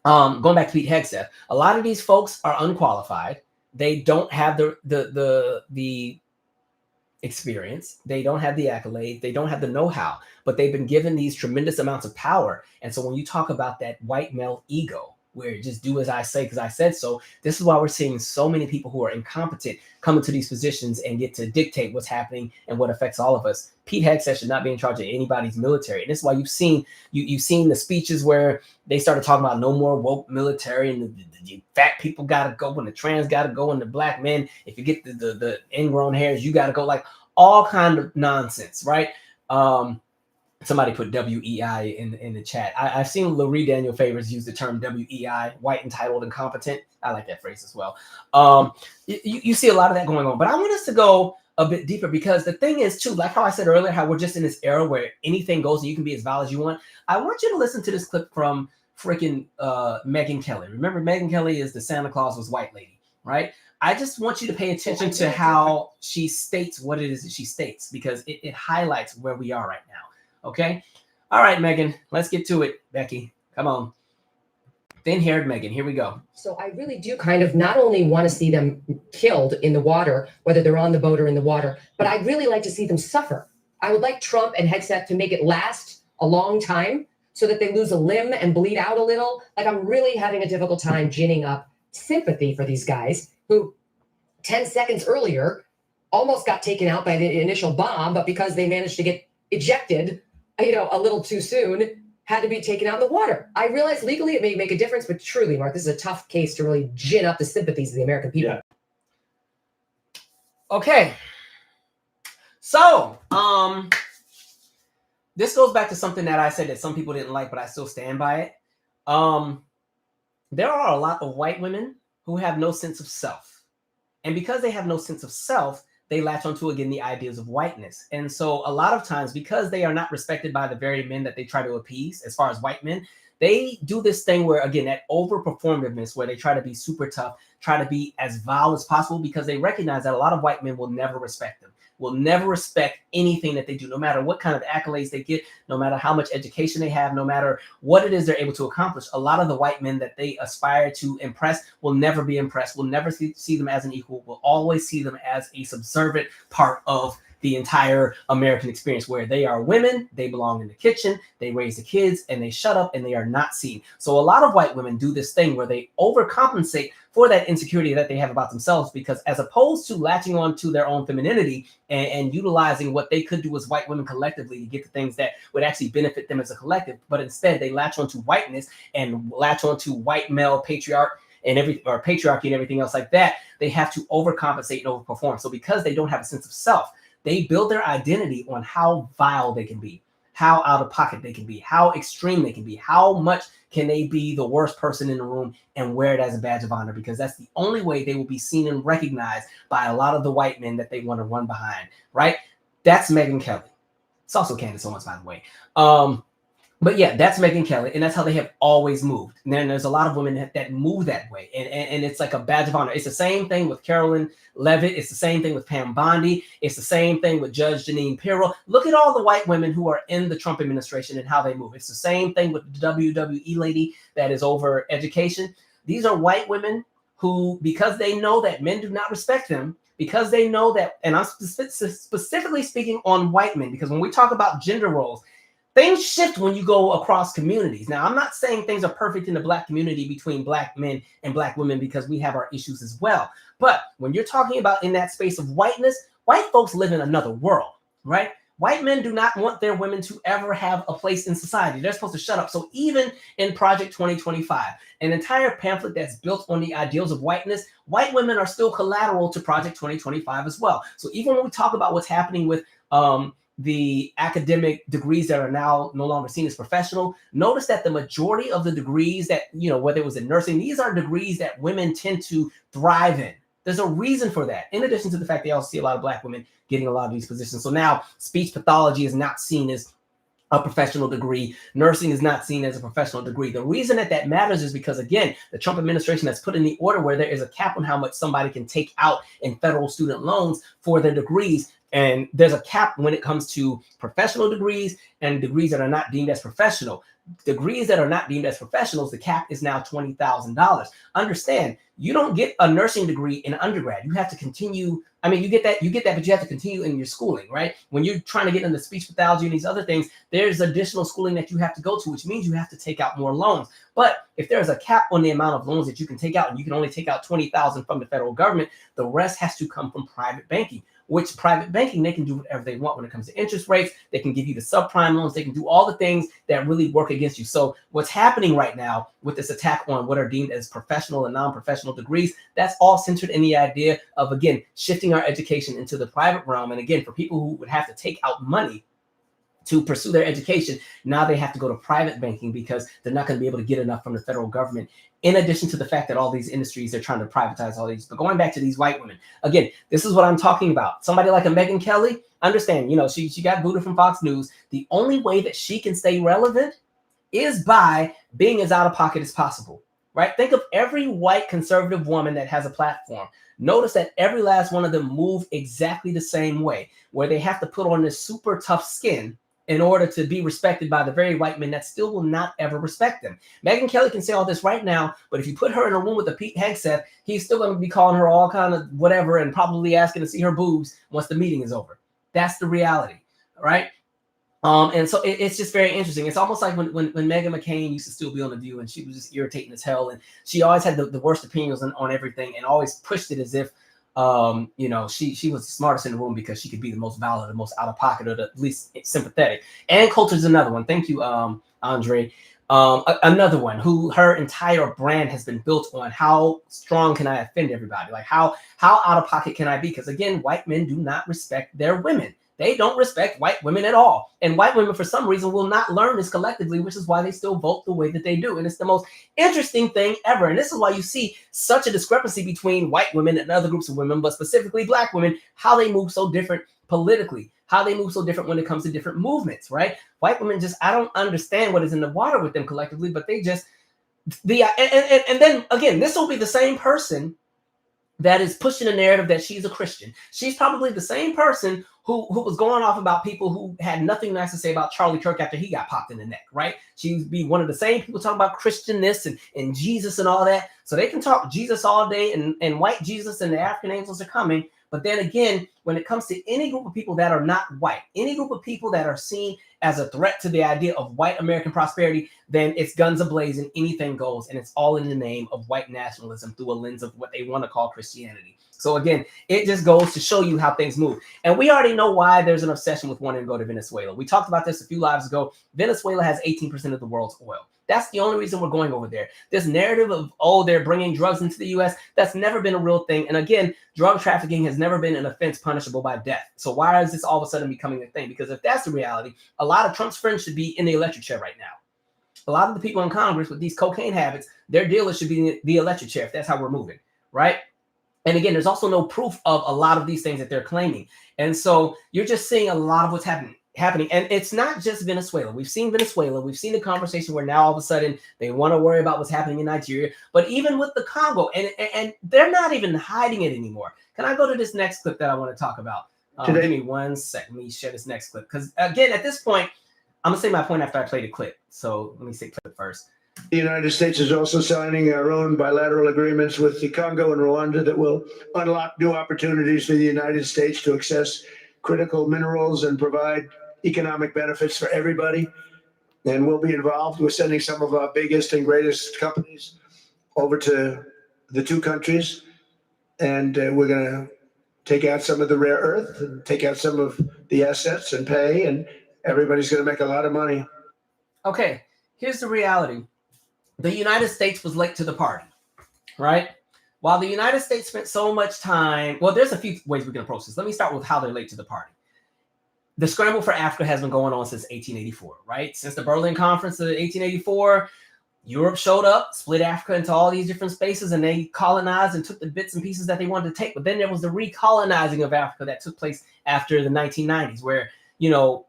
going back to Pete Hegseth, a lot of these folks are unqualified. They don't have the experience. They don't have the accolade. They don't have the know-how, but they've been given these tremendous amounts of power. And so when you talk about that white male ego, where just do as I say because I said so, this is why we're seeing so many people who are incompetent come into these positions and get to dictate what's happening and what affects all of us. Pete Hegseth should not be in charge of anybody's military. And this is why you've seen the speeches where they started talking about no more woke military, and the fat people got to go, and the trans got to go, and the black men, if you get the ingrown hairs, you got to go, like all kind of nonsense, right? Somebody put WEI in the chat. I've seen Larry Daniel Favors use the term WEI, white, entitled, incompetent. I like that phrase as well. You see a lot of that going on. But I want us to go a bit deeper, because the thing is, too, like how I said earlier, how we're just in this era where anything goes and you can be as valid as you want. I want you to listen to this clip from freaking Megyn Kelly. Remember, Megyn Kelly is the Santa Claus was white lady, right? I just want you to pay attention to how she states what it is that she states, because it highlights where we are right now. Okay. All right, Megyn, let's get to it. Becky, come on. Thin-haired Megyn, here we go. So I really do kind of not only want to see them killed in the water, whether they're on the boat or in the water, but I'd really like to see them suffer. I would like Trump and Hegseth to make it last a long time so that they lose a limb and bleed out a little. Like, I'm really having a difficult time ginning up sympathy for these guys who 10 seconds earlier almost got taken out by the initial bomb, but because they managed to get ejected, a little too soon, had to be taken out in the water. I realize legally it may make a difference, but truly, Mark, this is a tough case to really gin up the sympathies of the American people. Yeah. Okay. So, this goes back to something that I said that some people didn't like, but I still stand by it. There are a lot of white women who have no sense of self. And because they have no sense of self, they latch onto, again, the ideas of whiteness. And so a lot of times, because they are not respected by the very men that they try to appease, as far as white men, they do this thing where, again, that over-performativeness, where they try to be super tough, try to be as vile as possible, because they recognize that a lot of white men will never respect them, will never respect anything that they do, no matter what kind of accolades they get, no matter how much education they have, no matter what it is they're able to accomplish. A lot of the white men that they aspire to impress will never be impressed, will never see them as an equal, will always see them as a subservient part of the entire American experience, where they are women, they belong in the kitchen, they raise the kids, and they shut up, and they are not seen. So a lot of white women do this thing where they overcompensate for that insecurity that they have about themselves, because as opposed to latching on to their own femininity and utilizing what they could do as white women collectively to get the things that would actually benefit them as a collective, but instead they latch onto whiteness and latch onto white male patriarchy and everything else like that. They have to overcompensate and overperform. So because they don't have a sense of self, they build their identity on how vile they can be, how out of pocket they can be, how extreme they can be, how much can they be the worst person in the room and wear it as a badge of honor, because that's the only way they will be seen and recognized by a lot of the white men that they want to run behind, right? That's Megyn Kelly. It's also Candace Owens, by the way. But yeah, that's Megyn Kelly, and that's how they have always moved. And then there's a lot of women that move that way, and it's like a badge of honor. It's the same thing with Carolyn Levitt. It's the same thing with Pam Bondi. It's the same thing with Judge Jeanine Pirro. Look at all the white women who are in the Trump administration and how they move. It's the same thing with the WWE lady that is over education. These are white women who, because they know that men do not respect them, because they know that, and I'm specifically speaking on white men, because when we talk about gender roles, things shift when you go across communities. Now, I'm not saying things are perfect in the Black community between Black men and Black women, because we have our issues as well. But when you're talking about in that space of whiteness, white folks live in another world, right? White men do not want their women to ever have a place in society. They're supposed to shut up. So even in Project 2025, an entire pamphlet that's built on the ideals of whiteness, white women are still collateral to Project 2025 as well. So even when we talk about what's happening with the academic degrees that are now no longer seen as professional, notice that the majority of the degrees that, whether it was in nursing, these are degrees that women tend to thrive in. There's a reason for that, in addition to the fact they also see a lot of Black women getting a lot of these positions. So now speech pathology is not seen as a professional degree. Nursing is not seen as a professional degree. The reason that matters is because, again, the Trump administration has put in the order where there is a cap on how much somebody can take out in federal student loans for their degrees. And there's a cap when it comes to professional degrees and degrees that are not deemed as professional. Degrees that are not deemed as professionals, the cap is now $20,000. Understand, you don't get a nursing degree in undergrad. You have to continue. I mean, you get that, but you have to continue in your schooling, right? When you're trying to get into speech pathology and these other things, there's additional schooling that you have to go to, which means you have to take out more loans. But if there's a cap on the amount of loans that you can take out, and you can only take out $20,000 from the federal government, the rest has to come from private banking. Which private banking, they can do whatever they want when it comes to interest rates. They can give you the subprime loans. They can do all the things that really work against you. So what's happening right now with this attack on what are deemed as professional and non-professional degrees, that's all centered in the idea of, again, shifting our education into the private realm. And again, for people who would have to take out money to pursue their education, now they have to go to private banking because they're not going to be able to get enough from the federal government. In addition to the fact that all these industries, they're trying to privatize all these. But going back to these white women, again, this is what I'm talking about. Somebody like a Megyn Kelly, understand, she got booted from Fox News. The only way that she can stay relevant is by being as out of pocket as possible, right? Think of every white conservative woman that has a platform. Notice that every last one of them move exactly the same way, where they have to put on this super tough skin in order to be respected by the very white men that still will not ever respect them. Megyn Kelly can say all this right now, but if you put her in a room with a Pete Hegseth, he's still going to be calling her all kind of whatever and probably asking to see her boobs once the meeting is over. That's the reality, right? And so it's just very interesting. It's almost like when Megyn McCain used to still be on The View, and she was just irritating as hell, and she always had the worst opinions on everything, and always pushed it as if she was the smartest in the room because she could be the most valid, the most out of pocket, or the least sympathetic. Ann Coulter's another one. Thank you, Andre. Another one who her entire brand has been built on how strong can I offend everybody? Like how out of pocket can I be? Because again, white men do not respect their women. They don't respect white women at all. And white women, for some reason, will not learn this collectively, which is why they still vote the way that they do. And it's the most interesting thing ever. And this is why you see such a discrepancy between white women and other groups of women, but specifically black women, how they move so different politically, how they move so different when it comes to different movements, right? White women just, I don't understand what is in the water with them collectively, but they just, and then again, this will be the same person that is pushing the narrative that she's a Christian. She's probably the same person who was going off about people who had nothing nice to say about Charlie Kirk after he got popped in the neck, right? She'd be one of the same people talking about Christianness and Jesus and all that. So they can talk Jesus all day and white Jesus and the African angels are coming. But then again, when it comes to any group of people that are not white, any group of people that are seen as a threat to the idea of white American prosperity, then it's guns a-blazing, anything goes, and it's all in the name of white nationalism through a lens of what they want to call Christianity. So again, it just goes to show you how things move. And we already know why there's an obsession with wanting to go to Venezuela. We talked about this a few lives ago. Venezuela has 18% of the world's oil. That's the only reason we're going over there. This narrative of, oh, they're bringing drugs into the U.S., that's never been a real thing. And again, drug trafficking has never been an offense punishable by death. So why is this all of a sudden becoming a thing? Because if that's the reality, a lot of Trump's friends should be in the electric chair right now. A lot of the people in Congress with these cocaine habits, their dealers should be in the electric chair if that's how we're moving, right? And again, there's also no proof of a lot of these things that they're claiming. And so you're just seeing a lot of what's happening. And it's not just Venezuela. We've seen Venezuela. We've seen the conversation where now all of a sudden they want to worry about what's happening in Nigeria. But even with the Congo, and they're not even hiding it anymore. Can I go to this next clip that I want to talk about? Give me 1 second. Let me share this next clip. Because again, at this point, I'm going to say my point after I play the clip. So let me say clip first. The United States is also signing our own bilateral agreements with the Congo and Rwanda that will unlock new opportunities for the United States to access critical minerals and provide economic benefits for everybody. And we'll be involved with sending some of our biggest and greatest companies over to the two countries. And we're going to take out some of the rare earth and take out some of the assets and pay, and everybody's going to make a lot of money. Okay, here's the reality. The United States was late to the party, right? While the United States spent so much time, well, there's a few ways we can approach this. Let me start with how they're late to the party. The scramble for Africa has been going on since 1884, right? Since the Berlin Conference of 1884, Europe showed up, split Africa into all these different spaces, and they colonized and took the bits and pieces that they wanted to take. But then there was the recolonizing of Africa that took place after the 1990s, where,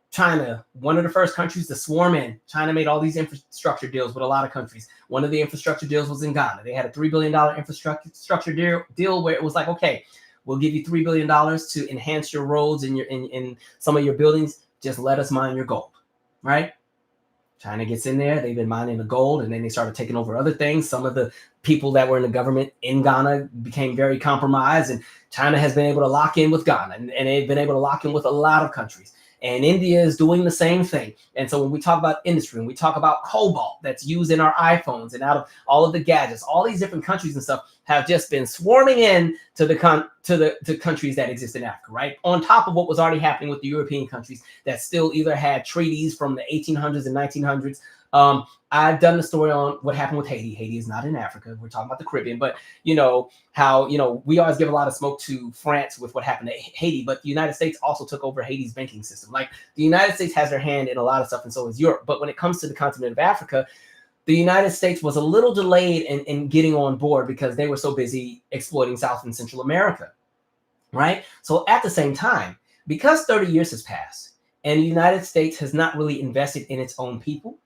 China, one of the first countries to swarm in. China made all these infrastructure deals with a lot of countries. One of the infrastructure deals was in Ghana. They had a $3 billion infrastructure deal where it was like, okay, we'll give you $3 billion to enhance your roads and in some of your buildings. Just let us mine your gold, right? China gets in there. They've been mining the gold, and then they started taking over other things. Some of the people that were in the government in Ghana became very compromised, and China has been able to lock in with Ghana, and they've been able to lock in with a lot of countries. And India is doing the same thing. And so when we talk about industry, when we talk about cobalt that's used in our iPhones and out of all of the gadgets, all these different countries and stuff have just been swarming in to the countries that exist in Africa, right? On top of what was already happening with the European countries that still either had treaties from the 1800s and 1900s. I've done the story on what happened with Haiti. Haiti is not in Africa. We're talking about the Caribbean, but how we always give a lot of smoke to France with what happened to Haiti, but the United States also took over Haiti's banking system. Like, the United States has their hand in a lot of stuff, and so is Europe. But when it comes to the continent of Africa, the United States was a little delayed in getting on board because they were so busy exploiting South and Central America, right? So at the same time, because 30 years has passed and the United States has not really invested in its own people,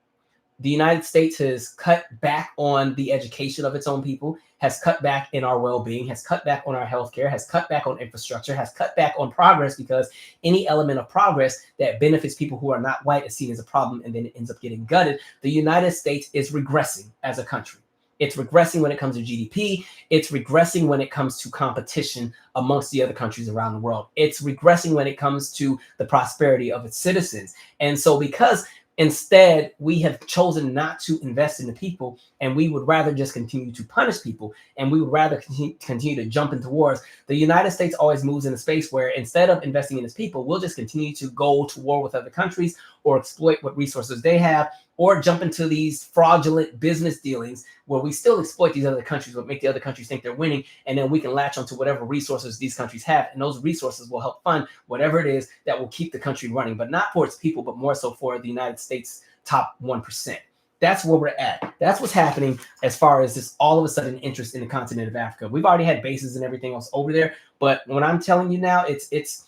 the United States has cut back on the education of its own people, has cut back in our well-being, has cut back on our healthcare, has cut back on infrastructure, has cut back on progress, because any element of progress that benefits people who are not white is seen as a problem, and then it ends up getting gutted. The United States is regressing as a country. It's regressing when it comes to GDP. It's regressing when it comes to competition amongst the other countries around the world. It's regressing when it comes to the prosperity of its citizens. And so because instead we have chosen not to invest in the people, and we would rather just continue to punish people, and we would rather continue to jump into wars, the United States always moves in a space where instead of investing in its people, we'll just continue to go to war with other countries or exploit what resources they have, or jump into these fraudulent business dealings where we still exploit these other countries, but make the other countries think they're winning, and then we can latch onto whatever resources these countries have, and those resources will help fund whatever it is that will keep the country running, but not for its people, but more so for the United States top 1%. That's where we're at. That's what's happening as far as this all of a sudden interest in the continent of Africa. We've already had bases and everything else over there, but when I'm telling you now, it's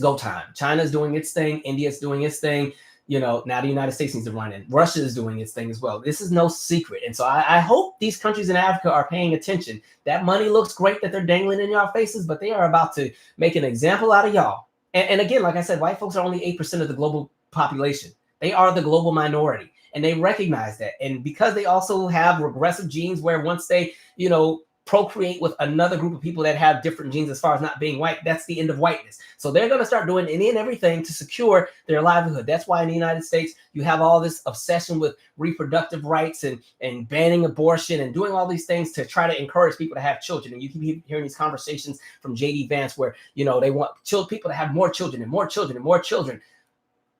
go time. China's doing its thing. India's doing its thing. You know, now the United States needs to run in. Russia is doing its thing as well. This is no secret. And so I hope these countries in Africa are paying attention. That money looks great that they're dangling in your faces, but they are about to make an example out of y'all. And again, like I said, white folks are only 8% of the global population. They are the global minority, and they recognize that. And because they also have regressive genes where once they, you know, procreate with another group of people that have different genes as far as not being white, that's the end of whiteness. So they're going to start doing any and everything to secure their livelihood. That's why in the United States, you have all this obsession with reproductive rights and banning abortion and doing all these things to try to encourage people to have children. And you keep hearing these conversations from J.D. Vance where, you know, they want people to have more children and more children and more children.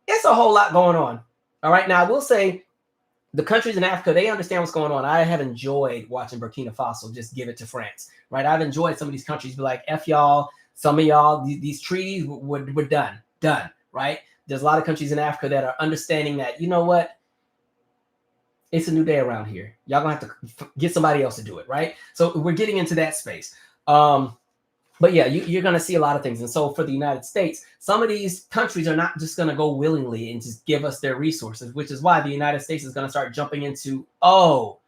It's a whole lot going on. All right. Now, I will say, the countries in Africa, they understand what's going on. I have enjoyed watching Burkina Faso just give it to France, right? I've enjoyed some of these countries be like, F y'all, some of y'all, these treaties, we're done, right? There's a lot of countries in Africa that are understanding that, you know what? It's a new day around here. Y'all gonna have to get somebody else to do it, right? So we're getting into that space. But yeah, you're going to see a lot of things. And so for the United States, some of these countries are not just going to go willingly and just give us their resources, which is why the United States is going to start jumping into, oh,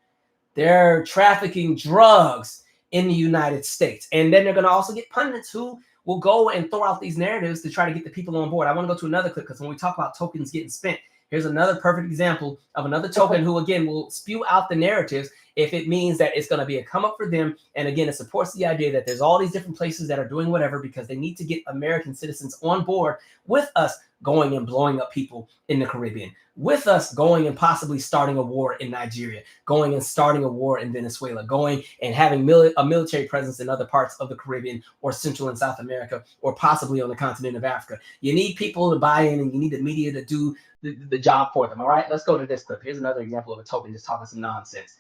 they're trafficking drugs in the United States. And then they're going to also get pundits who will go and throw out these narratives to try to get the people on board. I want to go to another clip because when we talk about tokens getting spent, here's another perfect example of another token who, again, will spew out the narratives if it means that it's going to be a come up for them. And again, it supports the idea that there's all these different places that are doing whatever because they need to get American citizens on board with us going and blowing up people in the Caribbean, with us going and possibly starting a war in Nigeria, going and starting a war in Venezuela, going and having a military presence in other parts of the Caribbean or Central and South America, or possibly on the continent of Africa. You need people to buy in, and you need the media to do the job for them. All right, let's go to this clip. Here's another example of a token just talking some nonsense.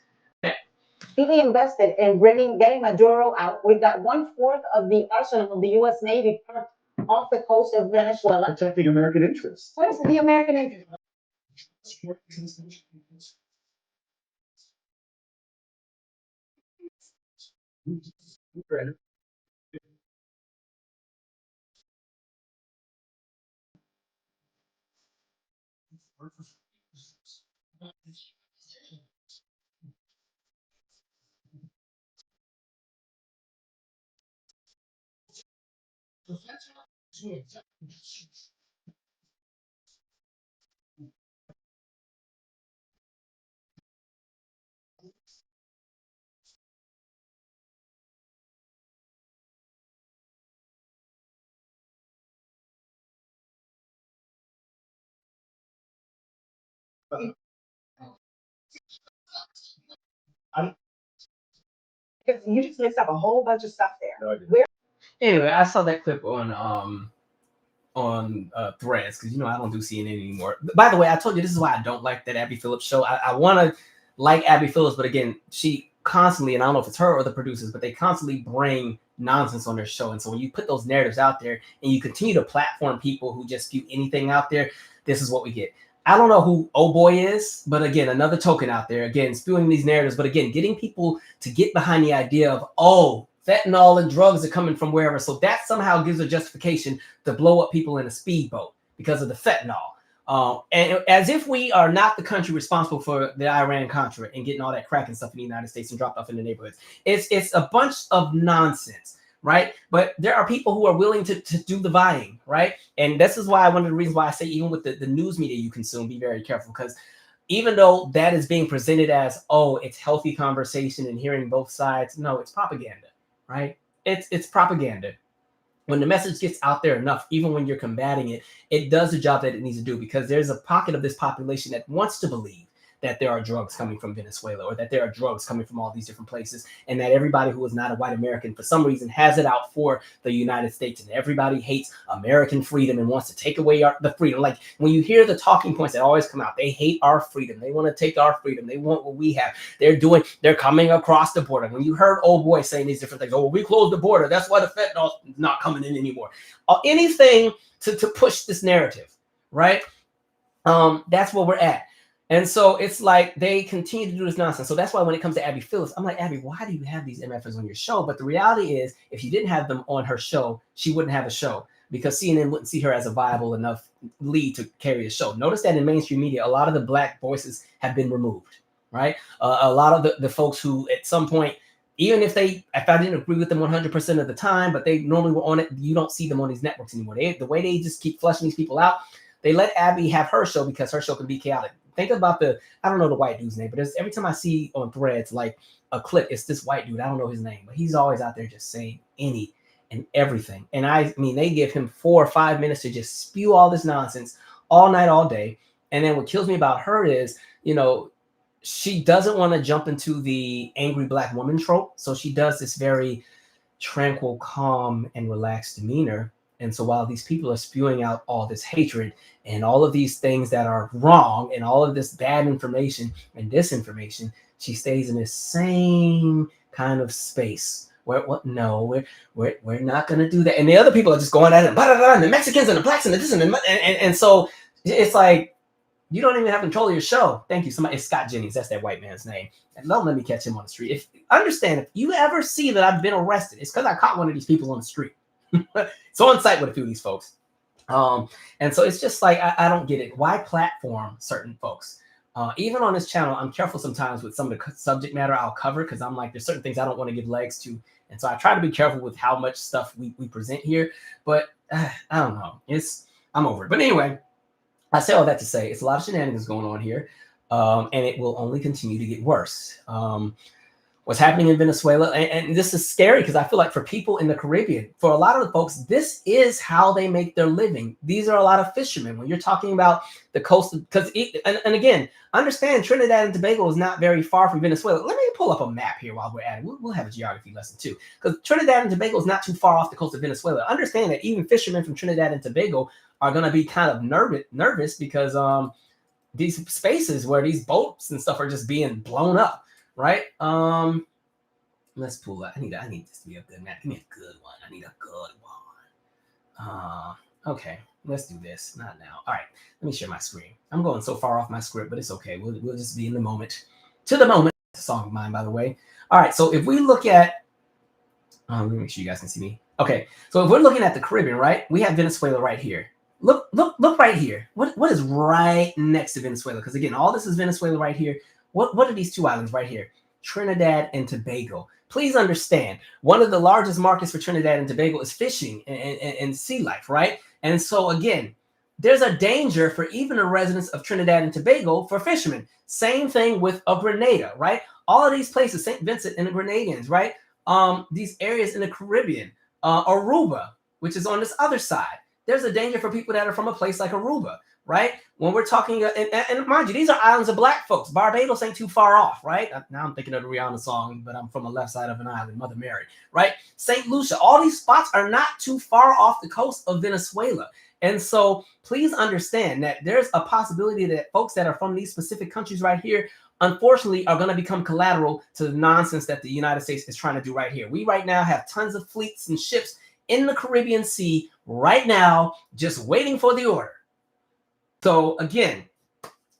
Completely invested in getting Maduro out. We've got 1/4 of the arsenal of the U.S. Navy parked off the coast of Venezuela. Protecting American interests. What is the American interest? You just mixed up a whole bunch of stuff there. No, I didn't. Anyway, I saw that clip on Threads because, you know, I don't do CNN anymore. By the way, I told you this is why I don't like that Abby Phillips show. I want to like Abby Phillips, but again, she constantly, and I don't know if it's her or the producers, but they constantly bring nonsense on their show. And so when you put those narratives out there and you continue to platform people who just spew anything out there, this is what we get. I don't know who Oh Boy is, but again, another token out there, again, spewing these narratives, but again, getting people to get behind the idea of, oh, fentanyl and drugs are coming from wherever. So that somehow gives a justification to blow up people in a speedboat because of the fentanyl. And as if we are not the country responsible for the Iran-Contra and getting all that crack and stuff in the United States and dropped off in the neighborhoods. It's a bunch of nonsense, right? But there are people who are willing to do the vying, right? And this is why one of the reasons why I say even with the news media you consume, be very careful, because even though that is being presented as, oh, it's healthy conversation and hearing both sides. No, it's propaganda, right? It's propaganda. When the message gets out there enough, even when you're combating it, it does the job that it needs to do, because there's a pocket of this population that wants to believe that there are drugs coming from Venezuela, or that there are drugs coming from all these different places, and that everybody who is not a white American for some reason has it out for the United States, and everybody hates American freedom and wants to take away the freedom. Like when you hear the talking points that always come out, they hate our freedom. They want to take our freedom. They want what we have. They're coming across the border. When you heard old boy saying these different things, oh, well, we closed the border, that's why the fentanyl is not coming in anymore. Anything to push this narrative, right? That's where we're at. And so it's like they continue to do this nonsense. So that's why when it comes to Abby Phillips, I'm like, Abby, why do you have these MFers on your show? But the reality is, if you didn't have them on her show, she wouldn't have a show, because CNN wouldn't see her as a viable enough lead to carry a show. Notice that in mainstream media, a lot of the Black voices have been removed, right? A lot of the folks who at some point, even if I didn't agree with them 100% of the time, but they normally were on it, you don't see them on these networks anymore. The way they just keep flushing these people out, they let Abby have her show because her show can be chaotic. Think about I don't know the white dude's name, but every time I see on Threads like a clip, it's this white dude. I don't know his name, but he's always out there just saying any and everything. And I mean, they give him 4 or 5 minutes to just spew all this nonsense all night, all day. And then what kills me about her is, she doesn't want to jump into the angry Black woman trope. So she does this very tranquil, calm, and relaxed demeanor. And so while these people are spewing out all this hatred and all of these things that are wrong and all of this bad information and disinformation, she stays in this same kind of space where, no, we're not going to do that. And the other people are just going at it, blah, blah, blah, and the Mexicans and the Blacks and the this and so it's like, you don't even have control of your show. Thank you. It's Scott Jennings. That's that white man's name. And don't let me catch him on the street. If you ever see that I've been arrested, it's because I caught one of these people on the street. It's on site with a few of these folks. And so it's just like, I don't get it. Why platform certain folks? Even on this channel, I'm careful sometimes with some of the subject matter I'll cover, because I'm like, there's certain things I don't want to give legs to. And so I try to be careful with how much stuff we present here. But I don't know. I'm over it. But anyway, I say all that to say it's a lot of shenanigans going on here. And it will only continue to get worse. What's happening in Venezuela, and this is scary because I feel like for people in the Caribbean, for a lot of the folks, this is how they make their living. These are a lot of fishermen. When you're talking about the coast, and again, understand Trinidad and Tobago is not very far from Venezuela. Let me pull up a map here while we're at it. We'll have a geography lesson too, because Trinidad and Tobago is not too far off the coast of Venezuela. Understand that even fishermen from Trinidad and Tobago are going to be kind of nervous because these spaces where these boats and stuff are just being blown up. Right. Let's pull that. I need this to be a good map. Give me a good one. I need a good one. Okay, let's do this. Not now. All right. Let me share my screen. I'm going so far off my script, but it's okay. We'll just be in the moment. To the moment. It's a song of mine, by the way. All right. So if we look at, let me make sure you guys can see me. Okay. So if we're looking at the Caribbean, right? We have Venezuela right here. Look right here. What is right next to Venezuela? Because again, all this is Venezuela right here. What are these two islands right here? Trinidad and Tobago. Please understand, one of the largest markets for Trinidad and Tobago is fishing and sea life, right? And so again, there's a danger for even the residents of Trinidad and Tobago for fishermen. Same thing with Grenada, right? All of these places, St. Vincent and the Grenadines, right? These areas in the Caribbean, Aruba, which is on this other side. There's a danger for people that are from a place like Aruba, right? When we're talking, and mind you, these are islands of Black folks. Barbados ain't too far off, right? Now I'm thinking of the Rihanna song, but I'm from the left side of an island, Mother Mary, right? St. Lucia, all these spots are not too far off the coast of Venezuela. And so please understand that there's a possibility that folks that are from these specific countries right here, unfortunately, are going to become collateral to the nonsense that the United States is trying to do right here. We right now have tons of fleets and ships in the Caribbean Sea right now, just waiting for the order. So again,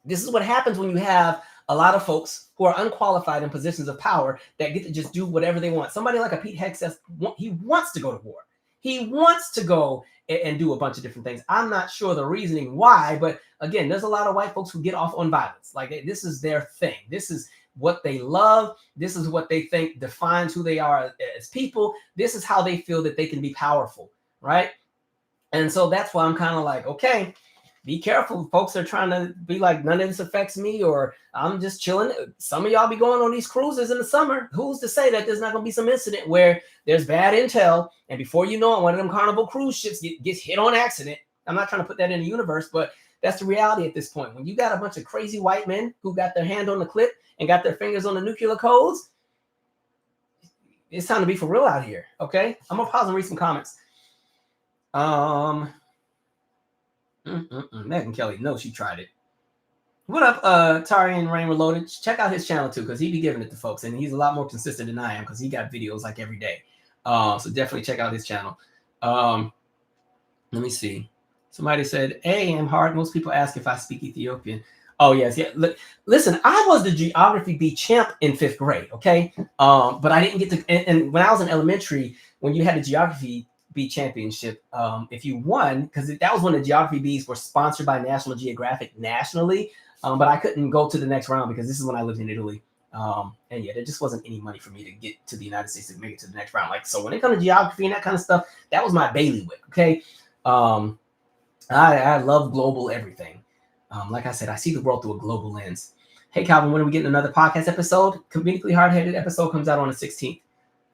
this is what happens when you have a lot of folks who are unqualified in positions of power that get to just do whatever they want. Somebody like a Pete Hegseth, he wants to go to war. He wants to go and do a bunch of different things. I'm not sure the reasoning why, but again, there's a lot of white folks who get off on violence. Like this is their thing. This is what they love. This is what they think defines who they are as people. This is how they feel that they can be powerful, right? And so that's why I'm kind of like, okay, be careful. Folks are trying to be like, none of this affects me, or I'm just chilling. Some of y'all be going on these cruises in the summer. Who's to say that there's not going to be some incident where there's bad intel, and before you know it, one of them Carnival cruise ships gets hit on accident. I'm not trying to put that in the universe, but that's the reality at this point. When you got a bunch of crazy white men who got their hand on the clip and got their fingers on the nuclear codes, it's time to be for real out here, okay? I'm going to pause and read some comments. Megyn Kelly, no, she tried it. What up, Tari and Rain Reloaded? Check out his channel too, because he be giving it to folks, and he's a lot more consistent than I am, because he got videos like every day. So definitely check out his channel. Let me see. Somebody said, "Hey, I'm hard. Most people ask if I speak Ethiopian." Oh yes, yeah. Listen, I was the geography B champ in 5th grade. Okay, but I didn't get to. And when I was in elementary, when you had the geography B championship, if you won, because that was when the geography Bs were sponsored by National Geographic nationally, but I couldn't go to the next round because this is when I lived in Italy, and yeah, there just wasn't any money for me to get to the United States to make it to the next round. Like, so when it comes to geography and that kind of stuff, that was my bailiwick. Okay, I love global everything. Like I said, I see the world through a global lens. Hey Calvin, when are we getting another podcast episode? Comedically Hard-Headed episode comes out on the 16th.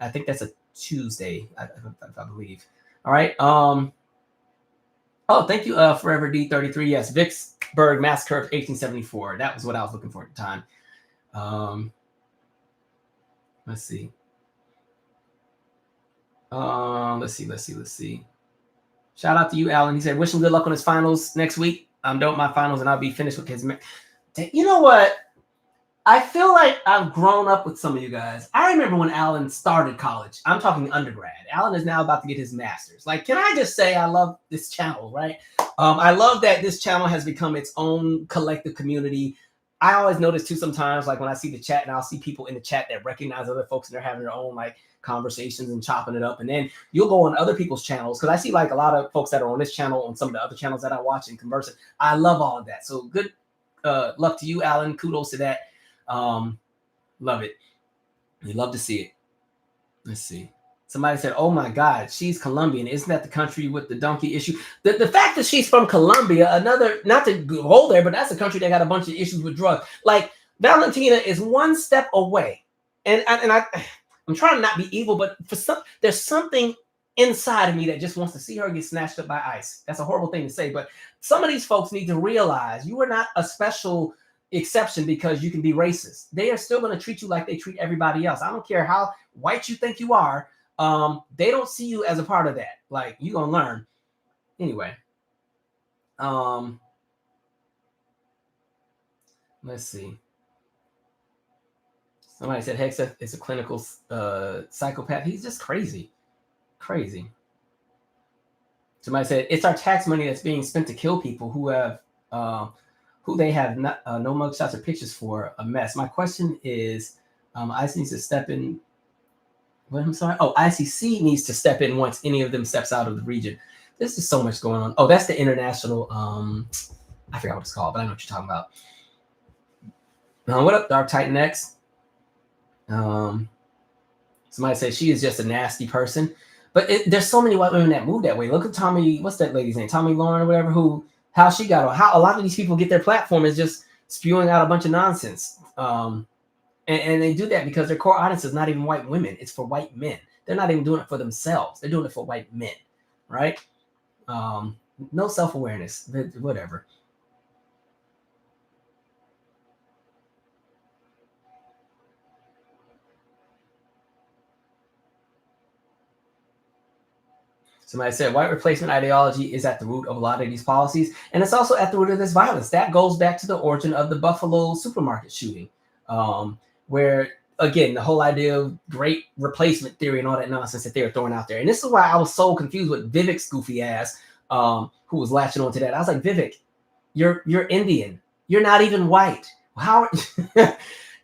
I think that's a Tuesday, I believe. All right. Oh, thank you, Forever D33. Yes, Vicksburg Massacre of 1874. That was what I was looking for at the time. Let's see. Let's see. Shout out to you, Alan. He said, wish him good luck on his finals next week. I'm done with my finals, and I'll be finished with his. You know what? I feel like I've grown up with some of you guys. I remember when Alan started college. I'm talking undergrad. Alan is now about to get his master's. Like, can I just say I love this channel, right? I love that this channel has become its own collective community. I always notice too sometimes, like when I see the chat and I'll see people in the chat that recognize other folks and they're having their own like conversations and chopping it up. And then you'll go on other people's channels, because I see like a lot of folks that are on this channel, on some of the other channels that I watch and conversing. I love all of that. So good luck to you, Alan. Kudos to that. Love it. You love to see it. Let's see. Somebody said, oh my God, she's Colombian. Isn't that the country with the donkey issue? The fact that she's from Colombia, another, not to go there, but that's a country that got a bunch of issues with drugs. Like, Valentina is one step away. And I'm trying to not be evil, but there's something inside of me that just wants to see her get snatched up by ICE. That's a horrible thing to say, but some of these folks need to realize you are not a special exception because you can be racist. They are still going to treat you like they treat everybody else. I don't care how white you think you are. They don't see you as a part of that. Like, you're going to learn. Anyway. Let's see. Somebody said Hegseth is a clinical psychopath. He's just crazy. Crazy. Somebody said it's our tax money that's being spent to kill people who have who they have not, no mugshots or pictures for. A mess. My question is, ICE needs to step in. What, I'm sorry. Oh, ICC needs to step in once any of them steps out of the region. There's just so much going on. Oh, that's the international. I forgot what it's called, but I know what you're talking about. What up, Dark Titan X? Somebody says she is just a nasty person, but there's so many white women that move that way. Look at Tommy. What's that lady's name? Tommy Lauren or whatever. How she got on. How a lot of these people get their platform is just spewing out a bunch of nonsense. And they do that because their core audience is not even white women. It's for white men. They're not even doing it for themselves. They're doing it for white men, right? No self-awareness, whatever. Somebody said white replacement ideology is at the root of a lot of these policies, and it's also at the root of this violence. That goes back to the origin of the Buffalo supermarket shooting, where, again, the whole idea of great replacement theory and all that nonsense that they were throwing out there. And this is why I was so confused with Vivek's goofy ass, who was latching onto that. I was like, Vivek, you're Indian. You're not even white. How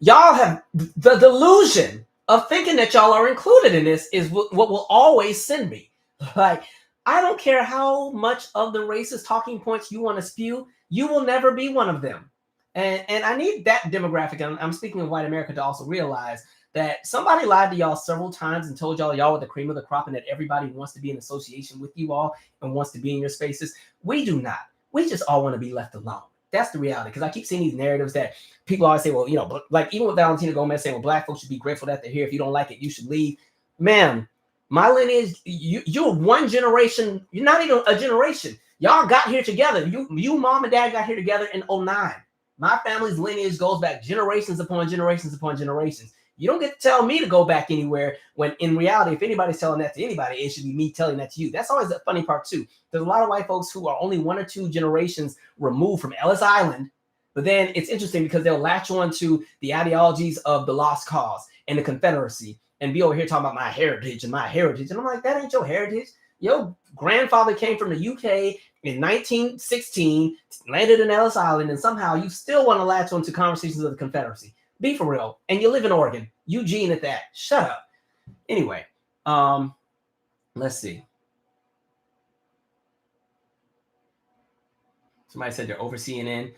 y'all have the delusion of thinking that y'all are included in this is what will always send me. Like, I don't care how much of the racist talking points you want to spew, you will never be one of them. And I need that demographic, and I'm speaking of white America, to also realize that somebody lied to y'all several times and told y'all were the cream of the crop and that everybody wants to be in association with you all and wants to be in your spaces. We do not. We just all want to be left alone. That's the reality. Because I keep seeing these narratives that people always say, well, you know, like even with Valentina Gomez saying, well, black folks should be grateful that they're here. If you don't like it, you should leave. Ma'am, my lineage, you're one generation. You're not even a generation. Y'all got here together. You mom and dad got here together in 09. My family's lineage goes back generations upon generations upon generations. You don't get to tell me to go back anywhere when in reality, if anybody's telling that to anybody, it should be me telling that to you. That's always the funny part too. There's a lot of white folks who are only 1 or 2 generations removed from Ellis Island, but then it's interesting because they'll latch on to the ideologies of the Lost Cause and the Confederacy and be over here talking about my heritage and my heritage. And I'm like, that ain't your heritage. Your grandfather came from the UK in 1916, landed in Ellis Island, and somehow you still want to latch on to conversations of the Confederacy. Be for real. And you live in Oregon. Eugene at that. Shut up. Anyway, let's see. Somebody said they're over CNN.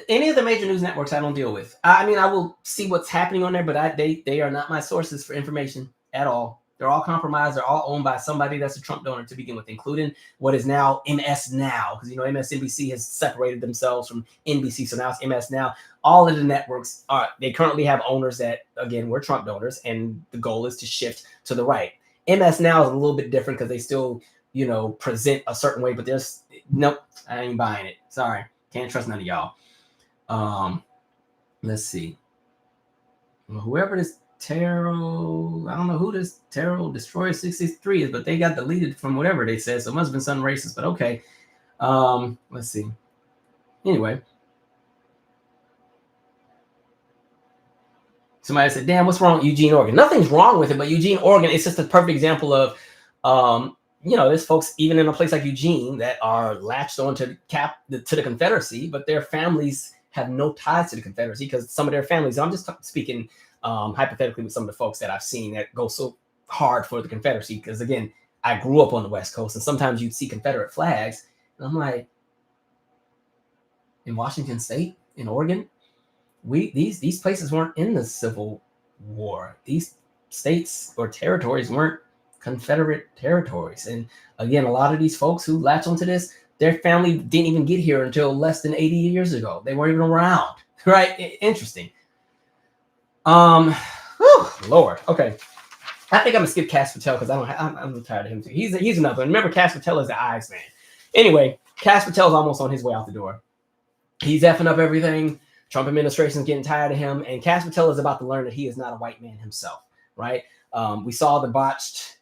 Any of the major news networks I don't deal with. I mean, I will see what's happening on there, but they are not my sources for information at all. They're all compromised. They're all owned by somebody that's a Trump donor to begin with, including what is now MS Now, because, you know, MSNBC has separated themselves from NBC, so now it's MS Now. All of the networks they currently have owners that, again, were Trump donors, and the goal is to shift to the right. MS Now is a little bit different because they still, you know, present a certain way, but there's nope, I ain't buying it. Sorry, can't trust none of y'all. Let's see. Whoever this Terrell, I don't know who this Terrell Destroyer 63 is, but they got deleted from whatever they said, so it must have been something racist, but okay. Let's see. Anyway. Somebody said, damn, what's wrong with Eugene, Oregon? Nothing's wrong with it, but Eugene, Oregon, it's just a perfect example of, you know, there's folks even in a place like Eugene that are latched on to the Confederacy, but their families have no ties to the Confederacy because some of their families, I'm just speaking hypothetically with some of the folks that I've seen that go so hard for the Confederacy, because again, I grew up on the West Coast and sometimes you'd see Confederate flags and I'm like, in Washington State, in Oregon, these places weren't in the Civil War. These states or territories weren't Confederate territories. And again, a lot of these folks who latch onto this, their family didn't even get here until less than 80 years ago. They weren't even around, right? Interesting. Lord. Okay. I think I'm gonna skip Cass Patel because I'm tired of him too. He's another one. Remember, Cass Patel is the eyes man. Anyway, Cass Patel's almost on his way out the door. He's effing up everything. Trump administration is getting tired of him, and Cass Patel is about to learn that he is not a white man himself, right? We saw the botched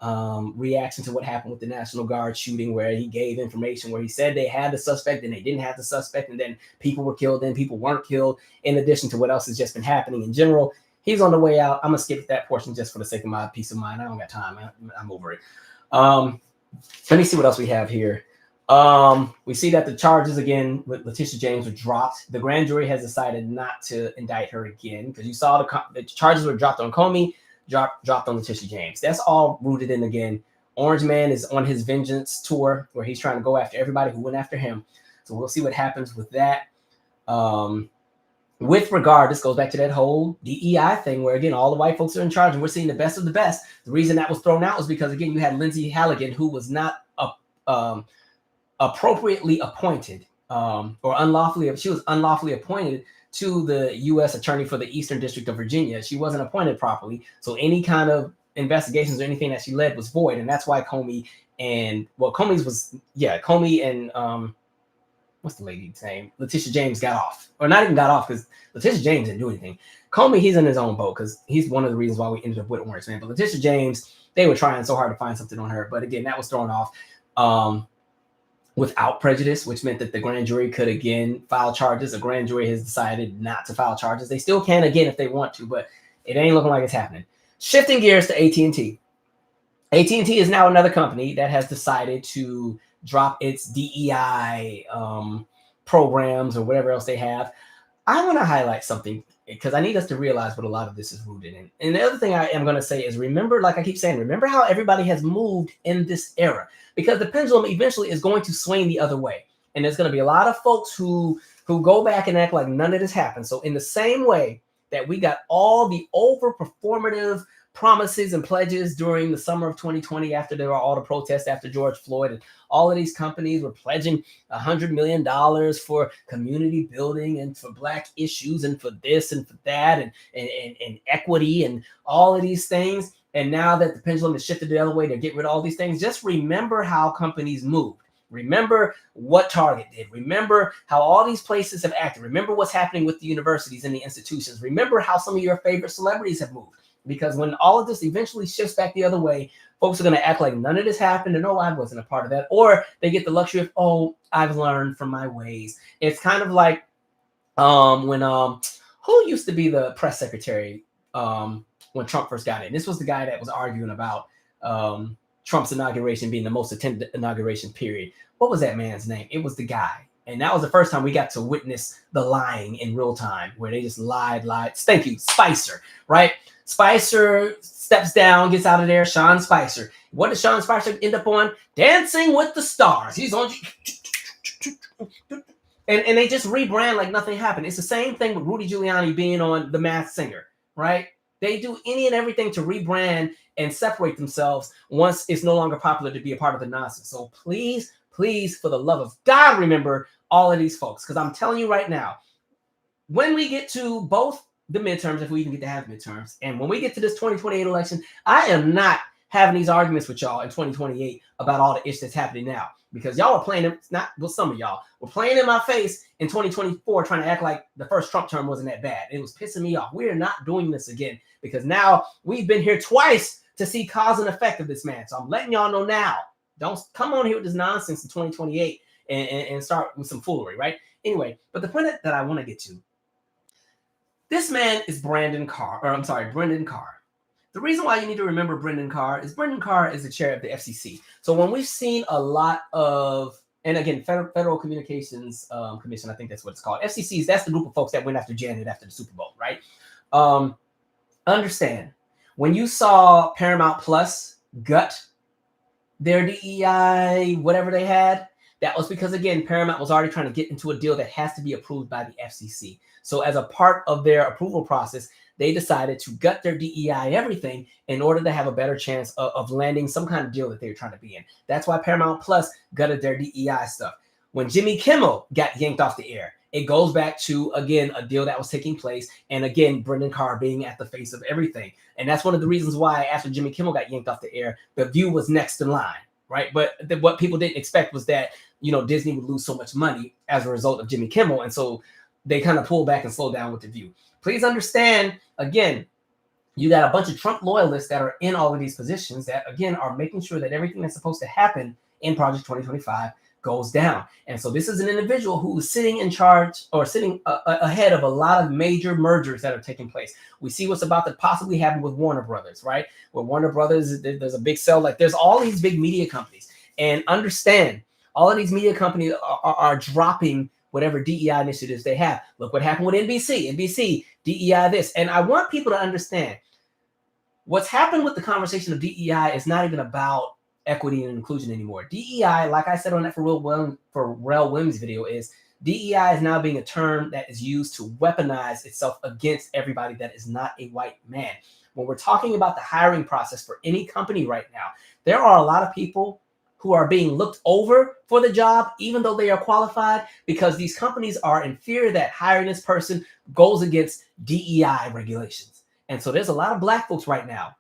reaction to what happened with the National Guard shooting, where he gave information where he said they had the suspect and they didn't have the suspect, and then people were killed, then people weren't killed, in addition to what else has just been happening in general. He's on the way out. I'm going to skip that portion just for the sake of my peace of mind. I don't got time. I'm over it. Let me see what else we have here. We see that the charges again with Leticia James were dropped. The grand jury has decided not to indict her again because you saw the charges were dropped on Comey, dropped on Leticia James. That's all rooted in, again, Orange Man is on his vengeance tour where he's trying to go after everybody who went after him. So we'll see what happens with that. With regard, this goes back to that whole DEI thing where, again, all the white folks are in charge and we're seeing the best of the best. The reason that was thrown out was because, again, you had Lindsay Halligan, who was not appropriately appointed or unlawfully, she was unlawfully appointed to the U.S. Attorney for the Eastern District of Virginia. She wasn't appointed properly. So any kind of investigations or anything that she led was void. And that's why Comey and what's the lady's name? Leticia James got off, or not even got off because Leticia James didn't do anything. Comey, he's in his own boat because he's one of the reasons why we ended up with Orange Man. But Leticia James, they were trying so hard to find something on her. But again, that was thrown off without prejudice, which meant that the grand jury could again file charges. The grand jury has decided not to file charges. They still can again if they want to, but it ain't looking like it's happening. Shifting gears to AT&T. AT&T is now another company that has decided to drop its DEI programs or whatever else they have. I want to highlight something because I need us to realize what a lot of this is rooted in. And the other thing I am going to say is remember, like I keep saying, remember how everybody has moved in this era, because the pendulum eventually is going to swing the other way. And there's going to be a lot of folks who go back and act like none of this happened. So in the same way that we got all the over performative promises and pledges during the summer of 2020 after there were all the protests after George Floyd, and all of these companies were pledging $100 million for community building and for Black issues and for this and for that and equity and all of these things. And now that the pendulum has shifted the other way, they're getting rid of all these things. Just remember how companies moved. Remember what Target did. Remember how all these places have acted. Remember what's happening with the universities and the institutions. Remember how some of your favorite celebrities have moved. Because when all of this eventually shifts back the other way, folks are going to act like none of this happened and no, I wasn't a part of that. Or they get the luxury of, oh, I've learned from my ways. It's kind of like when who used to be the press secretary when Trump first got in? This was the guy that was arguing about Trump's inauguration being the most attended inauguration period. What was that man's name? It was the guy. And that was the first time we got to witness the lying in real time, where they just lied. Thank you, Spicer, right? Spicer steps down, gets out of there. Sean Spicer. What did Sean Spicer end up on? Dancing with the Stars. He's on. And they just rebrand like nothing happened. It's the same thing with Rudy Giuliani being on The Masked Singer, right? They do any and everything to rebrand and separate themselves once it's no longer popular to be a part of the nonsense. So please, please, for the love of God, remember all of these folks. Because I'm telling you right now, when we get to both the midterms, if we even get to have midterms, and when we get to this 2028 election, I am not having these arguments with y'all in 2028 about all the ish that's happening now. Because y'all are playing them, not well, some of y'all were playing in my face in 2024, trying to act like the first Trump term wasn't that bad. It was pissing me off. We are not doing this again, because now we've been here twice to see cause and effect of this man. So I'm letting y'all know now. Don't come on here with this nonsense in 2028 and start with some foolery, right? Anyway, but the point that I want to get to, this man is Brendan Carr. The reason why you need to remember Brendan Carr is the chair of the FCC. So when we've seen a lot of, and again, Federal Communications Commission, I think that's what it's called. FCCs, that's the group of folks that went after Janet after the Super Bowl, right? Understand, when you saw Paramount Plus gut their DEI, whatever they had, that was because, again, Paramount was already trying to get into a deal that has to be approved by the FCC. So as a part of their approval process, they decided to gut their DEI everything in order to have a better chance of landing some kind of deal that they were trying to be in. That's why Paramount Plus gutted their DEI stuff. When Jimmy Kimmel got yanked off the air, it goes back to, again, a deal that was taking place. And again, Brendan Carr being at the face of everything. And that's one of the reasons why after Jimmy Kimmel got yanked off the air, The View was next in line, right? But what people didn't expect was that, Disney would lose so much money as a result of Jimmy Kimmel. And so they kind of pulled back and slowed down with The View. Please understand, again, you got a bunch of Trump loyalists that are in all of these positions that, again, are making sure that everything that's supposed to happen in Project 2025 goes down. And so this is an individual who is sitting in charge or sitting ahead of a lot of major mergers that are taking place. We see what's about to possibly happen with Warner Brothers, right? Where Warner Brothers, there's a big sell. Like, there's all these big media companies. And understand, all of these media companies are dropping whatever DEI initiatives they have. Look what happened with NBC. NBC, DEI this. And I want people to understand what's happened with the conversation of DEI is not even about equity and inclusion anymore. DEI, like I said on that Pharrell Williams video, is DEI is now being a term that is used to weaponize itself against everybody that is not a white man. When we're talking about the hiring process for any company right now, there are a lot of people who are being looked over for the job, even though they are qualified, because these companies are in fear that hiring this person goes against DEI regulations. And so there's a lot of Black folks right now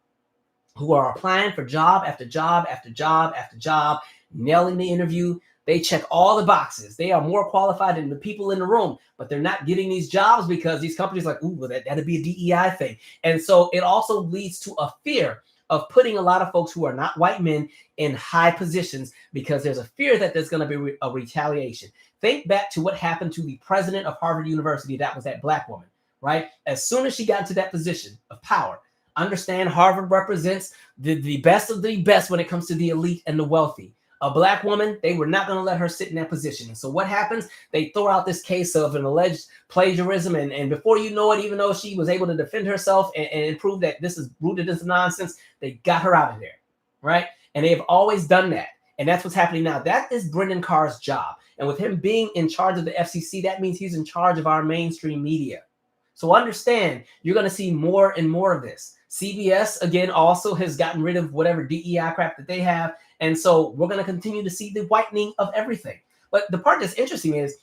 who are applying for job after job after job after job, nailing the interview. They check all the boxes. They are more qualified than the people in the room, but they're not getting these jobs because these companies are like, ooh, well, that'd be a DEI thing. And so it also leads to a fear of putting a lot of folks who are not white men in high positions because there's a fear that there's going to be a retaliation. Think back to what happened to the president of Harvard University. That was that Black woman, right? As soon as she got into that position of power, understand Harvard represents the best of the best when it comes to the elite and the wealthy. A Black woman, they were not going to let her sit in that position. And so what happens? They throw out this case of an alleged plagiarism. And before you know it, even though she was able to defend herself and prove that this is rooted in some nonsense, they got her out of there, right? And they've always done that. And that's what's happening now. That is Brendan Carr's job. And with him being in charge of the FCC, that means he's in charge of our mainstream media. So understand, you're going to see more and more of this. CBS, again, also has gotten rid of whatever DEI crap that they have. And so we're going to continue to see the whitening of everything. But the part that's interesting is,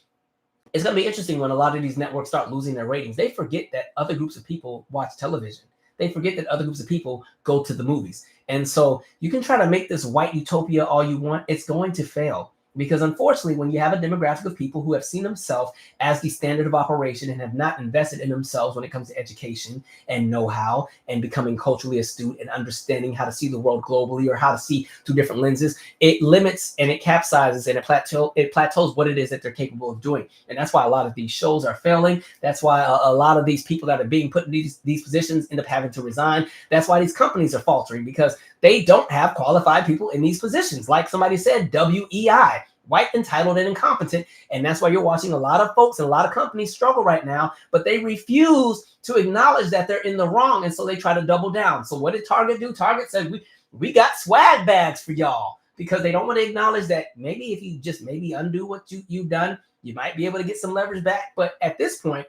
it's going to be interesting when a lot of these networks start losing their ratings. They forget that other groups of people watch television. They forget that other groups of people go to the movies. And so you can try to make this white utopia all you want. It's going to fail. Because unfortunately, when you have a demographic of people who have seen themselves as the standard of operation and have not invested in themselves when it comes to education and know-how and becoming culturally astute and understanding how to see the world globally or how to see through different lenses, it limits and it capsizes and it plateaus what it is that they're capable of doing. And that's why a lot of these shows are failing. That's why a lot of these people that are being put in these positions end up having to resign. That's why these companies are faltering, because they don't have qualified people in these positions. Like somebody said, WEI, white, entitled, and incompetent. And that's why you're watching a lot of folks and a lot of companies struggle right now, but they refuse to acknowledge that they're in the wrong. And so they try to double down. So what did Target do? Target said, we got swag bags for y'all, because they don't want to acknowledge that maybe if you just maybe undo what you've done, you might be able to get some leverage back. But at this point,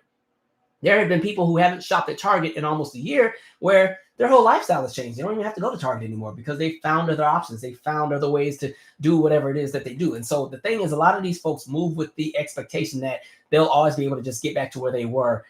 there have been people who haven't shopped at Target in almost a year where their whole lifestyle has changed. They don't even have to go to Target anymore because they found other options. They found other ways to do whatever it is that they do. And so the thing is, a lot of these folks move with the expectation that they'll always be able to just get back to where they were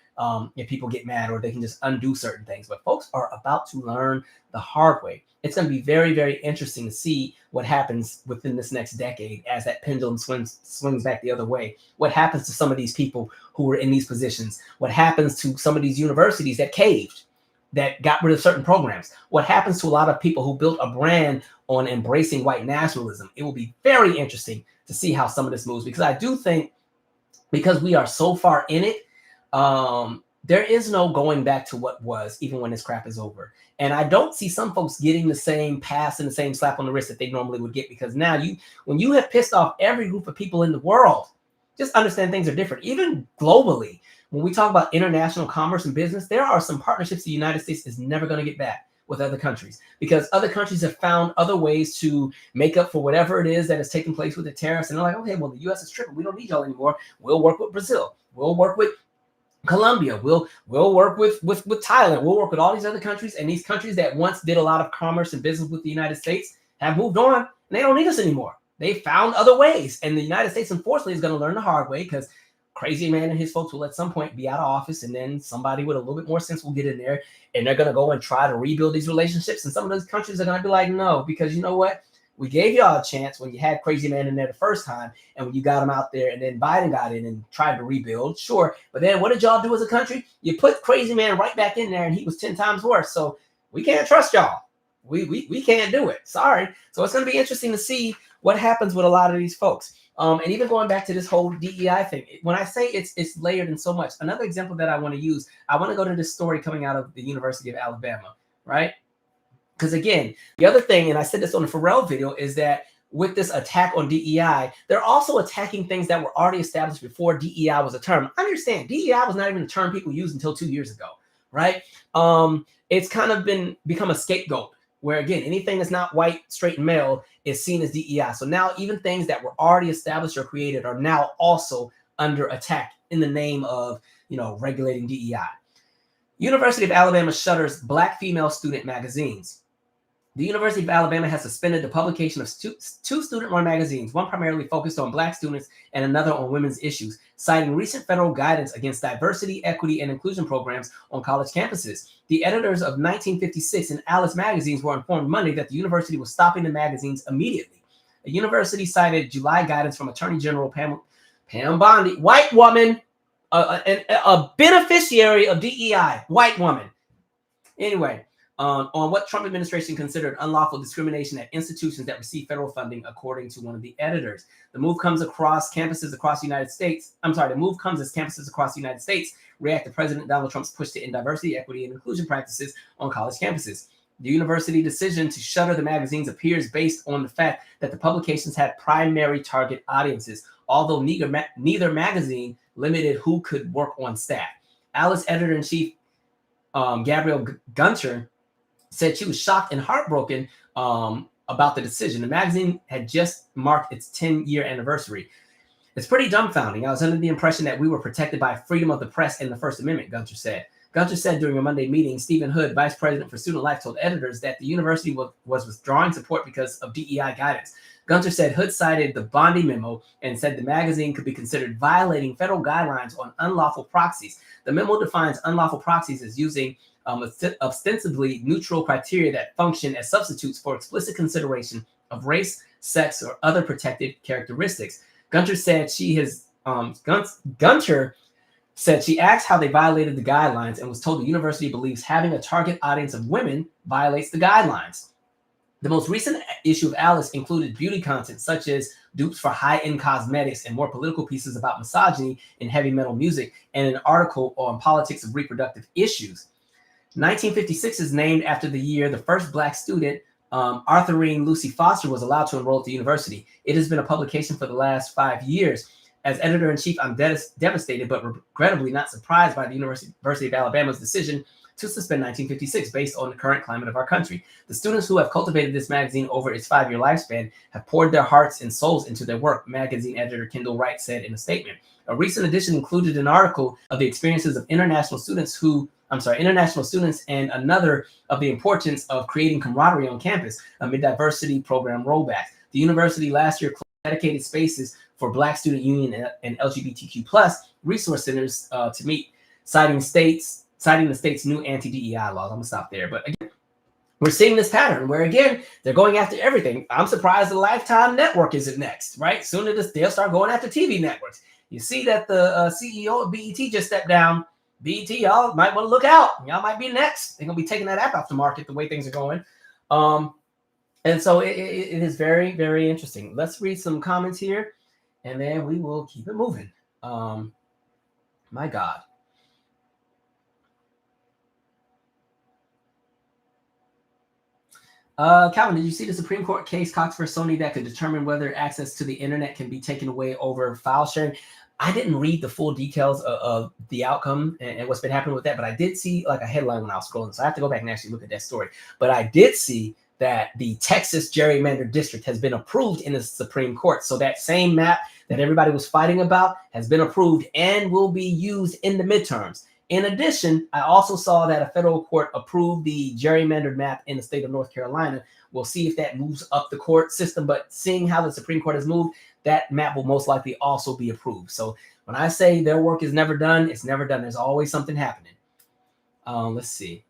if people get mad, or they can just undo certain things. But folks are about to learn the hard way. It's going to be very, very interesting to see what happens within this next decade as that pendulum swings back the other way. What happens to some of these people who are in these positions? What happens to some of these universities that caved, that got rid of certain programs? What happens to a lot of people who built a brand on embracing white nationalism? It will be very interesting to see how some of this moves, because I do think, because we are so far in it, there is no going back to what was, even when this crap is over. And I don't see some folks getting the same pass and the same slap on the wrist that they normally would get, because now when you have pissed off every group of people in the world, just understand things are different. Even globally, when we talk about international commerce and business, there are some partnerships the United States is never going to get back with other countries, because other countries have found other ways to make up for whatever it is that is taking place with the tariffs. And they're like, okay, well, the U.S. is tripping. We don't need y'all anymore. We'll work with Brazil. We'll work with Colombia. We'll work with Thailand. We'll work with all these other countries. And these countries that once did a lot of commerce and business with the United States have moved on, and they don't need us anymore. They found other ways. And the United States, unfortunately, is going to learn the hard way, because Crazy Man and his folks will at some point be out of office, and then somebody with a little bit more sense will get in there, and they're going to go and try to rebuild these relationships. And some of those countries are going to be like, no, because you know what? We gave y'all a chance when you had Crazy Man in there the first time, and when you got him out there, and then Biden got in and tried to rebuild, sure. But then what did y'all do as a country? You put Crazy Man right back in there, and he was 10 times worse. So we can't trust y'all. We can't do it. Sorry. So it's going to be interesting to see what happens with a lot of these folks. And even going back to this whole DEI thing, when I say it's layered in so much, another example that I want to use, I want to go to this story coming out of the University of Alabama, right? Because again, the other thing, and I said this on the Pharrell video, is that with this attack on DEI, they're also attacking things that were already established before DEI was a term. Understand, DEI was not even a term people used until 2 years ago, right? It's kind of become a scapegoat, where again, anything that's not white, straight, and male is seen as DEI. So now even things that were already established or created are now also under attack in the name of, regulating DEI. University of Alabama shutters Black female student magazines. The University of Alabama has suspended the publication of two student-run magazines, one primarily focused on Black students and another on women's issues, citing recent federal guidance against diversity, equity, and inclusion programs on college campuses. The editors of 1956 and Alice magazines were informed Monday that the university was stopping the magazines immediately. The university cited July guidance from Attorney General Pam Bondi, white woman, a beneficiary of DEI, white woman. Anyway, on what Trump administration considered unlawful discrimination at institutions that receive federal funding, according to one of the editors. The move comes across campuses across the United States. The move comes as campuses across the United States react to President Donald Trump's push to end diversity, equity, and inclusion practices on college campuses. The university decision to shutter the magazines appears based on the fact that the publications had primary target audiences, although neither magazine limited who could work on staff. Alice editor-in-chief Gabrielle Gunter said she was shocked and heartbroken about the decision. The magazine had just marked its 10-year anniversary. It's pretty dumbfounding. I was under the impression that we were protected by freedom of the press and the First Amendment, Gunter said. Gunter said during a Monday meeting, Stephen Hood, vice president for Student Life, told editors that the university was withdrawing support because of DEI guidance. Gunter said Hood cited the Bondi memo and said the magazine could be considered violating federal guidelines on unlawful proxies. The memo defines unlawful proxies as using ostensibly neutral criteria that function as substitutes for explicit consideration of race, sex, or other protected characteristics. Gunter said she asked how they violated the guidelines and was told the university believes having a target audience of women violates the guidelines. The most recent issue of Alice included beauty content such as dupes for high-end cosmetics and more political pieces about misogyny in heavy metal music, and an article on politics of reproductive issues. 1956 is named after the year the first Black student, Arthurine Lucy Foster, was allowed to enroll at the university. It has been a publication for the last 5 years. As editor-in-chief, I'm devastated, but regrettably not surprised by the University of Alabama's decision to suspend 1956 based on the current climate of our country. The students who have cultivated this magazine over its 5-year lifespan have poured their hearts and souls into their work, magazine editor Kendall Wright said in a statement. A recent edition included an article of the experiences of international students and another of the importance of creating camaraderie on campus amid diversity program rollbacks. The university last year closed dedicated spaces for Black Student Union and LGBTQ+ resource centers to meet, citing the state's new anti-DEI laws. I'm gonna stop there. But again, we're seeing this pattern where, again, they're going after everything. I'm surprised the Lifetime Network isn't next, right? Soon as they'll start going after TV networks. You see that the CEO of BET just stepped down. BET, y'all might want to look out. Y'all might be next. They're gonna be taking that app off the market the way things are going. And so it is very, very interesting. Let's read some comments here, and then we will keep it moving. My God. Calvin, did you see the Supreme Court case Cox versus Sony that could determine whether access to the internet can be taken away over file sharing? I didn't read the full details of the outcome and what's been happening with that, but I did see like a headline when I was scrolling, so I have to go back and actually look at that story. But I did see that the Texas gerrymandered district has been approved in the Supreme Court. So that same map that everybody was fighting about has been approved and will be used in the midterms. In addition, I also saw that a federal court approved the gerrymandered map in the state of North Carolina. We'll see if that moves up the court system, but seeing how the Supreme Court has moved, that map will most likely also be approved. So when I say their work is never done, it's never done. There's always something happening. Let's see.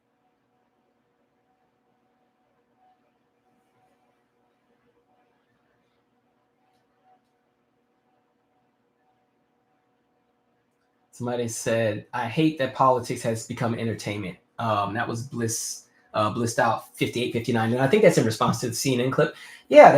Somebody said, I hate that politics has become entertainment. That was Blissed Out 5859. And I think that's in response to the CNN clip. Yeah,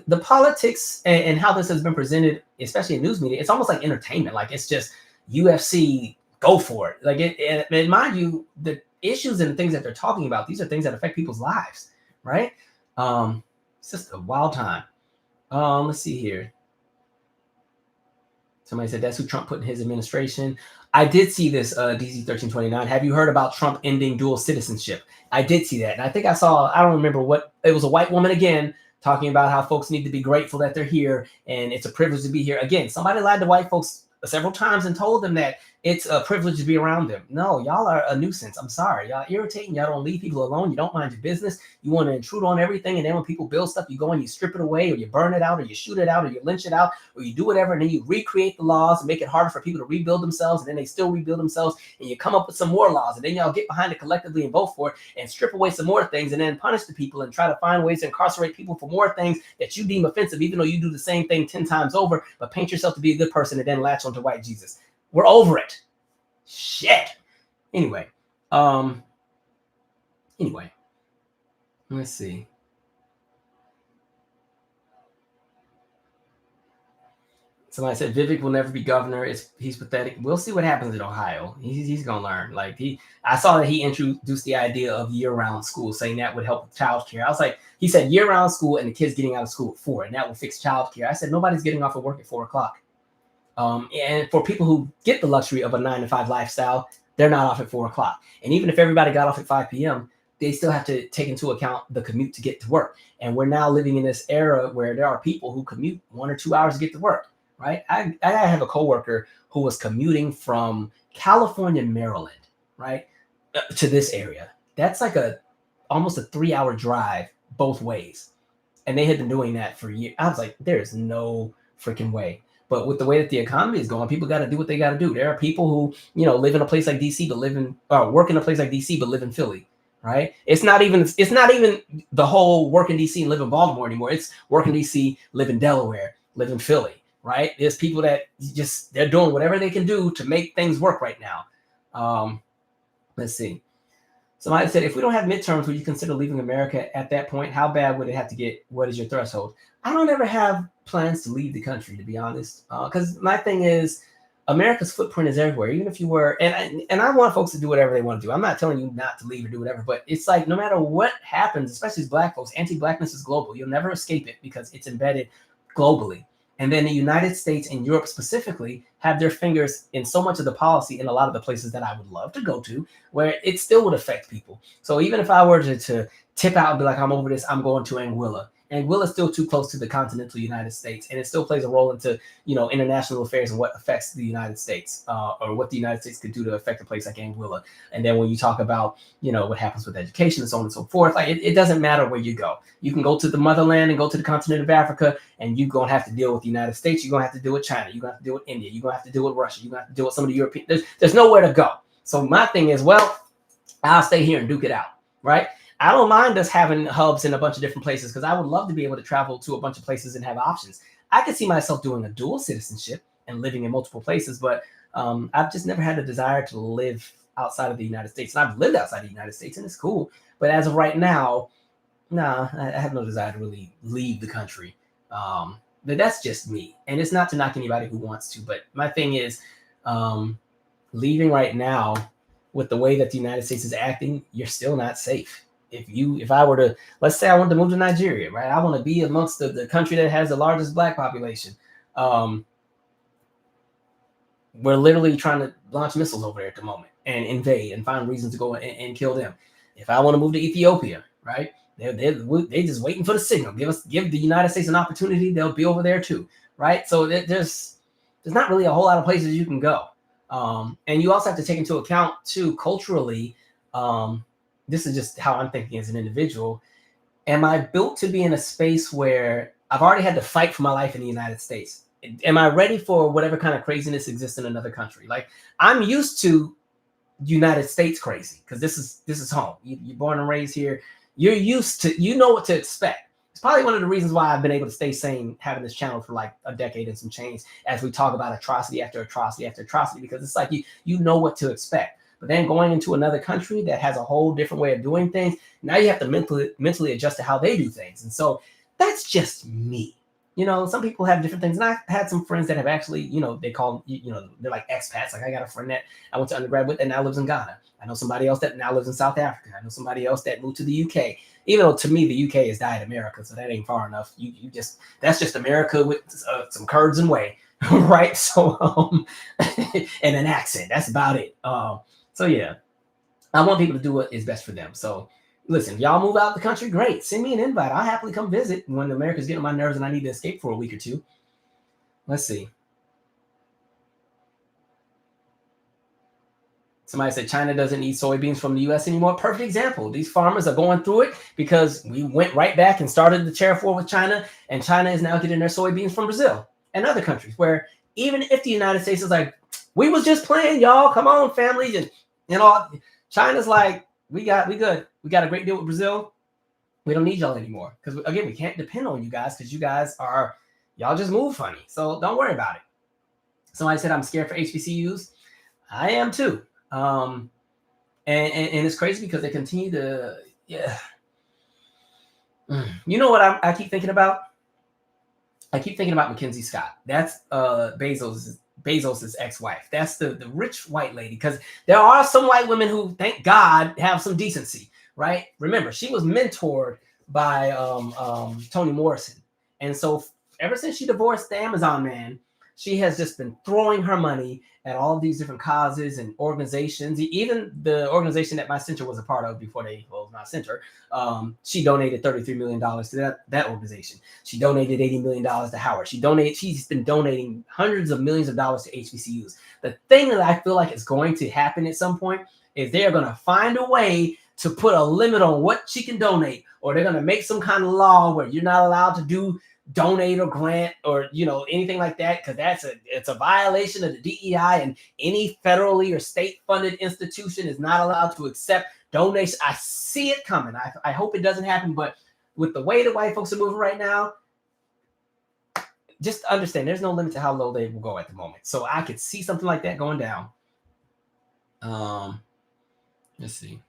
the politics and how this has been presented, especially in news media, it's almost like entertainment. Like it's just UFC, go for it. Like and mind you, the issues and the things that they're talking about, these are things that affect people's lives, right? It's just a wild time. Let's see here. Somebody said that's who Trump put in his administration. I did see this, DZ 1329. Have you heard about Trump ending dual citizenship? I did see that. And I think I saw, I don't remember what, it was a white woman again, talking about how folks need to be grateful that they're here. And it's a privilege to be here. Again, somebody lied to white folks several times and told them that it's a privilege to be around them. No, y'all are a nuisance. I'm sorry. Y'all irritating. Y'all don't leave people alone. You don't mind your business. You want to intrude on everything. And then when people build stuff, you go and you strip it away, or you burn it out, or you shoot it out, or you lynch it out, or you do whatever. And then you recreate the laws and make it harder for people to rebuild themselves. And then they still rebuild themselves. And you come up with some more laws. And then y'all get behind it collectively and vote for it and strip away some more things and then punish the people and try to find ways to incarcerate people for more things that you deem offensive, even though you do the same thing 10 times over, but paint yourself to be a good person and then latch onto white Jesus. We're over it. Shit. Anyway, let's see. Somebody said Vivek will never be governor. He's pathetic. We'll see what happens in Ohio. He's gonna learn. Like I saw that he introduced the idea of year-round school, saying that would help with childcare. I was like, he said year-round school and the kids getting out of school at 4, and that will fix childcare. I said nobody's getting off of work at 4 o'clock. And for people who get the luxury of a 9-to-5 lifestyle, they're not off at 4 o'clock. And even if everybody got off at 5 p.m., they still have to take into account the commute to get to work. And we're now living in this era where there are people who commute 1 or 2 hours to get to work, right? I have a coworker who was commuting from California, Maryland, right, to this area. That's like almost a 3-hour drive both ways. And they had been doing that for years. I was like, there's no freaking way. But with the way that the economy is going, people got to do what they got to do. There are people who, live in a place like DC, but work in a place like DC, but live in Philly, right? It's not even the whole work in DC and live in Baltimore anymore. It's work in DC, live in Delaware, live in Philly, right? There's people that they're doing whatever they can do to make things work right now. Let's see. Somebody said, if we don't have midterms, would you consider leaving America at that point? How bad would it have to get? What is your threshold? I don't ever have plans to leave the country, to be honest, because my thing is America's footprint is everywhere. Even if you were, and I want folks to do whatever they want to do. I'm not telling you not to leave or do whatever, but it's like no matter what happens, especially as Black folks, anti-Blackness is global. You'll never escape it because it's embedded globally. And then the United States and Europe specifically have their fingers in so much of the policy in a lot of the places that I would love to go to, where it still would affect people. So even if I were to tip out and be like, I'm over this, I'm going to Anguilla. Anguilla is still too close to the continental United States, and it still plays a role into, international affairs and what affects the United States, or what the United States could do to affect a place like Anguilla. And then when you talk about, what happens with education and so on and so forth, like it doesn't matter where you go. You can go to the motherland and go to the continent of Africa, and you're going to have to deal with the United States. You're going to have to deal with China. You're going to have to deal with India. You're going to have to deal with Russia. You're going to have to deal with some of the European. There's nowhere to go. So my thing is, well, I'll stay here and duke it out, right? I don't mind us having hubs in a bunch of different places because I would love to be able to travel to a bunch of places and have options. I could see myself doing a dual citizenship and living in multiple places, but I've just never had a desire to live outside of the United States. And I've lived outside the United States, and it's cool. But as of right now, I have no desire to really leave the country. But that's just me. And it's not to knock anybody who wants to. But my thing is, leaving right now with the way that the United States is acting, you're still not safe. If I were to, let's say I wanted to move to Nigeria, right? I want to be amongst the country that has the largest Black population. We're literally trying to launch missiles over there at the moment and invade and find reasons to go and kill them. If I want to move to Ethiopia, right? They're just waiting for the signal. Give the United States an opportunity. They'll be over there too, right? So there's not really a whole lot of places you can go. And you also have to take into account too, culturally, this is just how I'm thinking as an individual. Am I built to be in a space where I've already had to fight for my life in the United States? Am I ready for whatever kind of craziness exists in another country? Like, I'm used to United States crazy because this is home. You're born and raised here. You're used to, you know what to expect. It's probably one of the reasons why I've been able to stay sane having this channel for like a decade and some change as we talk about atrocity after atrocity after atrocity, because it's like you know what to expect. But then going into another country that has a whole different way of doing things, now you have to mentally adjust to how they do things. And so that's just me. Some people have different things. And I had some friends that have actually, they call, they're like expats. Like I got a friend that I went to undergrad with that now lives in Ghana. I know somebody else that now lives in South Africa. I know somebody else that moved to the UK. Even though to me, the UK is diet America, so that ain't far enough. That's just America with some curds and whey, right? So, and an accent. That's about it. So yeah, I want people to do what is best for them. So listen, if y'all move out the country, great. Send me an invite. I'll happily come visit when America's getting on my nerves and I need to escape for a week or two. Let's see. Somebody said China doesn't eat soybeans from the U.S. anymore. Perfect example. These farmers are going through it because we went right back and started the tariff war with China, and China is now getting their soybeans from Brazil and other countries where even if the United States is like, we was just playing, y'all, come on, families, and China's like, we good. We got a great deal with Brazil. We don't need y'all anymore. Because again, we can't depend on you guys because you guys y'all just move funny. So don't worry about it. Somebody said I'm scared for HBCUs. I am too. And it's crazy because they continue to, yeah. You know what I keep thinking about? I keep thinking about Mackenzie Scott. That's Bezos's ex-wife. That's the rich white lady, because there are some white women who, thank God, have some decency, right? Remember, she was mentored by Toni Morrison. And so ever since she divorced the Amazon man, she has just been throwing her money at all of these different causes and organizations. Even the organization that my center was a part of before they was not sent her. She donated $33 million to that organization. She donated $80 million to Howard. She's been donating hundreds of millions of dollars to HBCUs. The thing that I feel like is going to happen at some point is they're going to find a way to put a limit on what she can donate, or they're going to make some kind of law where you're not allowed to donate or grant or anything like that, because it's a violation of the DEI, and any federally or state funded institution is not allowed to accept donations. I see it coming. I hope it doesn't happen, but with the way the white folks are moving right now, just understand there's no limit to how low they will go at the moment. So I could see something like that going down. Let's see.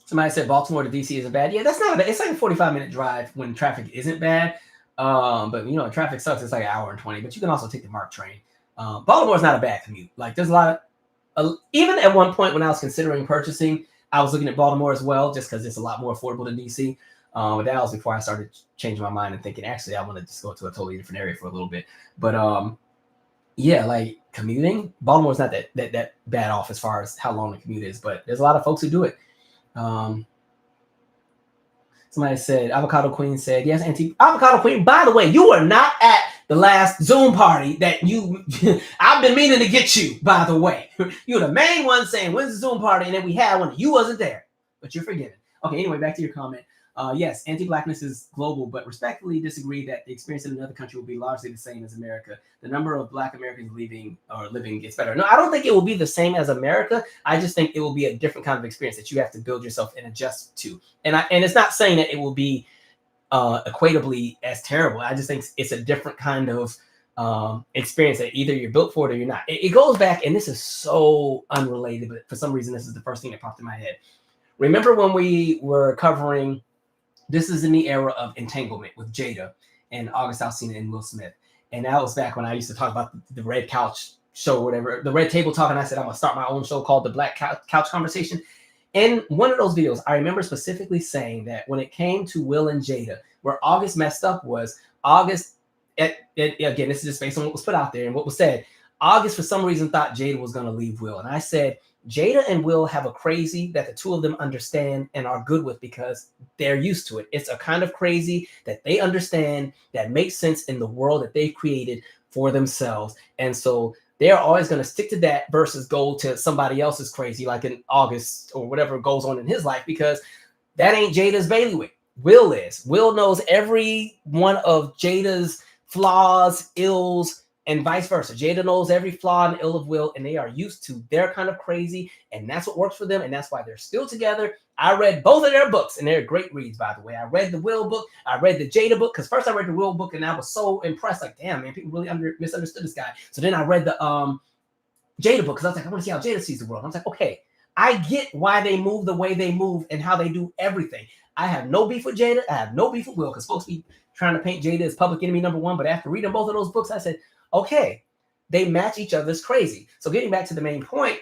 Somebody said Baltimore to DC isn't bad. Yeah, that's not bad. It's like a 45-minute drive when traffic isn't bad. But traffic sucks. It's like an hour and 20. But you can also take the MARC train. Baltimore's not a bad commute. Like there's a lot of even at one point when I was considering purchasing, I was looking at Baltimore as well, just because it's a lot more affordable than DC. But that was before I started changing my mind and thinking, actually, I want to just go to a totally different area for a little bit. But yeah, like commuting, Baltimore's not that bad off as far as how long the commute is. But there's a lot of folks who do it. Somebody said, Avocado Queen said, yes, Avocado Queen, by the way, you were not at the last Zoom party that I've been meaning to get you, by the way. You're the main one saying, when's the Zoom party? And then we had one. You wasn't there, but you're forgiven. Okay, anyway, back to your comment. Yes, anti-blackness is global, but respectfully disagree that the experience in another country will be largely the same as America. The number of Black Americans leaving or living gets better. No, I don't think it will be the same as America. I just think it will be a different kind of experience that you have to build yourself and adjust to. And it's not saying that it will be equatably as terrible. I just think it's a different kind of experience that either you're built for it or you're not. It goes back, and this is so unrelated, but for some reason, this is the first thing that popped in my head. Remember when we were covering... This is in the era of entanglement with Jada and August Alsina and Will Smith. And that was back when I used to talk about the Red Couch show, or whatever, the Red Table Talk. And I said, I'm going to start my own show called the Black Couch Conversation. In one of those videos, I remember specifically saying that when it came to Will and Jada, where August messed up was August, again, this is just based on what was put out there and what was said. August, for some reason, thought Jada was going to leave Will. And I said, Jada and Will have a crazy that the two of them understand and are good with because they're used to it. It's a kind of crazy that they understand that makes sense in the world that they've created for themselves. And so they're always going to stick to that versus go to somebody else's crazy, like in August or whatever goes on in his life, because that ain't Jada's bailiwick. Will is. Will knows every one of Jada's flaws, ills, and vice versa. Jada knows every flaw and ill of Will, and they are used to their kind of crazy, and that's what works for them, and that's why they're still together. I read both of their books, and they're great reads, by the way. I read the Will book, I read the Jada book, because first I read the Will book, and I was so impressed, like, damn, man, people really misunderstood this guy. So then I read the Jada book, because I was like, I want to see how Jada sees the world. I was like, okay, I get why they move the way they move and how they do everything. I have no beef with Jada, I have no beef with Will, because folks be trying to paint Jada as public enemy number one, but after reading both of those books, I said, okay, they match each other's crazy. So getting back to the main point,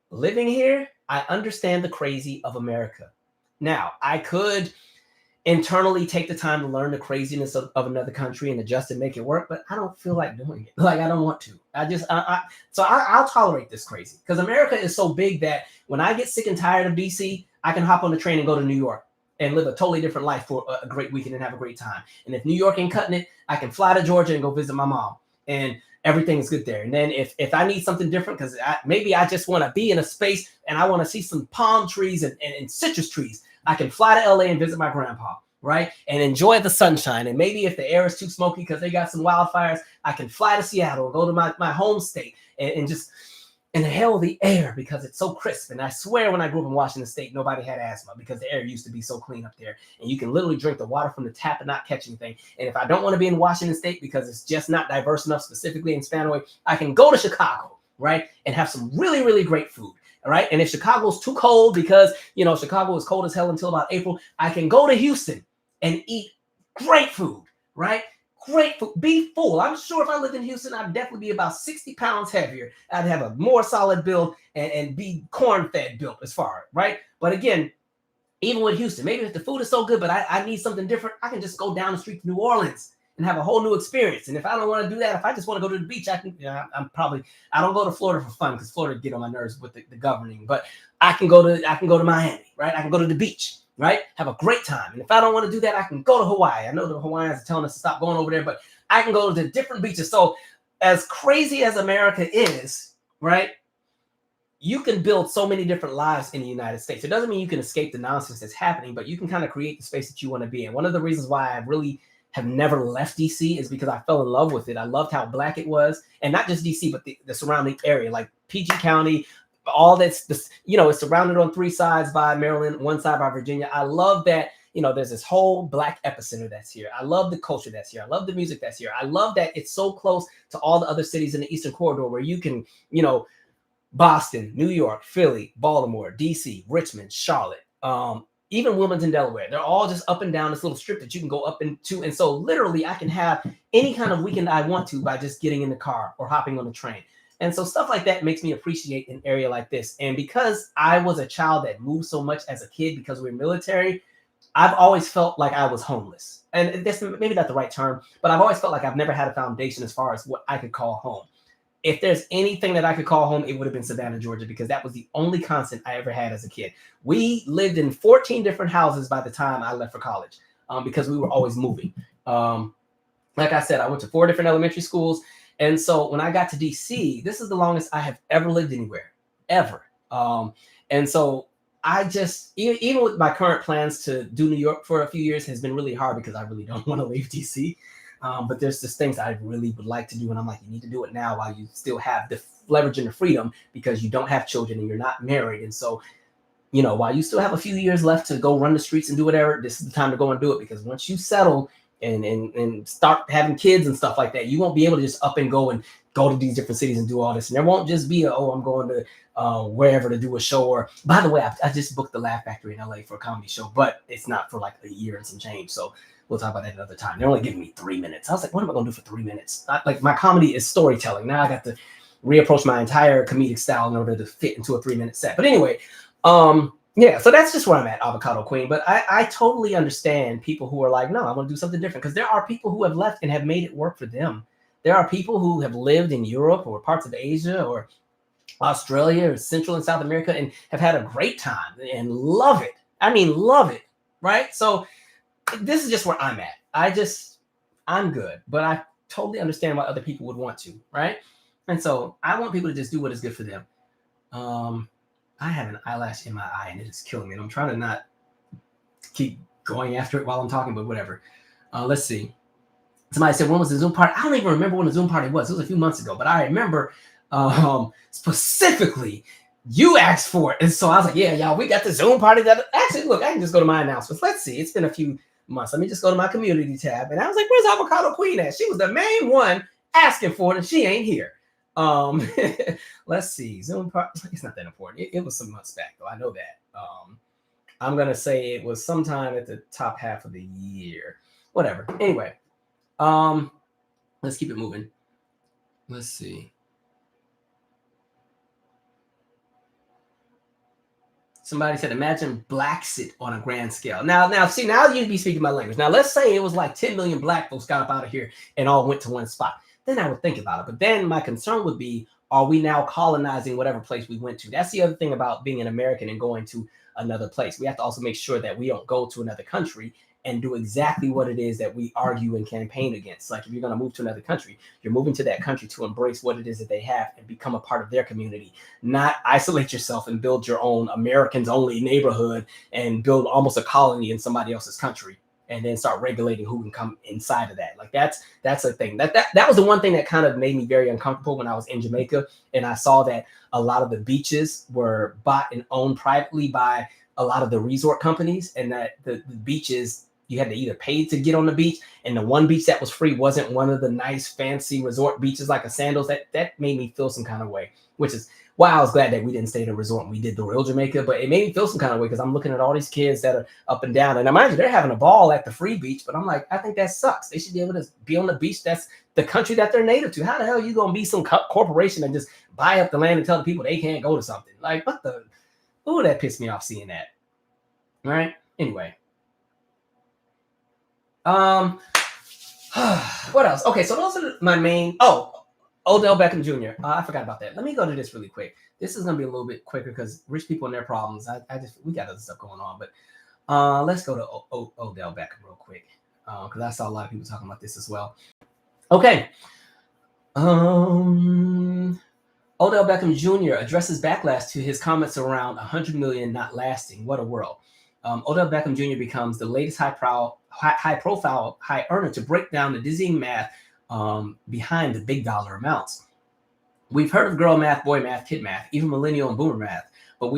living here, I understand the crazy of America. Now, I could internally take the time to learn the craziness of another country and adjust and make it work, but I don't feel like doing it. Like, I don't want to. I'll tolerate this crazy, because America is so big that when I get sick and tired of DC, I can hop on the train and go to New York and live a totally different life for a great weekend and have a great time. And if New York ain't cutting it, I can fly to Georgia and go visit my mom. And everything's good there. And then if I need something different, because maybe I just want to be in a space and I want to see some palm trees and citrus trees, I can fly to LA and visit my grandpa, right? And enjoy the sunshine. And maybe if the air is too smoky because they got some wildfires, I can fly to Seattle and go to my home state and just inhale the air because it's so crisp. And I swear when I grew up in Washington State, nobody had asthma because the air used to be so clean up there. And you can literally drink the water from the tap and not catch anything. And if I don't want to be in Washington State because it's just not diverse enough, specifically in Spanaway, I can go to Chicago, right? And have some really, really great food. All right. And if Chicago's too cold because, Chicago is cold as hell until about April, I can go to Houston and eat great food, right? Great food, be full. I'm sure if I lived in Houston, I'd definitely be about 60 pounds heavier. I'd have a more solid build and be corn-fed built as far, right? But again, even with Houston, maybe if the food is so good, but I need something different, I can just go down the street to New Orleans and have a whole new experience. And if I don't want to do that, if I just want to go to the beach, I can. I don't go to Florida for fun because Florida get on my nerves with the governing. But I can go to Miami, right? I can go to the beach, right? Have a great time. And if I don't want to do that, I can go to Hawaii. I know the Hawaiians are telling us to stop going over there, but I can go to different beaches. So as crazy as America is, right? You can build so many different lives in the United States. It doesn't mean you can escape the nonsense that's happening, but you can kind of create the space that you want to be in. One of the reasons why I really have never left DC is because I fell in love with it. I loved how Black it was, and not just DC, but the surrounding area, like PG County, all that's, it's surrounded on 3 sides by Maryland, 1 side by Virginia. I love that, there's this whole Black epicenter that's here. I love the culture that's here. I love the music that's here. I love that it's so close to all the other cities in the Eastern Corridor where you can, Boston, New York, Philly, Baltimore, DC, Richmond, Charlotte, even Wilmington, Delaware. They're all just up and down this little strip that you can go up into. And so literally I can have any kind of weekend I want to by just getting in the car or hopping on the train. And so stuff like that makes me appreciate an area like this. And because I was a child that moved so much as a kid because we were military, I've always felt like I was homeless. And that's maybe not the right term, but I've always felt like I've never had a foundation as far as what I could call home. If there's anything that I could call home, it would have been Savannah, Georgia, because that was the only constant I ever had as a kid. We lived in 14 different houses by the time I left for college because we were always moving. Like I said, I went to 4 different elementary schools. And so when I got to DC, this is the longest I have ever lived anywhere, ever. And so I just, even with my current plans to do New York for a few years has been really hard because I really don't want to leave DC. But there's just things I really would like to do. And I'm like, you need to do it now while you still have the leverage and the freedom because you don't have children and you're not married. And so, while you still have a few years left to go run the streets and do whatever, this is the time to go and do it. Because once you settle and start having kids and stuff like that, you won't be able to just up and go to these different cities and do all this. And there won't just be I'm going to wherever to do a show. Or by the way, I just booked the Laugh Factory in LA for a comedy show, but it's not for like a year and some change. So we'll talk about that another time. They're only giving me 3 minutes. I was like, what am I going to do for 3 minutes? Like my comedy is storytelling. Now I got to reapproach my entire comedic style in order to fit into a 3-minute set. But anyway, yeah, so that's just where I'm at, Avocado Queen. But I totally understand people who are like, no, I want to do something different. Because there are people who have left and have made it work for them. There are people who have lived in Europe or parts of Asia or Australia or Central and South America and have had a great time and love it. I mean, love it, right? So this is just where I'm at. I'm good, but I totally understand why other people would want to, right? And so I want people to just do what is good for them. I have an eyelash in my eye and it is killing me. And I'm trying to not keep going after it while I'm talking, but whatever. Let's see. Somebody said, when was the Zoom party? I don't even remember when the Zoom party was. It was a few months ago, but I remember specifically you asked for it. And so I was like, yeah, y'all, we got the Zoom party. Actually, look, I can just go to my announcements. Let's see. It's been a few months. Let me just go to my community tab. And I was like, where's Avocado Queen at? She was the main one asking for it and she ain't here. Let's see. Zoom party. It's not that important. It was some months back though. I know that. I'm going to say it was sometime at the top half of the year. Whatever. Anyway, let's keep it moving. Let's see. Somebody said, imagine Blaxit on a grand scale. Now you'd be speaking my language. Now, let's say it was like 10 million Black folks got up out of here and all went to one spot. Then I would think about it. But then my concern would be, are we now colonizing whatever place we went to? That's the other thing about being an American and going to another place. We have to also make sure that we don't go to another country and do exactly what it is that we argue and campaign against. Like if you're going to move to another country, you're moving to that country to embrace what it is that they have and become a part of their community, not isolate yourself and build your own Americans only neighborhood and build almost a colony in somebody else's country and then start regulating who can come inside of that. Like that's a thing. That was the one thing that kind of made me very uncomfortable when I was in Jamaica and I saw that a lot of the beaches were bought and owned privately by a lot of the resort companies, and that the beaches, you had to either pay to get on the beach, and the one beach that was free wasn't one of the nice fancy resort beaches like a Sandals. That made me feel some kind of way, which is why I was glad that we didn't stay at a resort and we did the real Jamaica. But it made me feel some kind of way because I'm looking at all these kids that are up and down, and I mind you, they're having a ball at the free beach, but I'm like, I think that sucks. They should be able to be on the beach that's the country that they're native to. How the hell are you gonna be some corporation and just buy up the land and tell the people they can't go to something? Like, what the? Ooh, that pissed me off seeing that. All right. Anyway. What else? Okay, so those are my main. Oh, Odell Beckham Jr. I forgot about that. Let me go to this really quick. This is gonna be a little bit quicker because rich people and their problems. We got other stuff going on, but let's go to Odell Beckham real quick because I saw a lot of people talking about this as well. Okay. Odell Beckham Jr. addresses backlash to his comments around 100 million not lasting. What a world. Odell Beckham Jr. becomes the latest high-profile, high earner to break down the dizzying math behind the big dollar amounts. We've heard of girl math, boy math, kid math, even millennial and boomer math, but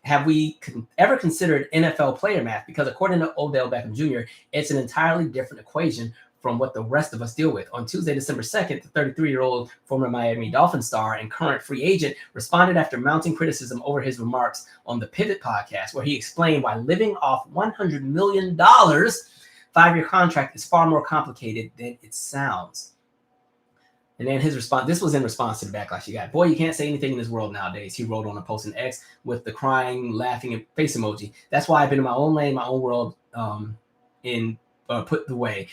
have we ever considered NFL player math? Because according to Odell Beckham Jr., it's an entirely different equation from what the rest of us deal with. On Tuesday, December 2nd, the 33-year-old former Miami Dolphins star and current free agent responded after mounting criticism over his remarks on the Pivot podcast, where he explained why living off $100 million 5-year contract is far more complicated than it sounds. And then his response, this was in response to the backlash he got. Boy, you can't say anything in this world nowadays, he wrote on a post in X with the crying, laughing face emoji. That's why I've been in my own lane, my own world, put the way.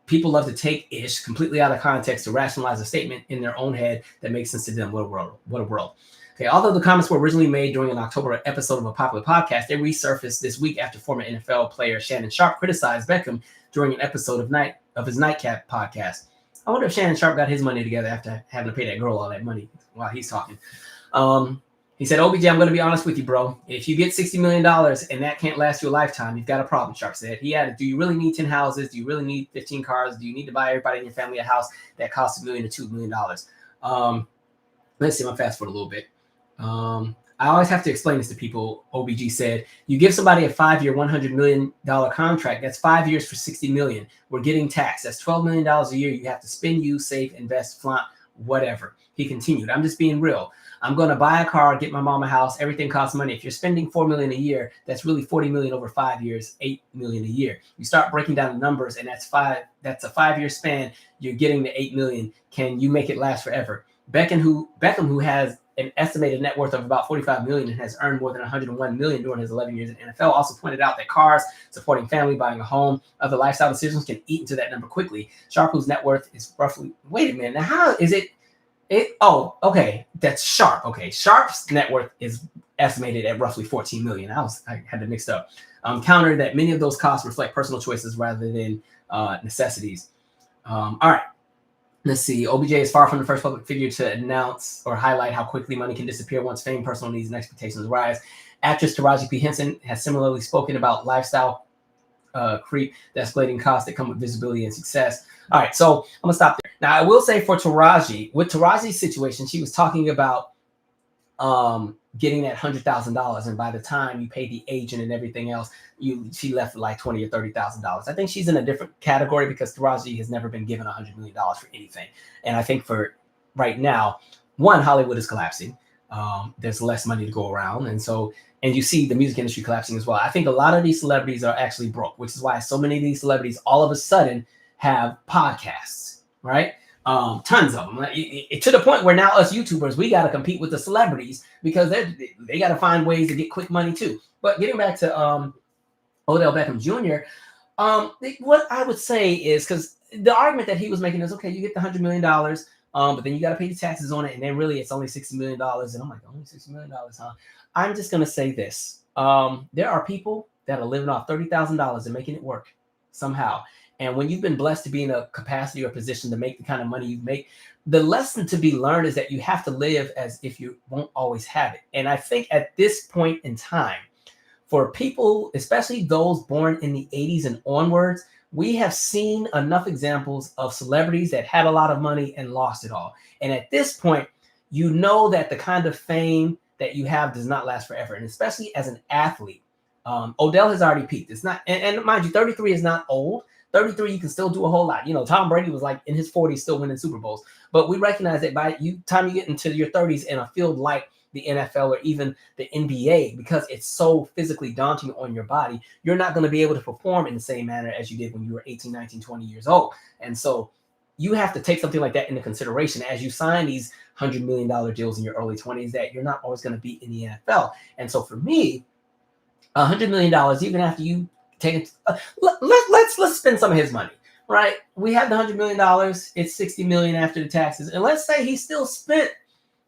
People love to take ish completely out of context to rationalize a statement in their own head that makes sense to them. What a world. What a world. Okay, although the comments were originally made during an October episode of a popular podcast, they resurfaced this week after former NFL player Shannon Sharpe criticized Beckham during an episode of his Nightcap podcast. I wonder if Shannon Sharpe got his money together after having to pay that girl all that money while he's talking. He said, OBJ, I'm going to be honest with you, bro. If you get $60 million and that can't last you a lifetime, you've got a problem, Sharpe said. He added, do you really need 10 houses? Do you really need 15 cars? Do you need to buy everybody in your family a house that costs $1 million to $2 million? Let's see, I'm fast forward a little bit. I always have to explain this to people. OBG said, you give somebody a 5-year, $100 million contract. That's 5 years for $60 million. We're getting taxed. That's $12 million a year. You have to spend, use, save, invest, flaunt, whatever. He continued, I'm just being real. I'm going to buy a car, get my mom a house. Everything costs money. If you're spending $4 million a year, that's really $40 million over 5 years, $8 million a year. You start breaking down the numbers, and that's a 5-year span. You're getting the $8 million. Can you make it last forever? Beckham, who has an estimated net worth of about $45 million and has earned more than $101 million during his 11 years in NFL, also pointed out that cars, supporting family, buying a home, other lifestyle decisions can eat into that number quickly. Sharpe, whose net worth is roughly, wait a minute, now how is it? Okay, that's Sharpe. Okay, Sharpe's net worth is estimated at roughly $14 million. I had it mixed up. Counter that many of those costs reflect personal choices rather than necessities. All right. Let's see. OBJ is far from the first public figure to announce or highlight how quickly money can disappear once fame, personal needs, and expectations rise. Actress Taraji P. Henson has similarly spoken about lifestyle creep, the escalating costs that come with visibility and success. All right, so I'm going to stop there. Now, I will say for Taraji, with Taraji's situation, she was talking about getting that $100,000, and by the time you pay the agent and everything else, she left with like $20,000 or $30,000. I think she's in a different category because Taraji has never been given $100 million for anything. And I think for right now, one, Hollywood is collapsing. There's less money to go around, and you see the music industry collapsing as well. I think a lot of these celebrities are actually broke, which is why so many of these celebrities all of a sudden have podcasts, right? Tons of them. To the point where now us YouTubers, we got to compete with the celebrities because they got to find ways to get quick money too. But getting back to Odell Beckham Jr., what I would say is, because the argument that he was making is, okay, you get the $100 million, but then you got to pay the taxes on it, and then really it's only $60 million. And I'm like, only $60 million, huh? I'm just going to say this. There are people that are living off $30,000 and making it work somehow. And when you've been blessed to be in a capacity or position to make the kind of money you make, the lesson to be learned is that you have to live as if you won't always have it. And I think at this point in time, for people, especially those born in the 80s and onwards, we have seen enough examples of celebrities that had a lot of money and lost it all. And at this point, you know that the kind of fame that you have does not last forever. And especially as an athlete, Odell has already peaked. It's not, and mind you, 33 is not old. 33, you can still do a whole lot. You know, Tom Brady was like in his 40s still winning Super Bowls. But we recognize that by time you get into your 30s in a field like the NFL or even the NBA, because it's so physically daunting on your body, you're not going to be able to perform in the same manner as you did when you were 18, 19, 20 years old. And so you have to take something like that into consideration as you sign these $100 million deals in your early 20s, that you're not always going to be in the NFL. And so for me, $100 million, even after you take it, let's spend some of his money. right? We have the $100 million. It's 60 million after the taxes. And let's say he still spent,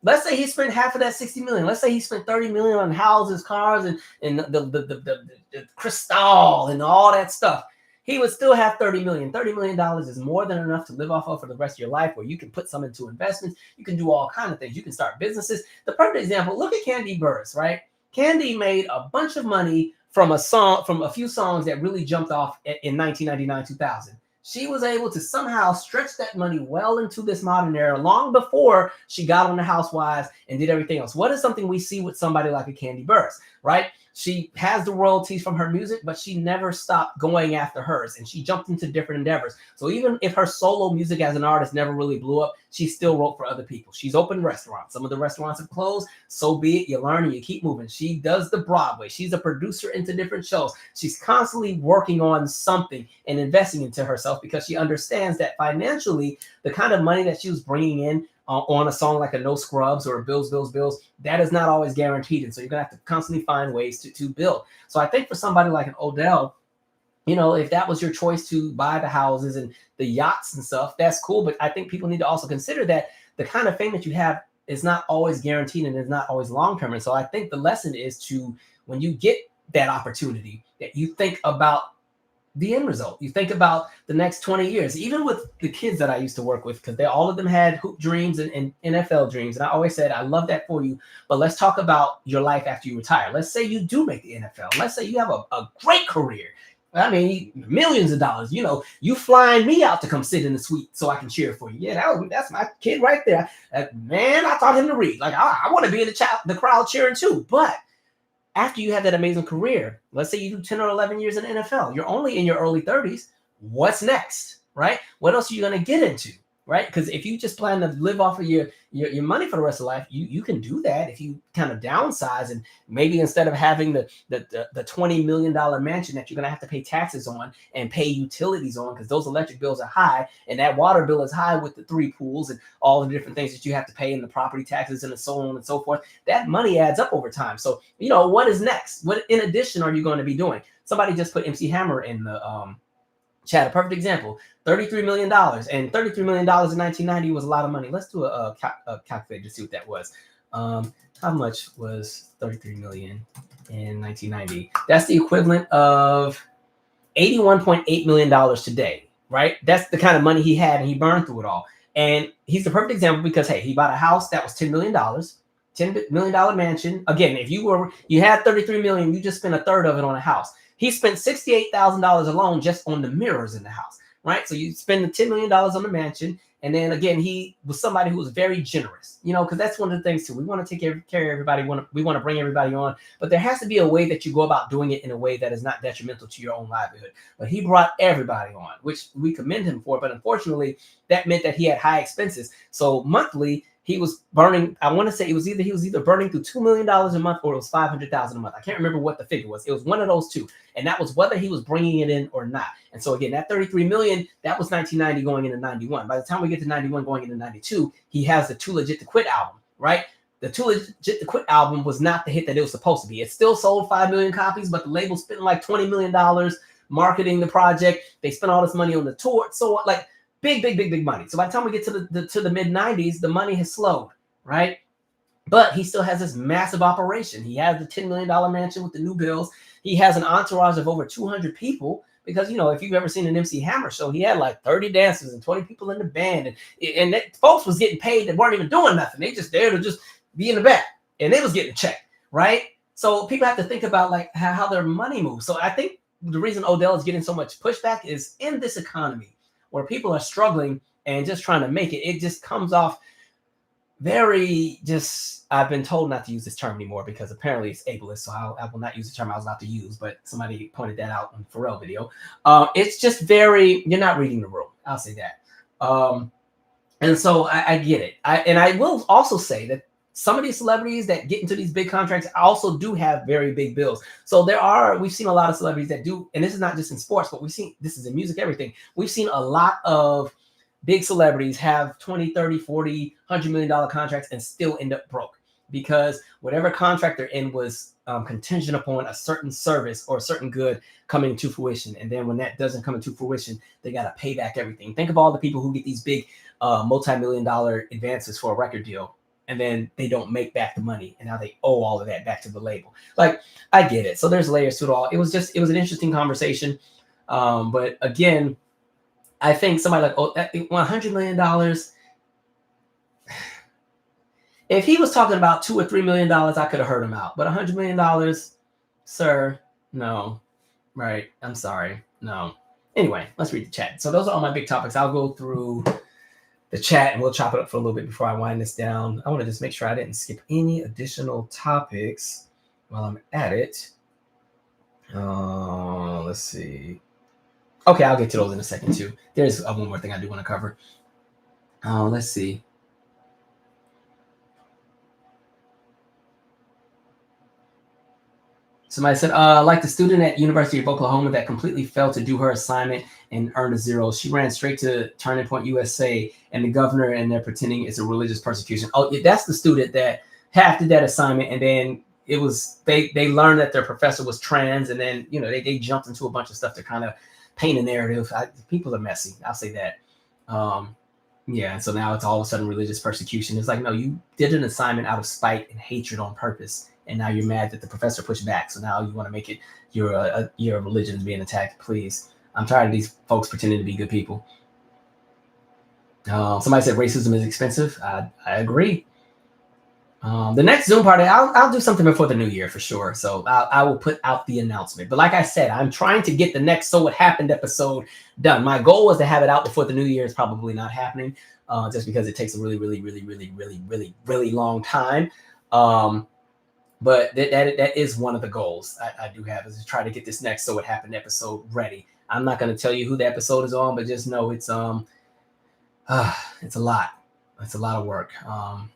let's say he spent half of that 60 million. Let's say he spent 30 million on houses, cars, and the crystal and all that stuff. He would still have 30 million. $30 million is more than enough to live off of for the rest of your life, where you can put some into investments. You can do all kinds of things. You can start businesses. The perfect example, look at Candy Burris, right? Candy made a bunch of money from a few songs that really jumped off in 1999, 2000. She was able to somehow stretch that money well into this modern era, long before she got on the Housewives and did everything else. What is something we see with somebody like a Candy Burris, right? She has the royalties from her music, but she never stopped going after hers, and she jumped into different endeavors. So even if her solo music as an artist never really blew up, she still wrote for other people. She's opened restaurants. Some of the restaurants have closed. So be it. You learn and you keep moving. She does the Broadway. She's a producer into different shows. She's constantly working on something and investing into herself, because she understands that financially, the kind of money that she was bringing in on a song like a No Scrubs or Bills, that is not always guaranteed. And so you're going to have to constantly find ways to build. So I think for somebody like an Odell, you know, if that was your choice to buy the houses and the yachts and stuff, that's cool. But I think people need to also consider that the kind of fame that you have is not always guaranteed and is not always long-term. And so I think the lesson is to, when you get that opportunity, that you think about the end result. You think about the next 20 years, even with the kids that I used to work with, because all of them had hoop dreams and NFL dreams. And I always said, I love that for you, but let's talk about your life after you retire. Let's say you do make the NFL. Let's say you have a great career. I mean, millions of dollars, you know, you flying me out to come sit in the suite so I can cheer for you. Yeah, that's my kid right there. Man, I taught him to read. Like, I want to be in the crowd cheering too. But after you have that amazing career, let's say you do 10 or 11 years in the NFL, you're only in your early 30s. What's next, right? What else are you going to get into, right? Because if you just plan to live off of your money for the rest of life, you can do that if you kind of downsize, and maybe instead of having the $20 million mansion that you're going to have to pay taxes on and pay utilities on, because those electric bills are high and that water bill is high with the 3 pools and all the different things that you have to pay and the property taxes and so on and so forth, that money adds up over time. So, you know, what is next? What in addition are you going to be doing? Somebody just put MC Hammer in the chat, a perfect example. $33 million, and $33 million in 1990 was a lot of money. Let's do a calculator to see what that was. How much was 33 million in 1990? That's the equivalent of $81.8 million today, right? That's the kind of money he had, and he burned through it all. And he's the perfect example because, hey, he bought a house that was $10 million, $10 million mansion. Again, if you had 33 million, you just spent a third of it on a house. He spent $68,000 alone just on the mirrors in the house, right? So you spend the $10 million on the mansion. And then again, he was somebody who was very generous, you know, because that's one of the things too. We want to take care of everybody. We want to bring everybody on, but there has to be a way that you go about doing it in a way that is not detrimental to your own livelihood. But he brought everybody on, which we commend him for. But unfortunately, that meant that he had high expenses. So monthly, he was burning, I want to say he was either burning through $2 million a month or it was $500,000 a month. I can't remember what the figure was. It was one of those two. And that was whether he was bringing it in or not. And so again, that 33 million, that was 1990 going into 91. By the time we get to 91 going into 92, he has the Too Legit to Quit album, right? The Too Legit to Quit album was not the hit that it was supposed to be. It still sold 5 million copies, but the label spent like $20 million marketing the project. They spent all this money on the tour. So like, big money. So by the time we get to the mid 90s, the money has slowed, right? But he still has this massive operation. He has the $10 million mansion with the new bills. He has an entourage of over 200 people because, you know, if you've ever seen an MC Hammer show, he had like 30 dancers and 20 people in the band. And that folks was getting paid that weren't even doing nothing. They just there to just be in the back. And they was getting checked, right? So people have to think about like how their money moves. So I think the reason Odell is getting so much pushback is in this economy, where people are struggling and just trying to make it, it just comes off very just, I've been told not to use this term anymore because apparently it's ableist, so I will not use the term I was about to use, but somebody pointed that out on the Pharrell video. It's just very, you're not reading the room. I'll say that. And so I get it. And I will also say that some of these celebrities that get into these big contracts also do have very big bills. So we've seen a lot of celebrities that do, and this is not just in sports, but this is in music, everything. We've seen a lot of big celebrities have 20, 30, 40, $100 million contracts and still end up broke. because whatever contract they're in was contingent upon a certain service or a certain good coming to fruition. And then when that doesn't come into fruition, they got to pay back everything. Think of all the people who get these big multi-million-dollar advances for a record deal, and then they don't make back the money, and now they owe all of that back to the label. Like, I get it. So there's layers to it all. It was an interesting conversation. But again, I think somebody like, oh, $100 million. If he was talking about $2 or $3 million, I could have heard him out. But $100 million, sir, no. Right. I'm sorry. No. Anyway, let's read the chat. So those are all my big topics. I'll go through the chat and we'll chop it up for a little bit before I wind this down. I want to just make sure I didn't skip any additional topics while I'm at it. Let's see. Okay, I'll get to those in a second too. There's one more thing I do want to cover. Let's see. Somebody said, like the student at University of Oklahoma that completely failed to do her assignment and earned a 0. She ran straight to Turning Point USA and the governor, and they're pretending it's a religious persecution. Oh, yeah, that's the student that half did that assignment, and then it was they learned that their professor was trans, and then they jumped into a bunch of stuff to kind of paint a narrative. People are messy. I'll say that. Yeah, and so now it's all of a sudden religious persecution. It's like, no, you did an assignment out of spite and hatred on purpose. And now you're mad that the professor pushed back. So now you want to make it your religion is being attacked. Please, I'm tired of these folks pretending to be good people. Somebody said racism is expensive. I agree. The next Zoom party, I'll do something before the new year for sure. So I will put out the announcement. But like I said, I'm trying to get the next So What Happened episode done. My goal was to have it out before the new year. Is probably not happening, just because it takes a really, really, really, really, really, really, really long time. But that is one of the goals I do have, is to try to get this next So What Happened episode ready. I'm not going to tell you who the episode is on, but just know it's a lot. It's a lot of work.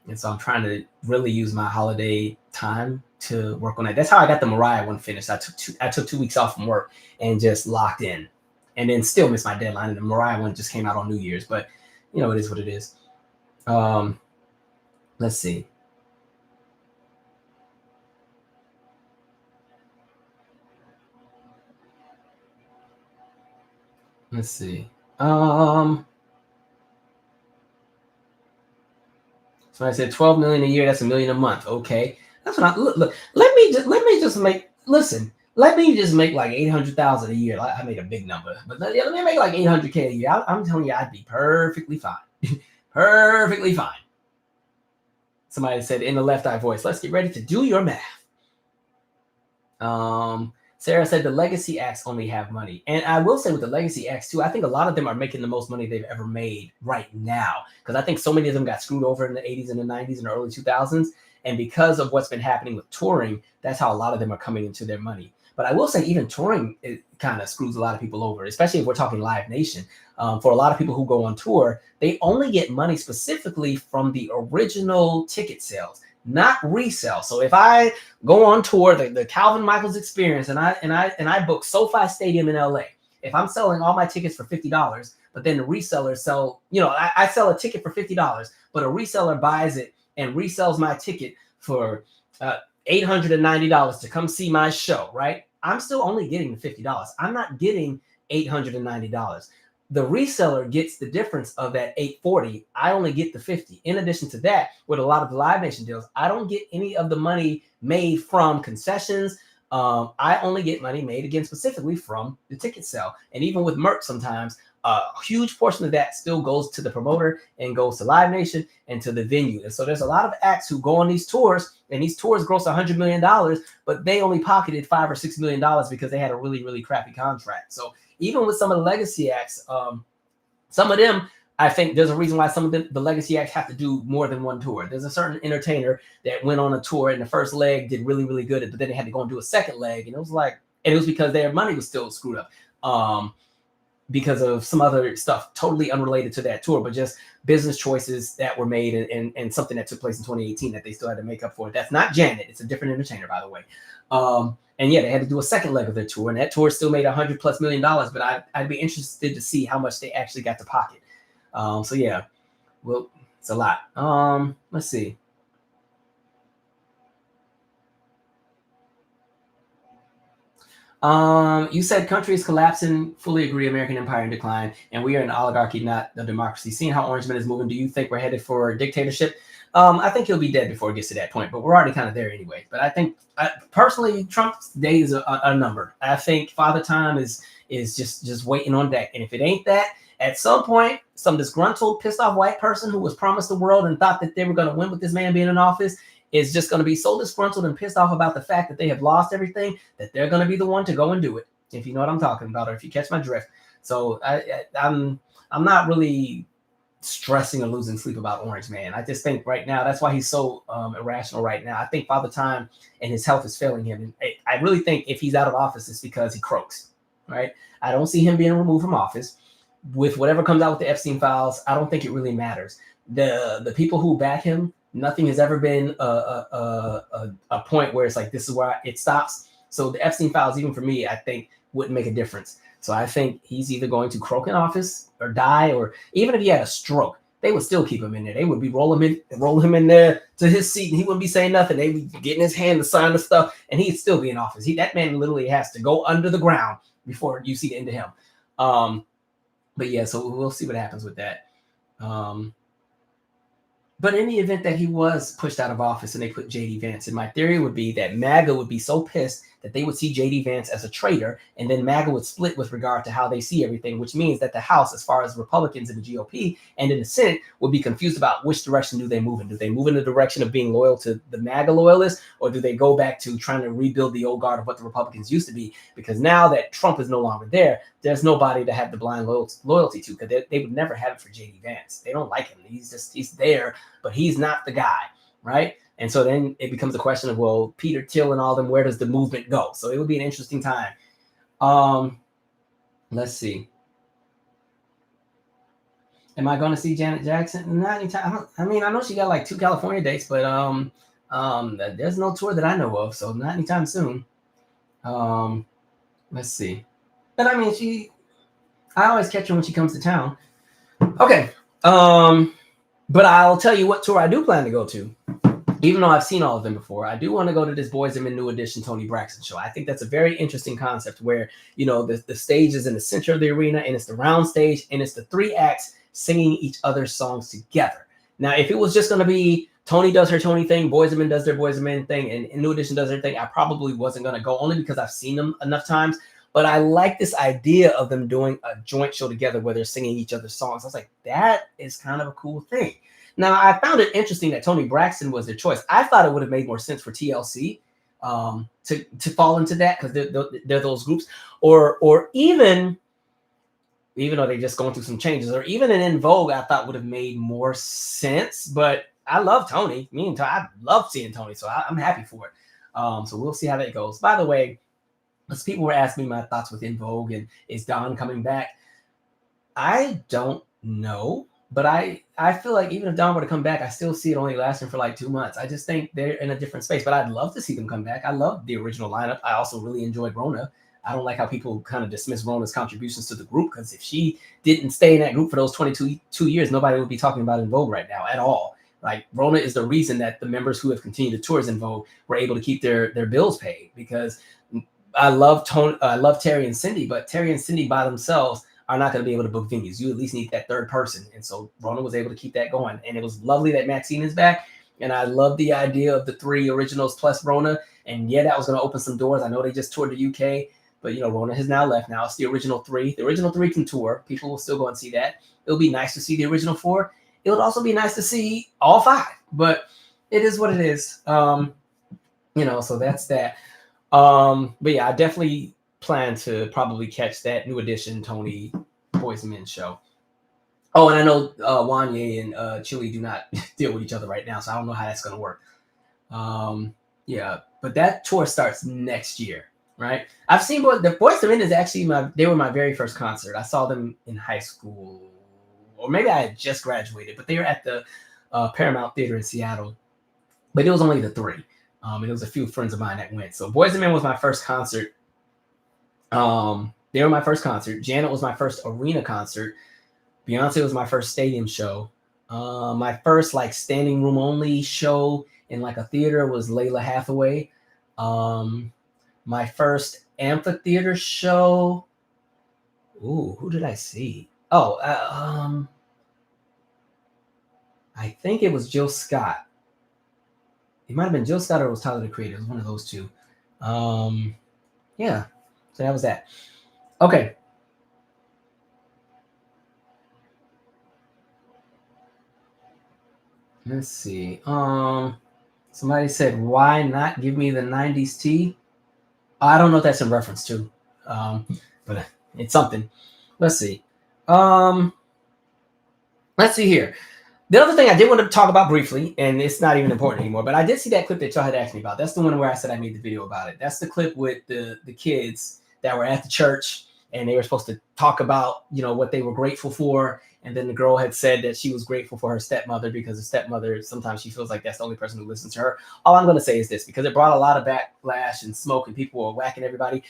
And so I'm trying to really use my holiday time to work on that. That's how I got the Mariah one finished. I took 2 weeks off from work and just locked in, and then still missed my deadline. And the Mariah one just came out on New Year's, but it is what it is. Let's see. Let's see. So I said 12 million a year. That's $1 million a month. Okay, that's what look. Let me just make like 800,000 a year. I made a big number, but let me make like 800K a year. I'm telling you, I'd be perfectly fine. Perfectly fine. Somebody said in the left eye voice, let's get ready to do your math. Sarah said the legacy acts only have money. And I will say with the legacy acts too, I think a lot of them are making the most money they've ever made right now. Because I think so many of them got screwed over in the 80s and the 90s and the early 2000s. And because of what's been happening with touring, that's how a lot of them are coming into their money. But I will say even touring, it kind of screws a lot of people over, especially if we're talking Live Nation. For a lot of people who go on tour, they only get money specifically from the original ticket sales, not resell. So if I go on tour, the Calvin Michaels experience, and I book SoFi Stadium in LA, if I'm selling all my tickets for $50, but then the resellers sell, I sell a ticket for $50, but a reseller buys it and resells my ticket for $890 to come see my show, right? I'm still only getting the $50. I'm not getting $890. The reseller gets the difference of that $840. I only get the $50. In addition to that, with a lot of the Live Nation deals, I don't get any of the money made from concessions. I only get money made, again, specifically from the ticket sale. And even with merch, sometimes a huge portion of that still goes to the promoter and goes to Live Nation and to the venue. And so there's a lot of acts who go on these tours, and these tours gross $100 million, but they only pocketed $5 or $6 million because they had a really, really crappy contract. So even with some of the legacy acts, some of them, I think there's a reason why some of the legacy acts have to do more than one tour. There's a certain entertainer that went on a tour and the first leg did really, really good, but then they had to go and do a second leg. And it was because their money was still screwed up because of some other stuff totally unrelated to that tour, but just business choices that were made and something that took place in 2018 that they still had to make up for. That's not Janet. It's a different entertainer, by the way. And yeah, they had to do a second leg of their tour, and that tour still made $100+ million. But I'd be interested to see how much they actually got to pocket. So yeah, well, it's a lot. Let's see. You said country is collapsing. Fully agree. American empire in decline, and we are an oligarchy, not a democracy. Seeing how Orange Man is moving, do you think we're headed for a dictatorship? I think he'll be dead before it gets to that point, but we're already kind of there anyway. But I think, personally, Trump's days are numbered. I think Father Time is just waiting on deck, and if it ain't that, at some point, some disgruntled, pissed off white person who was promised the world and thought that they were going to win with this man being in office is just going to be so disgruntled and pissed off about the fact that they have lost everything that they're going to be the one to go and do it. If you know what I'm talking about, or if you catch my drift. So I'm not really stressing or losing sleep about Orange Man. I just think right now, that's why he's so irrational right now. I think Father Time and his health is failing him. And I really think if he's out of office, it's because he croaks, right? I don't see him being removed from office. With whatever comes out with the Epstein files, I don't think it really matters. The people who back him, nothing has ever been a point where it's like, this is where it stops. So the Epstein files, even for me, I think wouldn't make a difference. So I think he's either going to croak in office or die, or even if he had a stroke, they would still keep him in there. They would be roll him in there to his seat, and he wouldn't be saying nothing. They'd be getting his hand to sign the stuff, and he'd still be in office. That man literally has to go under the ground before you see the end of him. But yeah, so we'll see what happens with that. But in the event that he was pushed out of office and they put J.D. Vance, and my theory would be that MAGA would be so pissed that they would see J.D. Vance as a traitor, and then MAGA would split with regard to how they see everything, which means that the House, as far as Republicans in the GOP and in the Senate, would be confused about which direction do they move in. Do they move in the direction of being loyal to the MAGA loyalists, or do they go back to trying to rebuild the old guard of what the Republicans used to be? Because now that Trump is no longer there, there's nobody to have the blind loyalty to, because they would never have it for J.D. Vance. They don't like him. He's there, but he's not the guy, right? And so then it becomes a question of, well, Peter Thiel and all them, where does the movement go? So it would be an interesting time. Let's see. Am I going to see Janet Jackson? Not anytime. I know she got like 2 California dates, but there's no tour that I know of, so not anytime soon. Let's see. But I mean, I always catch her when she comes to town. Okay. But I'll tell you what tour I do plan to go to. Even though I've seen all of them before, I do want to go to this Boyz II Men New Edition Toni Braxton show. I think that's a very interesting concept where, you know, the stage is in the center of the arena, and it's the round stage, and it's the 3 acts singing each other's songs together. Now, if it was just going to be Toni does her Toni thing, Boyz II Men does their Boyz II Men thing, and New Edition does their thing, I probably wasn't going to go, only because I've seen them enough times. But I like this idea of them doing a joint show together where they're singing each other's songs. I was like, that is kind of a cool thing. Now, I found it interesting that Toni Braxton was their choice. I thought it would have made more sense for TLC to fall into that, because they're those groups, or even though they're just going through some changes, or even in Vogue, I thought would have made more sense. But I love Toni. I love seeing Toni, so I'm happy for it. So we'll see how that goes. By the way, as people were asking me my thoughts within Vogue and is Don coming back, I don't know. But I feel like even if Don were to come back, I still see it only lasting for like 2 months. I just think they're in a different space. But I'd love to see them come back. I love the original lineup. I also really enjoyed Rona. I don't like how people kind of dismiss Rona's contributions to the group, because if she didn't stay in that group for those 22 years, nobody would be talking about In Vogue right now at all. Like, Rona is the reason that the members who have continued the tours In Vogue were able to keep their bills paid, because I love Terry and Cindy, but Terry and Cindy by themselves are not going to be able to book venues. You at least need that third person. And so Rona was able to keep that going. And it was lovely that Maxine is back. And I love the idea of the 3 originals plus Rona. And yeah, that was going to open some doors. I know they just toured the UK, but, you know, Rona has now left. Now it's the original 3. The original 3 can tour. People will still go and see that. It'll be nice to see the original 4. It would also be nice to see all 5. But it is what it is. You know, so that's that. But yeah, I definitely plan to probably catch that New Edition Toni Boyz II Men show. Oh, and I know Wanye and Chili do not deal with each other right now, so I don't know how that's going to work. Yeah, but that tour starts next year, right? I've seen the Boyz II Men is actually they were my very first concert. I saw them in high school, or maybe I had just graduated, but they were at the Paramount Theater in Seattle. But it was only the 3. And it was a few friends of mine that went. So Boyz II Men was my first concert. They were my first concert. Janet was my first arena concert. Beyonce was my first stadium show. My first like standing room only show in like a theater was Layla Hathaway. My first amphitheater show. Ooh, who did I see? Oh, I think it was Jill Scott. It might have been Jill Scott or it was Tyler the Creator. It was one of those two. Yeah. So that was that. Okay. Let's see. Somebody said, "Why not give me the '90s tea?" I don't know what that's in reference to, but it's something. Let's see. Let's see here. The other thing I did want to talk about briefly, and it's not even important anymore, but I did see that clip that y'all had asked me about. That's the one where I said I made the video about it. That's the clip with the kids that were at the church and they were supposed to talk about, you know, what they were grateful for. And then the girl had said that she was grateful for her stepmother because the stepmother, sometimes she feels like that's the only person who listens to her. All I'm going to say is this, because it brought a lot of backlash and smoke and people were whacking everybody.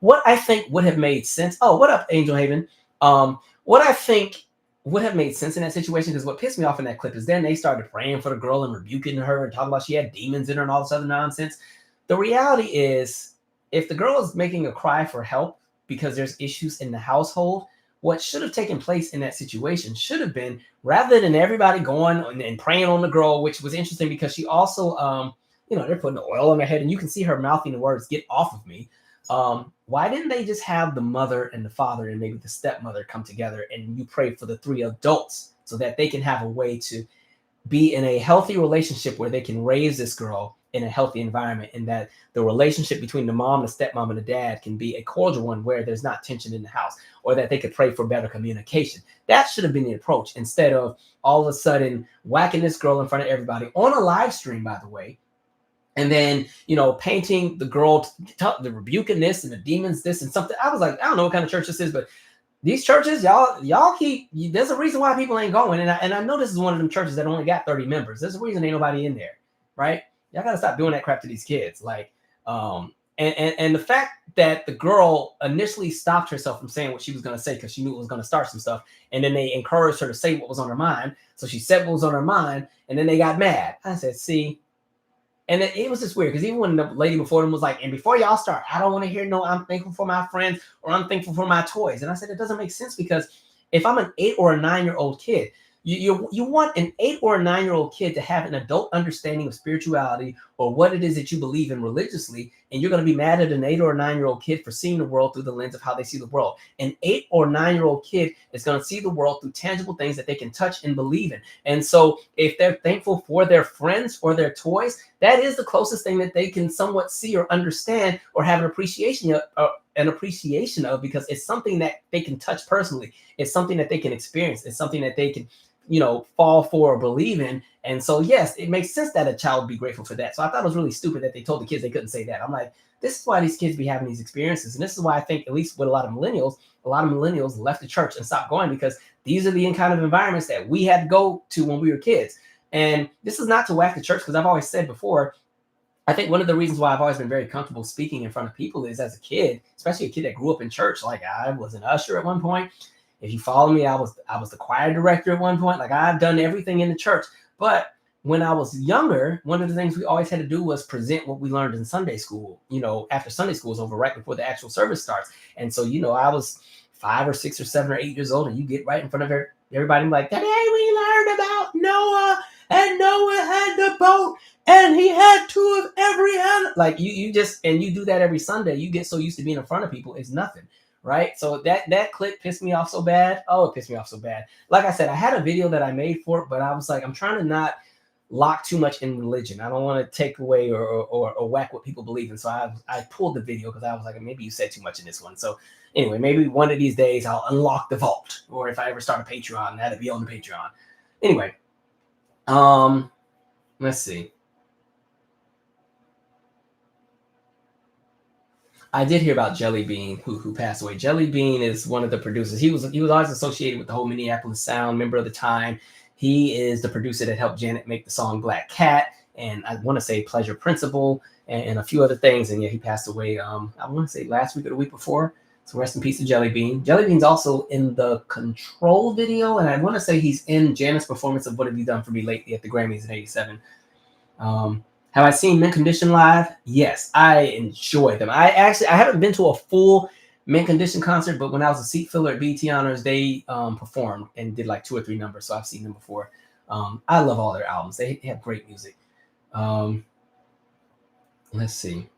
What I think would have made sense. Oh, what up, Angel Haven? What I think would have made sense in that situation, because what pissed me off in that clip is then they started praying for the girl and rebuking her and talking about she had demons in her and all this other nonsense. The reality is, if the girl is making a cry for help because there's issues in the household, what should have taken place in that situation should have been, rather than everybody going and praying on the girl, which was interesting because she also, you know, they're putting the oil on her head and you can see her mouthing the words, "Get off of me." Why didn't they just have the mother and the father and maybe the stepmother come together and you pray for the three adults so that they can have a way to be in a healthy relationship where they can raise this girl in a healthy environment, and that the relationship between the mom, the stepmom, and the dad can be a cordial one where there's not tension in the house, or that they could pray for better communication. That should have been the approach, instead of all of a sudden whacking this girl in front of everybody on a live stream, by the way. And then, you know, painting the girl, the rebuking this and the demons this and something. I was like, I don't know what kind of church this is, but these churches, y'all keep, there's a reason why people ain't going. And I know this is one of them churches that only got 30 members. There's a reason ain't nobody in there, right? Y'all got to stop doing that crap to these kids. Like, and the fact that the girl initially stopped herself from saying what she was going to say because she knew it was going to start some stuff. And then they encouraged her to say what was on her mind. So she said what was on her mind. And then they got mad. I said, see. And it was just weird because even when the lady before them was like, "And before y'all start, I don't want to hear no, I'm thankful for my friends or I'm thankful for my toys." And I said, it doesn't make sense, because if I'm an 8 or a 9-year-old kid, you want an 8 or a 9-year-old kid to have an adult understanding of spirituality or what it is that you believe in religiously, and you're going to be mad at an 8 or a 9-year-old kid for seeing the world through the lens of how they see the world. An 8 or 9-year-old kid is going to see the world through tangible things that they can touch and believe in. And so if they're thankful for their friends or their toys, that is the closest thing that they can somewhat see or understand or have an appreciation of, because it's something that they can touch personally. It's something that they can experience. It's something that they can, you know, fall for or believe in. And so, yes, it makes sense that a child would be grateful for that. So I thought it was really stupid that they told the kids they couldn't say that. I'm like, this is why these kids be having these experiences. And this is why I think, at least with a lot of millennials left the church and stopped going, because these are the kind of environments that we had to go to when we were kids. And this is not to whack the church, because I've always said before, I think one of the reasons why I've always been very comfortable speaking in front of people is, as a kid, especially a kid that grew up in church. Like, I was an usher at one point. If you follow me, I was the choir director at one point. Like, I've done everything in the church. But when I was younger, one of the things we always had to do was present what we learned in Sunday school, you know, after Sunday school is over, right before the actual service starts. And so, you know, I was 5 or 6 or 7 or 8 years old, and you get right in front of everybody and like, today we learned about Noah, and Noah had the boat, and he had 2 of every animal. Like, you just, and you do that every Sunday. You get so used to being in front of people, it's nothing. Right. So that clip pissed me off so bad. Oh, it pissed me off so bad. Like I said, I had a video that I made for it, but I was like, I'm trying to not lock too much in religion. I don't want to take away or whack what people believe in. So I pulled the video because I was like, maybe you said too much in this one. So anyway, maybe one of these days I'll unlock the vault, or if I ever start a Patreon, that'll be on the Patreon. Anyway, let's see. I did hear about Jelly Bean, who passed away. Jelly Bean is one of the producers. He was always associated with the whole Minneapolis Sound, member of the time. He is the producer that helped Janet make the song Black Cat, and I want to say Pleasure Principle, and a few other things. And yeah, he passed away, I want to say last week or the week before. So rest in peace to Jelly Bean. Jelly Bean's also in the Control video, and I want to say he's in Janet's performance of What Have You Done For Me Lately at the Grammys in '87. Have I seen Mint Condition live? Yes, I enjoy them. I haven't been to a full Mint Condition concert, but when I was a seat filler at BT Honors, they performed and did like 2 or 3 numbers, so I've seen them before. I love all their albums. They have great music. Let's see.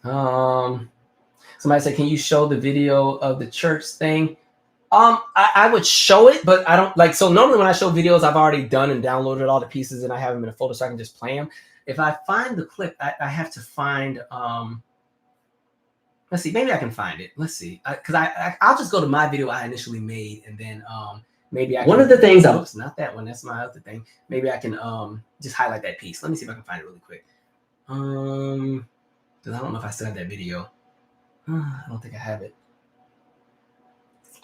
Somebody said, can you show the video of the church thing? I would show it, but I don't like, so normally when I show videos, I've already done and downloaded all the pieces and I have them in a folder so I can just play them. If I find the clip, I have to find, let's see, maybe I can find it. Let's see. Cause I'll just go to my video I initially made and then, maybe I can, one of the things, oops, not that one. That's my other thing. Maybe I can, just highlight that piece. Let me see if I can find it really quick. Cause I don't know if I still have that video. I don't think I have it.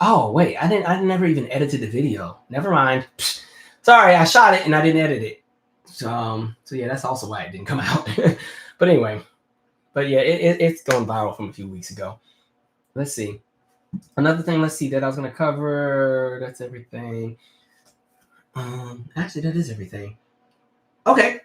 Oh wait, I never even edited the video. Never mind. Psh, sorry, I shot it and I didn't edit it. So yeah, that's also why it didn't come out. But anyway, but yeah, it's going viral from a few weeks ago. Let's see. Another thing, let's see, that I was gonna cover. That's everything. Actually, that is everything. Okay.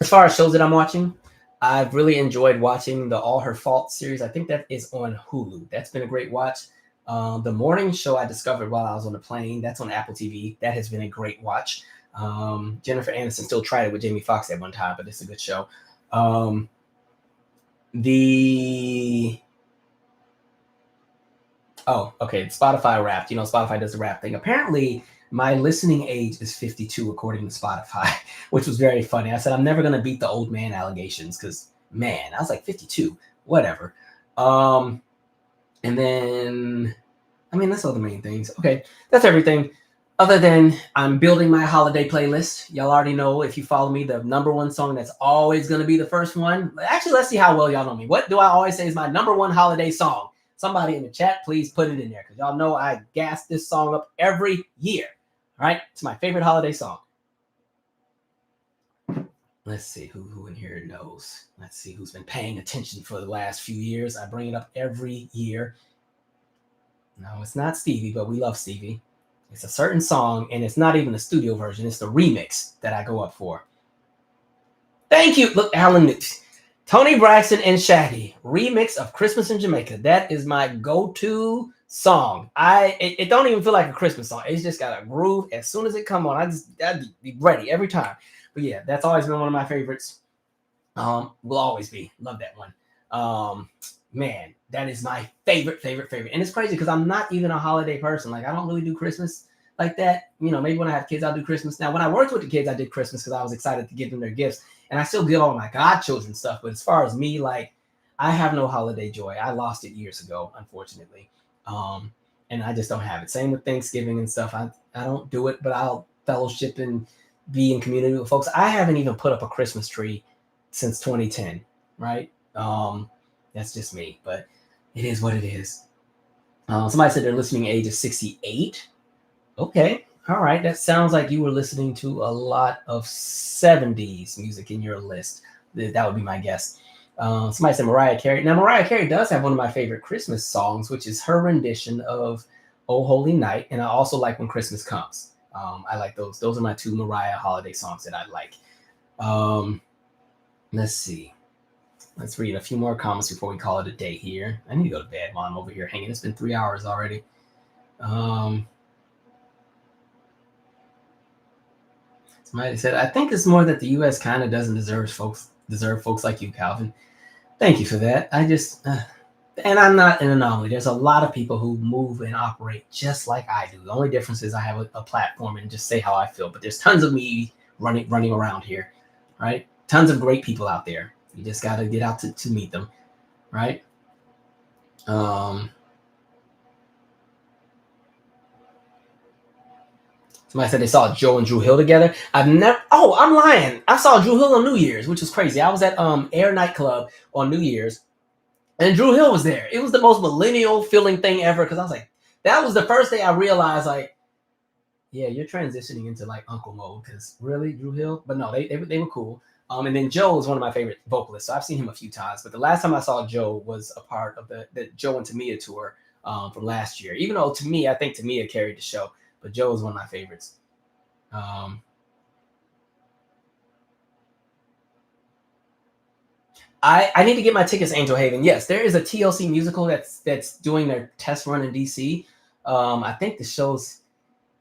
As far as shows that I'm watching, I've really enjoyed watching the All Her Fault series. I think that is on Hulu. That's been a great watch. The morning show I discovered while I was on the plane, that's on Apple TV. That has been a great watch. Jennifer Aniston still tried it with Jamie Foxx at one time, but it's a good show. Spotify Wrapped. You know, Spotify does the rap thing. Apparently, my listening age is 52, according to Spotify, which was very funny. I said, I'm never going to beat the old man allegations because, man, I was like 52, whatever. And then, I mean, that's all the main things. Okay, that's everything. Other than I'm building my holiday playlist. Y'all already know, if you follow me, the number one song that's always going to be the first one. Actually, let's see how well y'all know me. What do I always say is my number one holiday song? Somebody in the chat, please put it in there because y'all know I gas this song up every year. All right, it's my favorite holiday song. Let's see who in here knows. Let's see who's been paying attention for the last few years. I bring it up every year. No, it's not Stevie, but we love Stevie. It's a certain song, and it's not even the studio version. It's the remix that I go up for. Thank you. Look, Alan, Toni Braxton and Shaggy, remix of Christmas in Jamaica. That is my go-to song. It don't even feel like a Christmas song. It's just got a groove. As soon as it come on, I'd be ready every time. But yeah, that's always been one of my favorites. Will always be. Love that one. Man, that is my favorite. And it's crazy because I'm not even a holiday person. Like, I don't really do Christmas like that. You know, maybe when I have kids, I'll do Christmas. Now, when I worked with the kids, I did Christmas because I was excited to give them their gifts. And I still give all my godchildren stuff. But as far as me, like, I have no holiday joy. I lost it years ago, unfortunately. And I just don't have it. Same with Thanksgiving and stuff. I don't do it, but I'll fellowship and be in community with folks. I haven't even put up a Christmas tree since 2010, right? That's just me, but it is what it is. Somebody said their listening age is 68. Okay. All right. That sounds like you were listening to a lot of 70s music in your list. That would be my guess. Somebody said Mariah Carey. Now, Mariah Carey does have one of my favorite Christmas songs, which is her rendition of Oh Holy Night. And I also like When Christmas Comes. I like those. Those are my two Mariah holiday songs that I like. Let's see. Let's read a few more comments before we call it a day here. I need to go to bed while I'm over here hanging. It's been 3 hours already. Somebody said, I think it's more that the U.S. kind of doesn't deserve folks like you, Calvin. Thank you for that. I just, and I'm not an anomaly. There's a lot of people who move and operate just like I do. The only difference is I have a platform and just say how I feel. But there's tons of me running around here, right? Tons of great people out there. You just got to get out to meet them, right? Somebody said they saw Joe and Drew Hill together. I'm lying. I saw Drew Hill on New Year's, which was crazy. I was at Air Nightclub on New Year's, and Drew Hill was there. It was the most millennial feeling thing ever because I was like, that was the first day I realized, like, yeah, you're transitioning into like uncle mode because really, Drew Hill? But no, they were cool. And then Joe is one of my favorite vocalists. So I've seen him a few times. But the last time I saw Joe was a part of the Joe and Tamia tour from last year. Even though I think Tamia carried the show. But Joe is one of my favorites. I need to get my tickets, Angel Haven. Yes, there is a TLC musical that's doing their test run in DC. I think the show's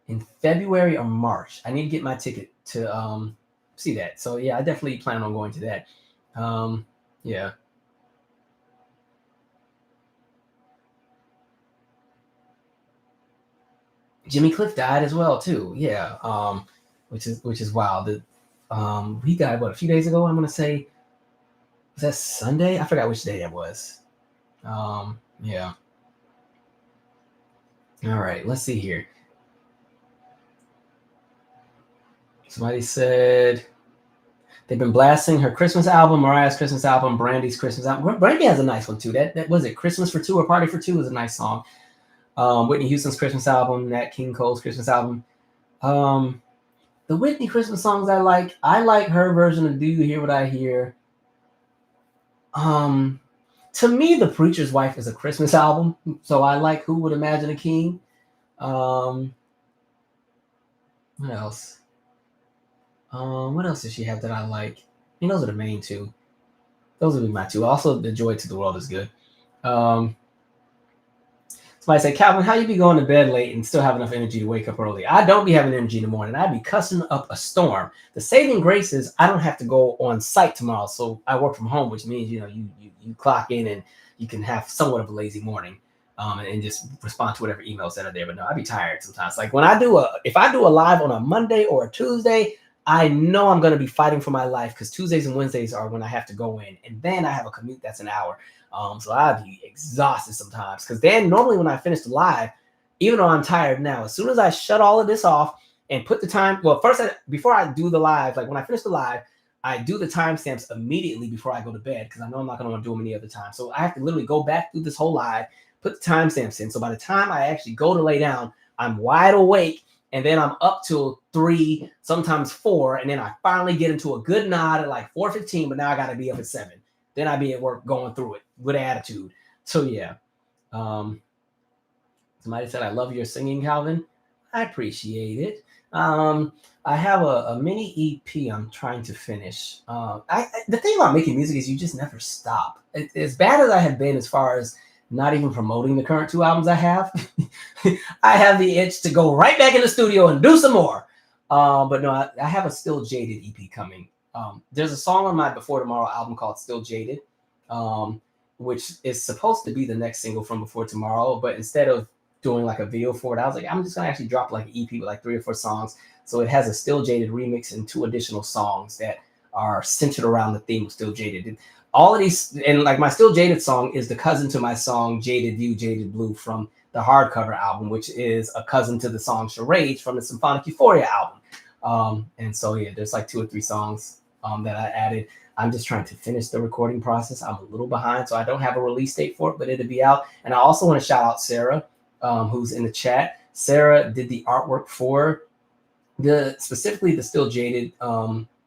in February or March. I need to get my ticket to see that. So yeah, I definitely plan on going to that. Yeah. Jimmy Cliff died as well too. Yeah. Which is wild. He died a few days ago. I'm gonna say, was that Sunday? I forgot which day that was. Yeah. All right, let's see here. Somebody said they've been blasting her Christmas album, Mariah's Christmas album, Brandy's Christmas album. Brandy has a nice one too. That was it. Christmas for Two or Party for Two is a nice song. Whitney Houston's Christmas album, Nat King Cole's Christmas album. The Whitney Christmas songs I like her version of Do You Hear What I Hear. To me, The Preacher's Wife is a Christmas album, so I like Who Would Imagine a King. What else? What else does she have that I like? Those are the main two. Those would be my two. Also, The Joy to the World is good. Somebody said, Calvin, how you be going to bed late and still have enough energy to wake up early? I don't be having energy in the morning. I'd be cussing up a storm. The saving grace is I don't have to go on site tomorrow, so I work from home, which means you clock in and you can have somewhat of a lazy morning, and just respond to whatever emails that are there. But no, I'd be tired sometimes. Like if I do a live on a Monday or a Tuesday, I know I'm going to be fighting for my life because Tuesdays and Wednesdays are when I have to go in, and then I have a commute that's an hour. So I'd be exhausted sometimes because then normally when I finish the live, even though I'm tired now, as soon as I shut all of this off and put the time, well, first, before I do the live, like when I finish the live, I do the timestamps immediately before I go to bed because I know I'm not going to want to do them any other time. So I have to literally go back through this whole live, put the timestamps in. So by the time I actually go to lay down, I'm wide awake. And then I'm up till 3, sometimes 4, and then I finally get into a good nod at like 4:15. But now I got to be up at 7. Then I be at work going through it with attitude. So yeah. Somebody said, "I love your singing, Calvin." I appreciate it. I have a mini EP I'm trying to finish. The thing about making music is you just never stop. As bad as I have been as far as not even promoting the current 2 albums I have, I have the itch to go right back in the studio and do some more. But no, I have a Still Jaded EP coming. There's a song on my Before Tomorrow album called Still Jaded, which is supposed to be the next single from Before Tomorrow. But instead of doing like a video for it, I was like, I'm just going to actually drop like an EP with like 3 or 4 songs. So it has a Still Jaded remix and 2 additional songs that are centered around the theme of Still Jaded. All of these, and like my Still Jaded song is the cousin to my song Jaded View, Jaded Blue from the hardcover album, which is a cousin to the song Charades from the Symphonic Euphoria album. And so, yeah, there's like 2 or 3 songs that I added. I'm just trying to finish the recording process. I'm a little behind, so I don't have a release date for it, but it'll be out. And I also want to shout out Sarah, who's in the chat. Sarah did the artwork for specifically the Still Jaded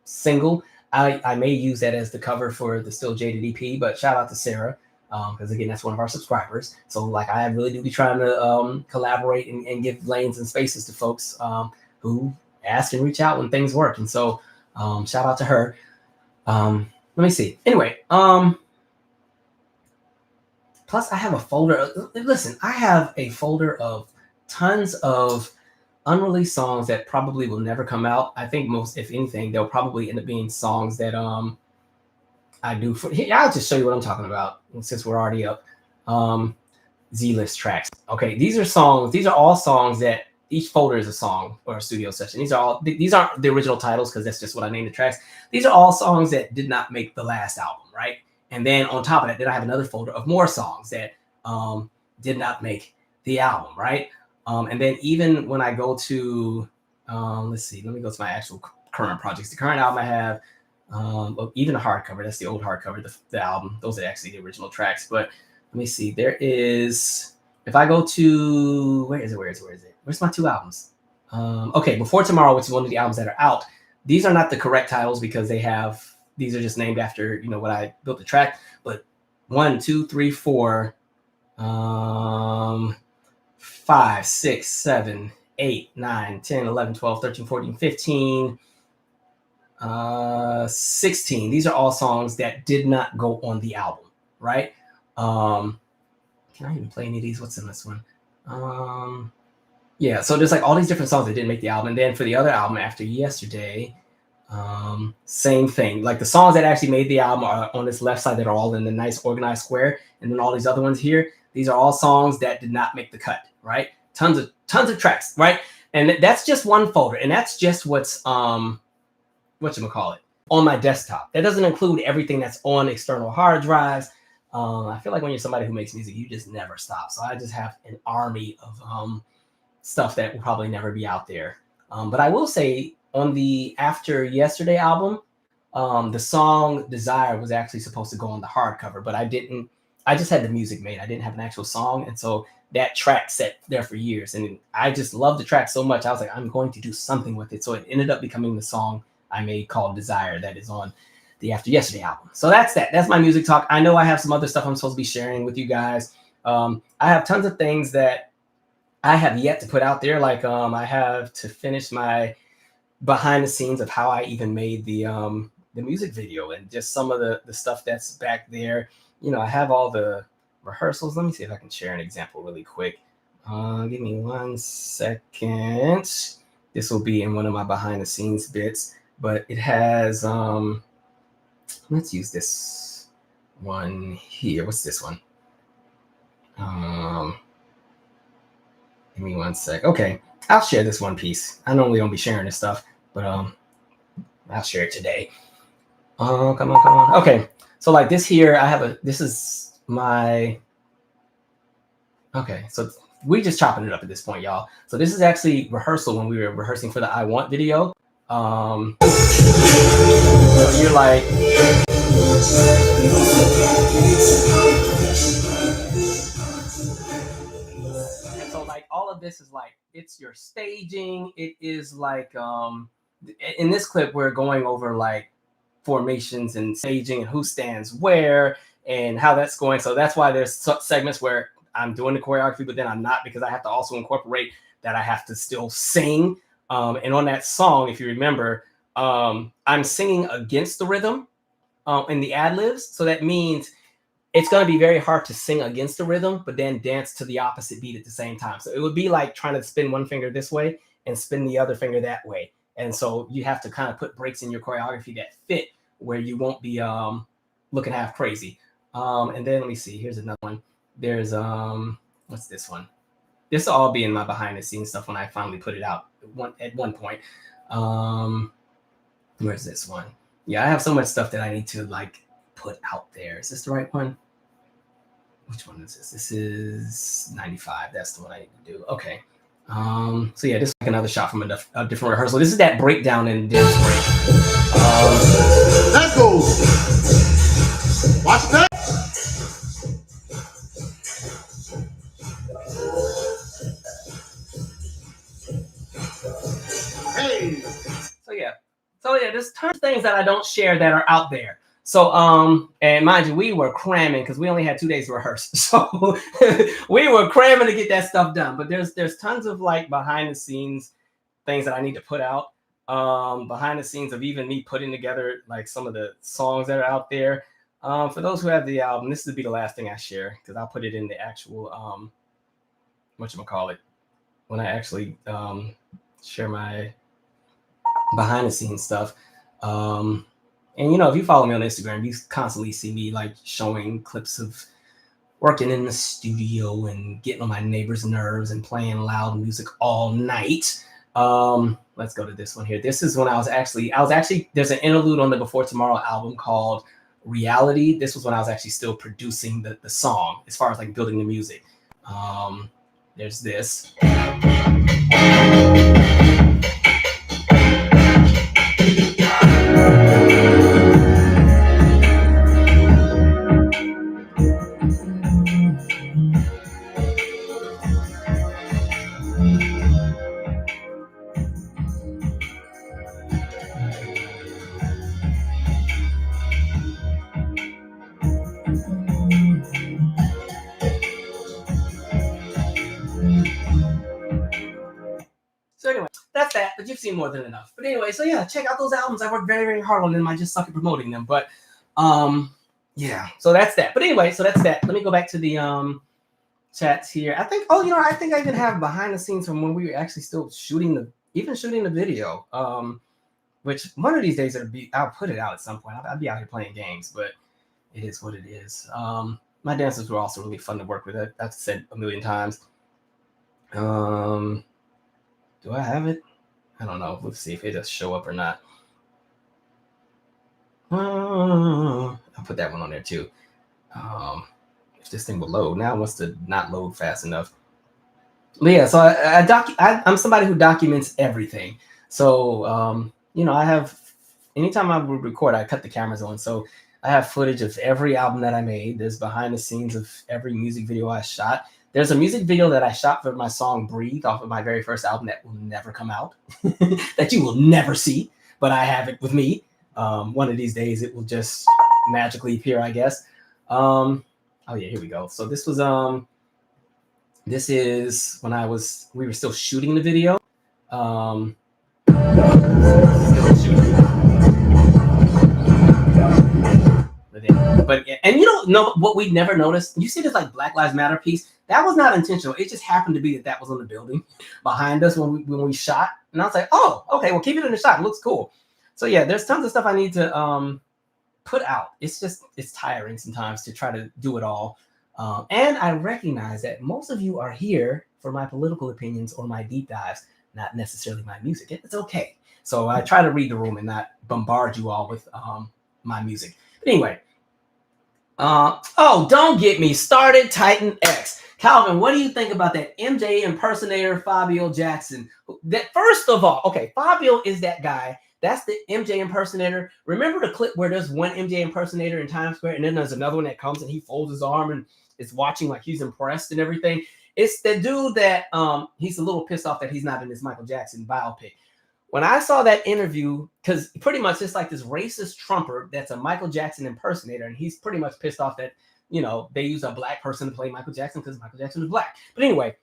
single. I may use that as the cover for the Still Jaded EP, but shout out to Sarah, because again, that's one of our subscribers. So like I really do be trying to collaborate and give lanes and spaces to folks who ask and reach out when things work. And so shout out to her. Let me see. Anyway, plus I have a folder. Listen, I have a folder of tons of unreleased songs that probably will never come out. I think most, if anything, they'll probably end up being songs that I do for. I'll just show you what I'm talking about since we're already up. Z-list tracks. Okay, these are all songs that each folder is a song or a studio session. These aren't the original titles because that's just what I named the tracks. These are all songs that did not make the last album, right? And then on top of that, then I have another folder of more songs that did not make the album, right? And then even when I go to, let's see, let me go to my actual current projects. The current album I have, even the hardcover, that's the old hardcover, the album. Those are actually the original tracks. But let me see, there is, if I go to, where is it? Where's my 2 albums? Okay, Before Tomorrow, which is one of the albums that are out. These are not the correct titles because these are just named after, what I built the track. But 1, 2, 3, 4, 5, 6, 7, 8, 9, 10, 11, 12, 13, 14, 15. 16. These are all songs that did not go on the album, right? Can I even play any of these? What's in this one? Yeah, so there's like all these different songs that didn't make the album. And then for the other album, After Yesterday, same thing. Like the songs that actually made the album are on this left side that are all in the nice organized square. And then all these other ones here, these are all songs that did not make the cut, right? Tons of tracks, right? And that's just one folder. And that's just what's whatchamacallit, on my desktop. That doesn't include everything that's on external hard drives. I feel like when you're somebody who makes music, you just never stop. So I just have an army of stuff that will probably never be out there. But I will say on the After Yesterday album, the song Desire was actually supposed to go on the hardcover, but I didn't. I just had the music made. I didn't have an actual song. And so that track sat there for years. And I just loved the track so much. I was like, I'm going to do something with it. So it ended up becoming the song I made called Desire that is on the After Yesterday album. So that's that. That's my music talk. I know I have some other stuff I'm supposed to be sharing with you guys. I have tons of things that I have yet to put out there. Like I have to finish my behind the scenes of how I even made the music video and just some of the stuff that's back there. You know, I have all the rehearsals. Let me see if I can share an example really quick. Give me 1 second. This will be in one of my behind the scenes bits, but it has, let's use this one here. What's this one? Give me 1 sec. Okay, I'll share this one piece. I normally don't be sharing this stuff, but I'll share it today. Oh, come on. Okay, so like this here, this is my, okay, so we just chopping it up at this point, y'all. So this is actually rehearsal when we were rehearsing for the I Want video. So you're like, and so like all of this is like, it's your staging. It is like, in this clip, we're going over like formations and staging and who stands where and how that's going. So that's why there's segments where I'm doing the choreography, but then I'm not, because I have to also incorporate that I have to still sing. And on that song, if you remember, I'm singing against the rhythm in the ad-libs. So that means it's going to be very hard to sing against the rhythm, but then dance to the opposite beat at the same time. So it would be like trying to spin one finger this way and spin the other finger that way. And so you have to kind of put breaks in your choreography that fit where you won't be looking half crazy. And then let me see, here's another one. There's, what's this one? This will all be in my behind the scenes stuff when I finally put it out at one point. Where's this one? Yeah, I have so much stuff that I need to like put out there. Is this the right one? Which one is this? This is 95. That's the one I need to do. Okay. So yeah, this is like another shot from a different rehearsal. This is that breakdown in dance break. That goes. Watch that. Hey. So yeah, there's tons of things that I don't share that are out there. So and mind you, we were cramming because we only had 2 days to rehearse. So we were cramming to get that stuff done. But there's tons of like behind the scenes things that I need to put out. Behind the scenes of even me putting together like some of the songs that are out there. For those who have the album, this would be the last thing I share because I'll put it in the actual whatchamacallit, when I actually share my behind the scenes stuff. And you know, if you follow me on Instagram, you constantly see me like showing clips of working in the studio and getting on my neighbors' nerves and playing loud music all night. Let's go to this one here. This is when I was actually, there's an interlude on the Before Tomorrow album called Reality. This was when I was actually still producing the song as far as like building the music. There's this. So anyway, that's that. But you've seen more than enough. But anyway, so yeah, check out those albums. I worked very, very hard on them. I just suck at promoting them. But yeah. So that's that. But anyway, so that's that. Let me go back to the chats here. I think. Oh, I think I even have behind the scenes from when we were actually still shooting the video. Which one of these days I'll put it out at some point. I'll be out here playing games, but it is what it is. My dancers were also really fun to work with. I've said a million times. Do I have it? I don't know. Let's see if it does show up or not. I'll put that one on there too. If this thing will load. Now it wants to not load fast enough. But yeah, so I'm somebody who documents everything. So I have, anytime I would record, I cut the cameras on. So I have footage of every album that I made. There's behind the scenes of every music video I shot. There's a music video that I shot for my song Breathe off of my very first album that will never come out, that you will never see, but I have it with me. One of these days it will just magically appear, I guess. Oh yeah, here we go. So this was, this is when we were still shooting the video. But and you don't know what we never noticed. You see this like Black Lives Matter piece? That was not intentional. It just happened to be that was on the building behind us when we shot. And I was like, oh, okay, well keep it in the shot. It looks cool. So yeah, there's tons of stuff I need to put out. It's tiring sometimes to try to do it all. And I recognize that most of you are here for my political opinions or my deep dives, not necessarily my music. It's okay. So I try to read the room and not bombard you all with my music. But anyway, don't get me started, Titan X. Calvin, what do you think about that MJ impersonator, Fabio Jackson? That first of all, okay, Fabio is that guy. That's the MJ impersonator. Remember the clip where there's one MJ impersonator in Times Square, and then there's another one that comes and he folds his arm and is watching like he's impressed and everything? It's the dude that he's a little pissed off that he's not in this Michael Jackson biopic. When I saw that interview, because pretty much it's like this racist Trumper that's a Michael Jackson impersonator, and he's pretty much pissed off that, they use a black person to play Michael Jackson because Michael Jackson is black. But anyway,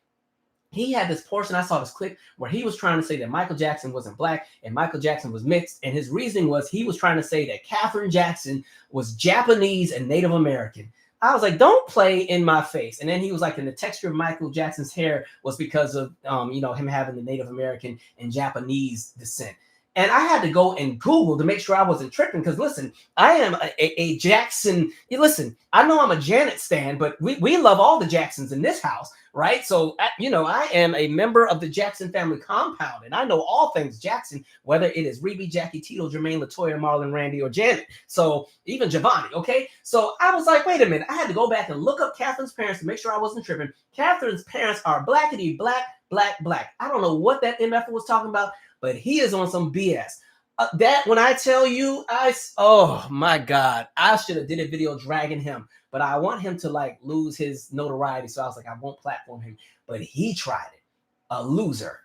he had this portion, I saw this clip where he was trying to say that Michael Jackson wasn't black and Michael Jackson was mixed. And his reasoning was he was trying to say that Katherine Jackson was Japanese and Native American. I was like, don't play in my face. And then he was like, and the texture of Michael Jackson's hair was because of, him having the Native American and Japanese descent. And I had to go and Google to make sure I wasn't tripping. Because listen, I am a Jackson. Listen, I know I'm a Janet stan, but we love all the Jacksons in this house, right? So, I am a member of the Jackson family compound. And I know all things Jackson, whether it is Rebe, Jackie, Tito, Jermaine, LaToya, Marlon, Randy, or Janet. So even Giovanni, okay? So I was like, wait a minute. I had to go back and look up Catherine's parents to make sure I wasn't tripping. Catherine's parents are blackity black, black, black. I don't know what that MF was talking about, but he is on some BS. That when I tell you, oh my God, I should have did a video dragging him, but I want him to like lose his notoriety. So I was like, I won't platform him, but he tried it, a loser.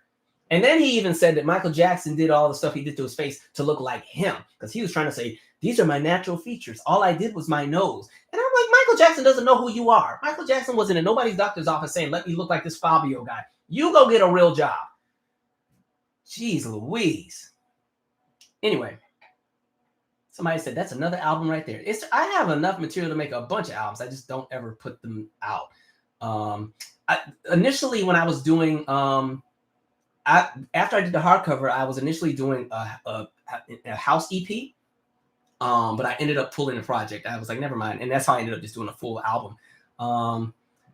And then he even said that Michael Jackson did all the stuff he did to his face to look like him, because he was trying to say, these are my natural features. All I did was my nose. And I'm like, Michael Jackson doesn't know who you are. Michael Jackson wasn't in nobody's doctor's office saying, let me look like this Fabio guy. You go get a real job. Jeez Louise. Anyway, somebody said that's another album right there. I have enough material to make a bunch of albums. I just don't ever put them out. Initially, when I was doing, after I did the hardcover, I was initially doing a house EP, but I ended up pulling the project. I was like, never mind, and that's how I ended up just doing a full album.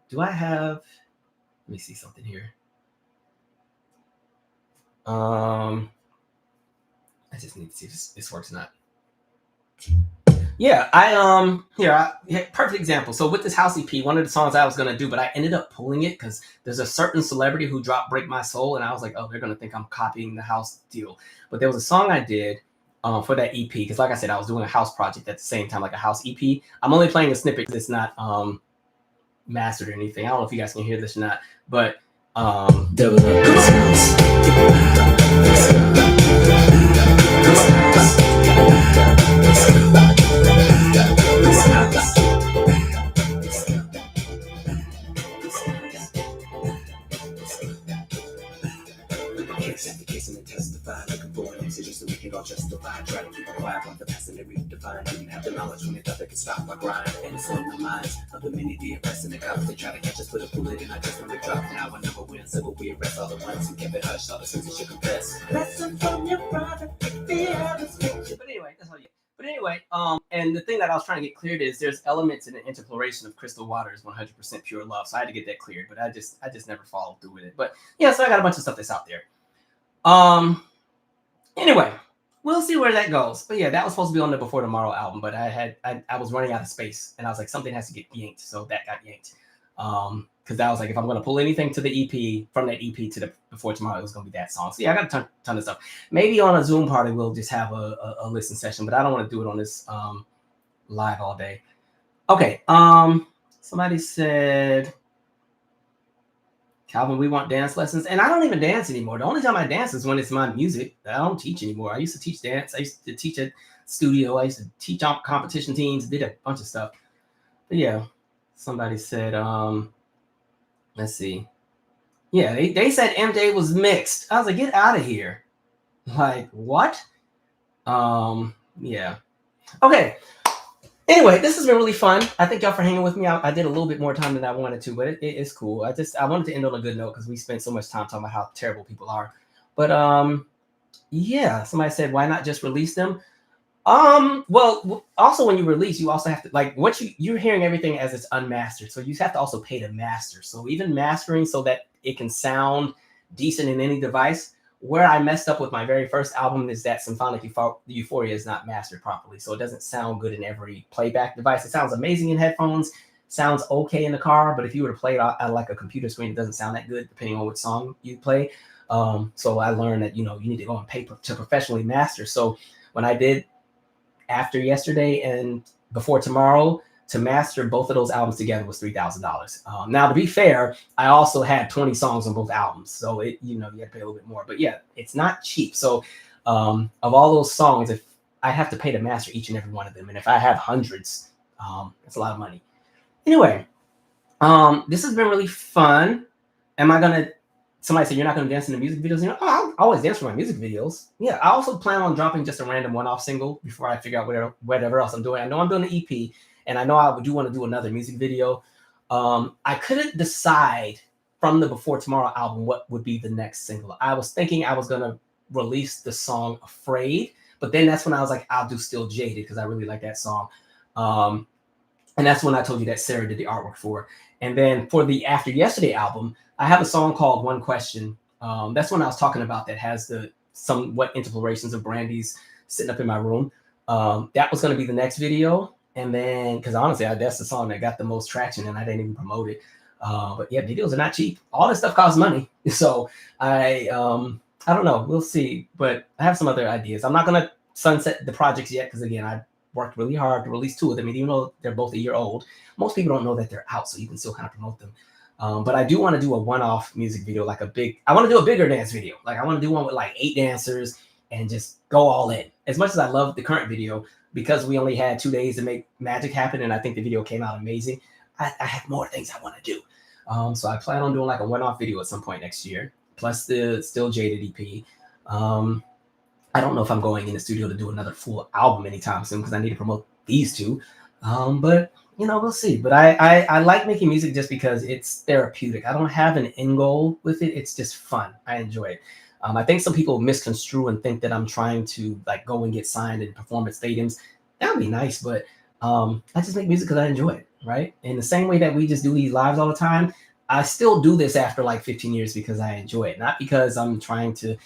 Do I have? Let me see something here. I just need to see if this works or not. Yeah, perfect example. So with this house EP, one of the songs I was gonna do, but I ended up pulling it because there's a certain celebrity who dropped "Break My Soul," and I was like, oh, they're gonna think I'm copying the house deal. But there was a song I did for that EP, because like I said, I was doing a house project at the same time, like a house EP. I'm only playing a snippet because it's not mastered or anything. I don't know if you guys can hear this or not, but Accept the case and then testify. Looking for an answer just to make it all justified. Try to keep it quiet like the past and they redefine. Didn't have the knowledge when they thought they could stop my grind. And it's on the minds of the many, the oppressed and the cops. They try to catch us with a bullet and I just want to drop. Now I never win, so we arrest all the ones who kept it hush. All the sins that should confess. Lesson from your brother. But anyway, that's all you get. But anyway, and the thing that I was trying to get cleared is there's elements in the interpolation of crystal water is 100% pure love. So I had to get that cleared, but I just never followed through with it. But yeah, so I got a bunch of stuff that's out there. Anyway, we'll see where that goes. But yeah, that was supposed to be on the Before Tomorrow album, but I was running out of space and I was like, something has to get yanked. So that got yanked. Because that was like, if I'm going to pull anything to the EP, from that EP to the Before Tomorrow, it was going to be that song. So yeah, I got a ton of stuff. Maybe on a Zoom party, we'll just have a listen session, but I don't want to do it on this live all day. Okay. Somebody said, Calvin, we want dance lessons. And I don't even dance anymore. The only time I dance is when it's my music. I don't teach anymore. I used to teach dance. I used to teach at studio. I used to teach on competition teams, did a bunch of stuff. But yeah, somebody said, let's see. Yeah, they said MJ was mixed. I was like, get out of here. Like, what? Yeah. Okay. Anyway, this has been really fun. I thank y'all for hanging with me. I did a little bit more time than I wanted to, but it's cool. I wanted to end on a good note because we spent so much time talking about how terrible people are. But yeah, somebody said, why not just release them? Well, also when you release, you also have to, like, what you're hearing everything as it's unmastered. So you have to also pay to master. So even mastering so that it can sound decent in any device. Where I messed up with my very first album is that Symphonic Euphoria is not mastered properly. So it doesn't sound good in every playback device. It sounds amazing in headphones, sounds okay in the car, but if you were to play it out like a computer screen, it doesn't sound that good depending on what song you play. So I learned that, you need to go and pay to professionally master. So when I did After Yesterday and Before Tomorrow, to master both of those albums together was $3,000. Now, to be fair, I also had 20 songs on both albums. So you had to pay a little bit more. But yeah, it's not cheap. So of all those songs, if I have to pay to master each and every one of them, and if I have hundreds, it's a lot of money. Anyway, this has been really fun. Somebody said, you're not going to dance in the music videos? I always dance for my music videos. Yeah, I also plan on dropping just a random one-off single before I figure out whatever else I'm doing. I know I'm doing an EP, and I know I do want to do another music video. I couldn't decide from the Before Tomorrow album what would be the next single. I was thinking I was going to release the song Afraid, but then that's when I was like, I'll do Still Jaded because I really like that song. And that's when I told you that Sarah did the artwork for. And then for the After Yesterday album, I have a song called One Question. That's when I was talking about that has the somewhat interpolations of Brandy's sitting up in my room. That was going to be the next video. And then, because honestly, that's the song that got the most traction and I didn't even promote it. But yeah, videos are not cheap. All this stuff costs money. So I don't know. We'll see. But I have some other ideas. I'm not going to sunset the projects yet because, again, I worked really hard to release two of them. And even though they're both a year old, most people don't know that they're out. So you can still kind of promote them. But I do want to do a one-off music video, like I want to do a bigger dance video. Like I want to do one with like 8 dancers and just go all in. As much as I love the current video, because we only had 2 days to make magic happen, and I think the video came out amazing, I have more things I want to do. So I plan on doing like a one-off video at some point next year, plus the Still Jaded EP. I don't know if I'm going in the studio to do another full album anytime soon because I need to promote these two. But we'll see. But I like making music just because it's therapeutic. I don't have an end goal with it. It's just fun. I enjoy it. I think some people misconstrue and think that I'm trying to like go and get signed and perform at stadiums. That would be nice, but I just make music because I enjoy it, right? In the same way that we just do these lives all the time, I still do this after like 15 years because I enjoy it, not because I'm trying to,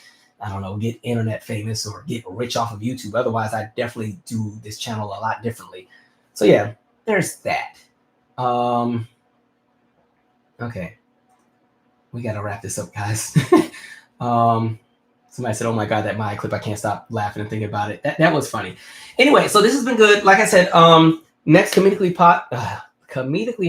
I don't know, get internet famous or get rich off of YouTube. Otherwise, I definitely do this channel a lot differently. So yeah, there's that. Okay, we got to wrap this up, guys. Somebody said, oh my God, that Maya clip, I can't stop laughing and thinking about it. That was funny. Anyway, so this has been good. Like I said, next comedically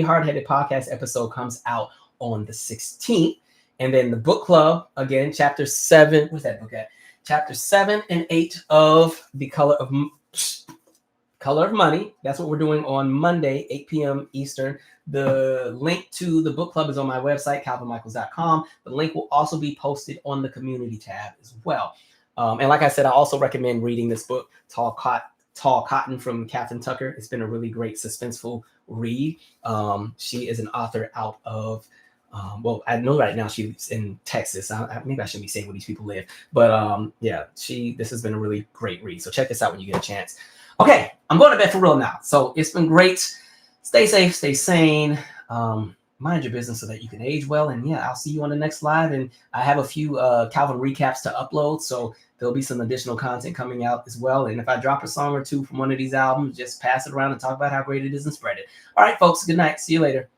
hard-headed podcast episode comes out on the 16th. And then the book club, again, chapter 7. Where's that book at? Chapter 7 and 8 of The Color Color of Money. That's what we're doing on Monday, 8 p.m. Eastern. The link to the book club is on my website, calvinmichaels.com. The link will also be posted on the community tab as well. And like I said, I also recommend reading this book, Tall Cotton from Catherine Tucker. It's been a really great suspenseful read. She is an author out of, well, I know right now she's in Texas. Maybe I shouldn't be saying where these people live, but yeah, this has been a really great read. So check this out when you get a chance. Okay, I'm going to bed for real now. So it's been great. Stay safe, stay sane. Mind your business so that you can age well. And yeah, I'll see you on the next live. And I have a few Calvin recaps to upload. So there'll be some additional content coming out as well. And if I drop a song or two from one of these albums, just pass it around and talk about how great it is and spread it. All right, folks, good night. See you later.